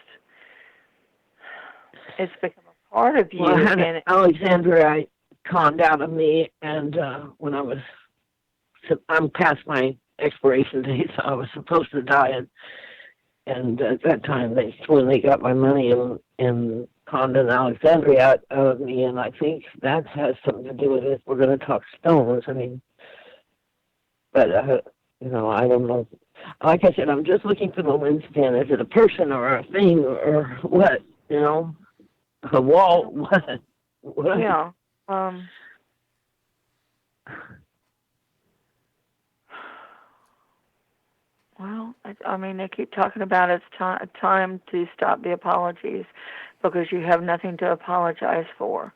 it's become a part of you. Well, I had and Alexandra conned out of me, and when I'm past my expiration date, so I was supposed to die, and at that time when they got my money and conned an Alexandria out of me, and I think that has something to do with it. We're going to talk stones. I mean, but you know, I don't know. Like I said, I'm just looking for the linchpin. Is it a person or a thing or what? You know, a wall? What? Yeah. Well, I mean, they keep talking about it's time to stop the apologies because you have nothing to apologize for.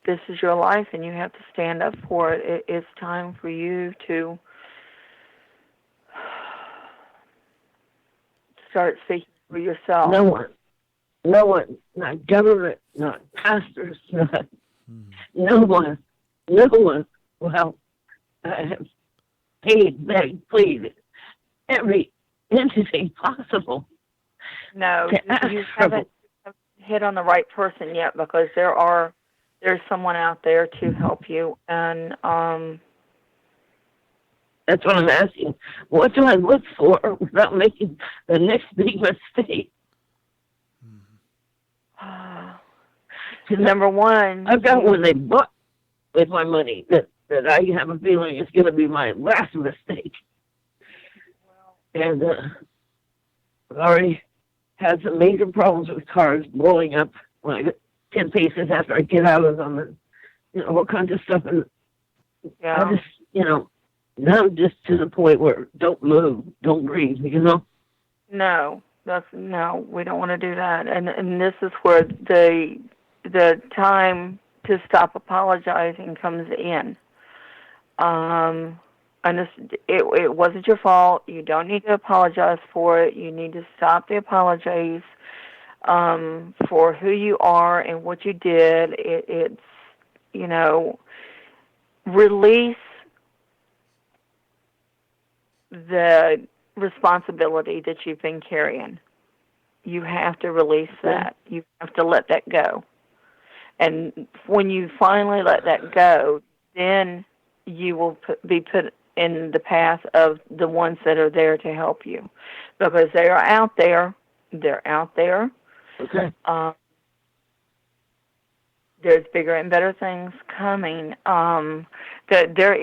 This is your life, and you have to stand up for it. It's time for you to start speaking for yourself. No one, not government, not pastors, no one. Well, I have paid, begged, pleaded, every entity possible. No, you haven't hit on the right person yet, because there's someone out there to help you, and that's what I'm asking. What do I look for without making the next big mistake? Number one, I've got one they bought with my money that I have a feeling is going to be my last mistake. And I've already had some major problems with cars blowing up when I get 10 paces after I get out of them, and all kinds of stuff. And I just, now I'm just to the point where don't move, don't breathe, No, we don't want to do that. And this is where the time to stop apologizing comes in. And it wasn't your fault. You don't need to apologize for it. You need to stop the apologies for who you are and what you did. It's release the responsibility that you've been carrying. You have to release that. You have to let that go. And when you finally let that go, then you will be put in the path of the ones that are there to help you, because they are out there. They're out there. Okay. There's bigger and better things coming. There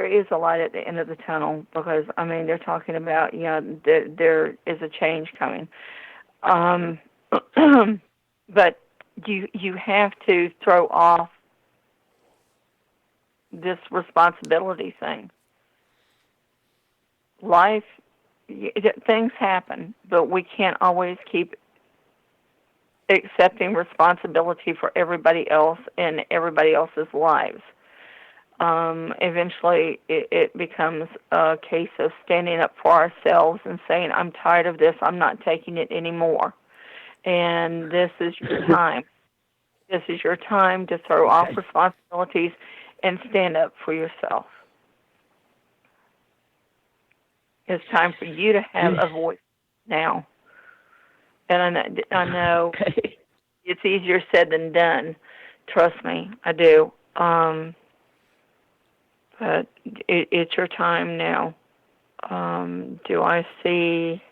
is a light at the end of the tunnel, because they're talking about there is a change coming. But you have to throw off this responsibility thing. Life, things happen, but we can't always keep accepting responsibility for everybody else and everybody else's lives. Eventually, it becomes a case of standing up for ourselves and saying, I'm tired of this, I'm not taking it anymore. And this is your time. This is your time to throw off responsibilities and stand up for yourself. It's time for you to have a voice now. And I know it's easier said than done. Trust me, I do. But it's your time now. Do I see...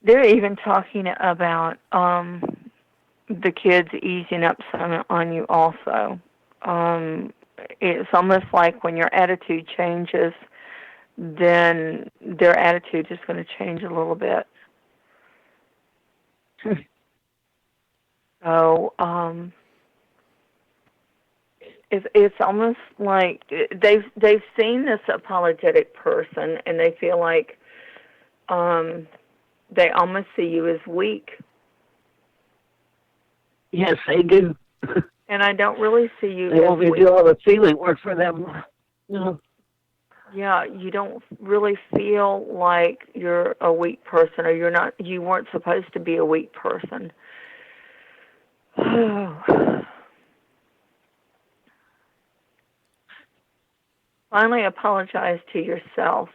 they're even talking about the kids easing up some on you also. It's almost like when your attitude changes, then their attitude is going to change a little bit. So it's almost like they've seen this apologetic person, and they feel like they almost see you as weak. Yes, they do. And I don't really see you They as want me to weak. do all the feeling work for them. You know. Yeah, you don't really feel like you're a weak person, or you weren't supposed to be a weak person. Finally, apologize to yourself.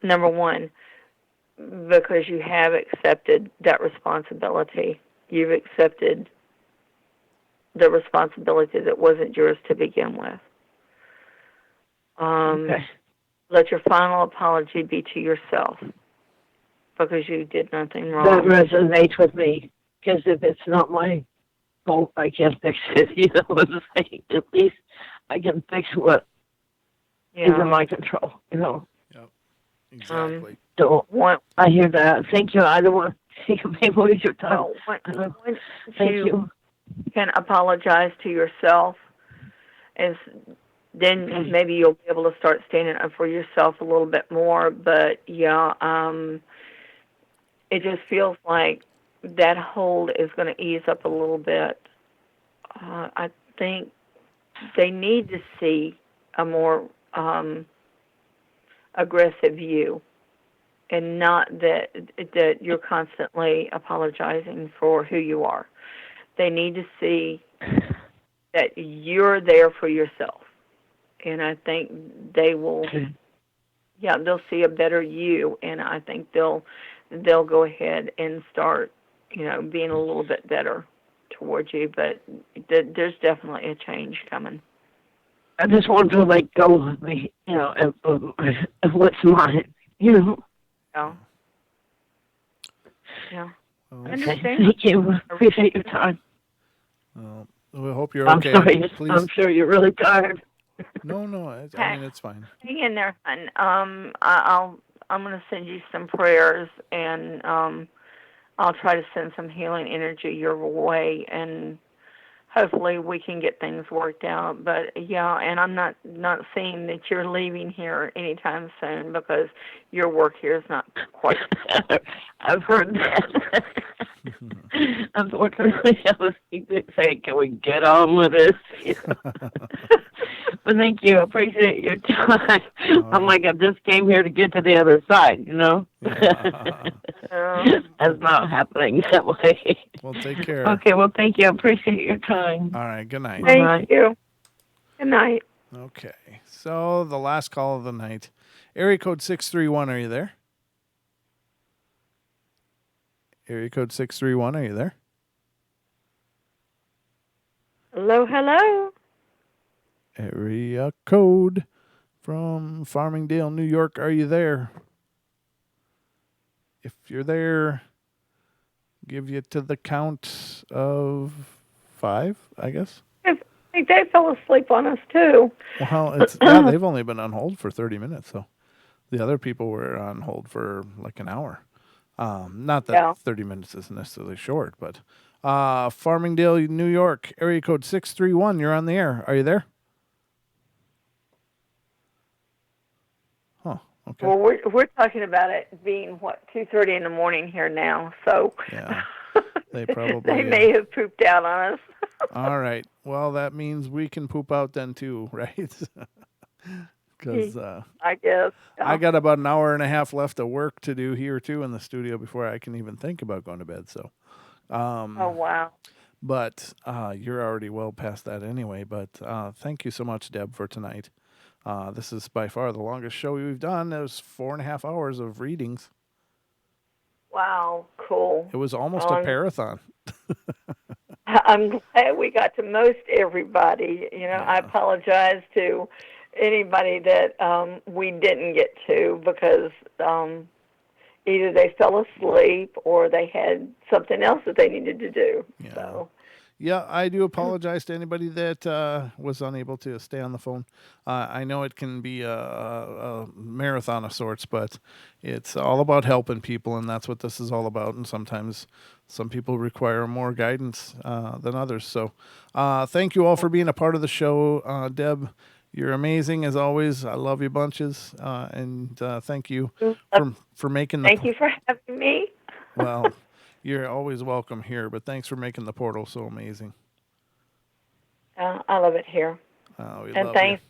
Number one, because you have accepted that responsibility. You've accepted the responsibility that wasn't yours to begin with. Okay. Let your final apology be to yourself, because you did nothing wrong. That resonates with me, because if it's not my fault, I can't fix it. You know what I'm saying? At least I can fix what is in my control. You know. Yep. Exactly. So I hear that. Thank you. I don't want to take away more of your time. Thank you. Can apologize to yourself, and then maybe you'll be able to start standing up for yourself a little bit more. But yeah, it just feels like that hold is going to ease up a little bit. I think they need to see a more aggressive you, and not that you're constantly apologizing for who you are. They need to see that you're there for yourself. And I think they will, they'll see a better you, and I think they'll go ahead and start, being a little bit better towards you. But there's definitely a change coming. I just want to let go of me, of what's mine, Yeah. Well, I understand. Thank you. Appreciate your time. Well, we hope you're I'm okay. sorry. Please. I'm sure you're really tired. No, I mean, it's fine. Hang in there, hon. I'm going to send you some prayers, and I'll try to send some healing energy your way, and hopefully we can get things worked out. But yeah, and I'm not seeing that you're leaving here anytime soon, because your work here is not quite. I've heard that. Unfortunately, I was saying, can we get on with this? But thank you. I appreciate your time. I'm like, I just came here to get to the other side, That's not happening that way. Well, take care. Okay, well, thank you. I appreciate your time. All right, good night. Thank you. Good night. Okay, so the last call of the night. Area code 631, are you there? Area code 631, are you there? Hello, hello. Area code from Farmingdale, New York, are you there? If you're there, give you to the count of 5, I guess. I think they fell asleep on us too. Well, they've only been on hold for 30 minutes, so the other people were on hold for like an hour. Not that 30 minutes is necessarily short, but Farmingdale, New York, area code 631, you're on the air. Are you there? Huh, okay. Well, we're talking about it being 2:30 in the morning here now, so yeah, they probably they may have pooped out on us. All right. Well, that means we can poop out then too, right? Because I guess I got about an hour and a half left of work to do here too in the studio before I can even think about going to bed. So, oh wow! But you're already well past that anyway. But thank you so much, Deb, for tonight. This is by far the longest show we've done. It was 4.5 hours of readings. Wow, cool. It was almost a marathon. I'm glad we got to most everybody. I apologize to anybody that we didn't get to, because either they fell asleep or they had something else that they needed to do. Yeah. So. Yeah, I do apologize to anybody that was unable to stay on the phone. I know it can be a marathon of sorts, but it's all about helping people, and that's what this is all about. And sometimes some people require more guidance than others. So thank you all for being a part of the show. Deb, You're amazing as always. I love you bunches, and thank you for making the. Thank you for having me. Well, you're always welcome here, but thanks for making the portal so amazing. I love it here. We and love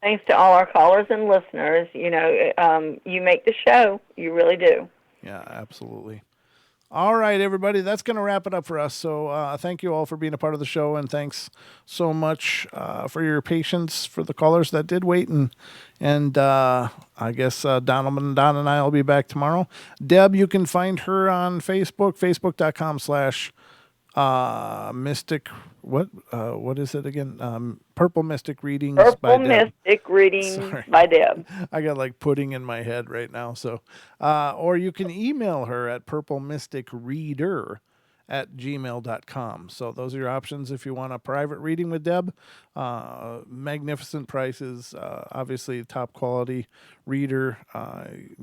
thanks to all our callers and listeners. You know, you make the show. You really do. Yeah, absolutely. All right, everybody, that's going to wrap it up for us. So thank you all for being a part of the show, and thanks so much for your patience for the callers that did wait. And I guess Don and I will be back tomorrow. Deb, you can find her on Facebook, facebook.com/Mystic. What is it again? Purple Mystic Readings by Deb. Purple Mystic Readings by Deb. I got like pudding in my head right now. So, or you can email her at purplemysticreader@gmail.com. So those are your options if you want a private reading with Deb. Magnificent prices, obviously top quality reader.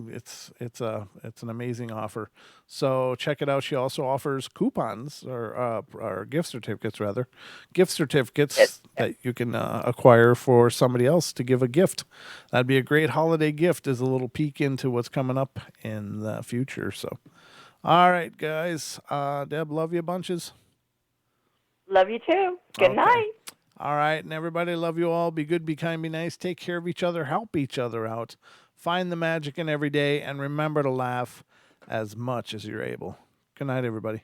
It's an amazing offer. So check it out. She also offers coupons or gift certificates that you can acquire for somebody else to give a gift. That'd be a great holiday gift as a little peek into what's coming up in the future. So, all right, guys. Deb, love you bunches. Love you too. Good night. All right, and everybody, love you all. Be good, be kind, be nice. Take care of each other. Help each other out. Find the magic in every day, and remember to laugh as much as you're able. Good night, everybody.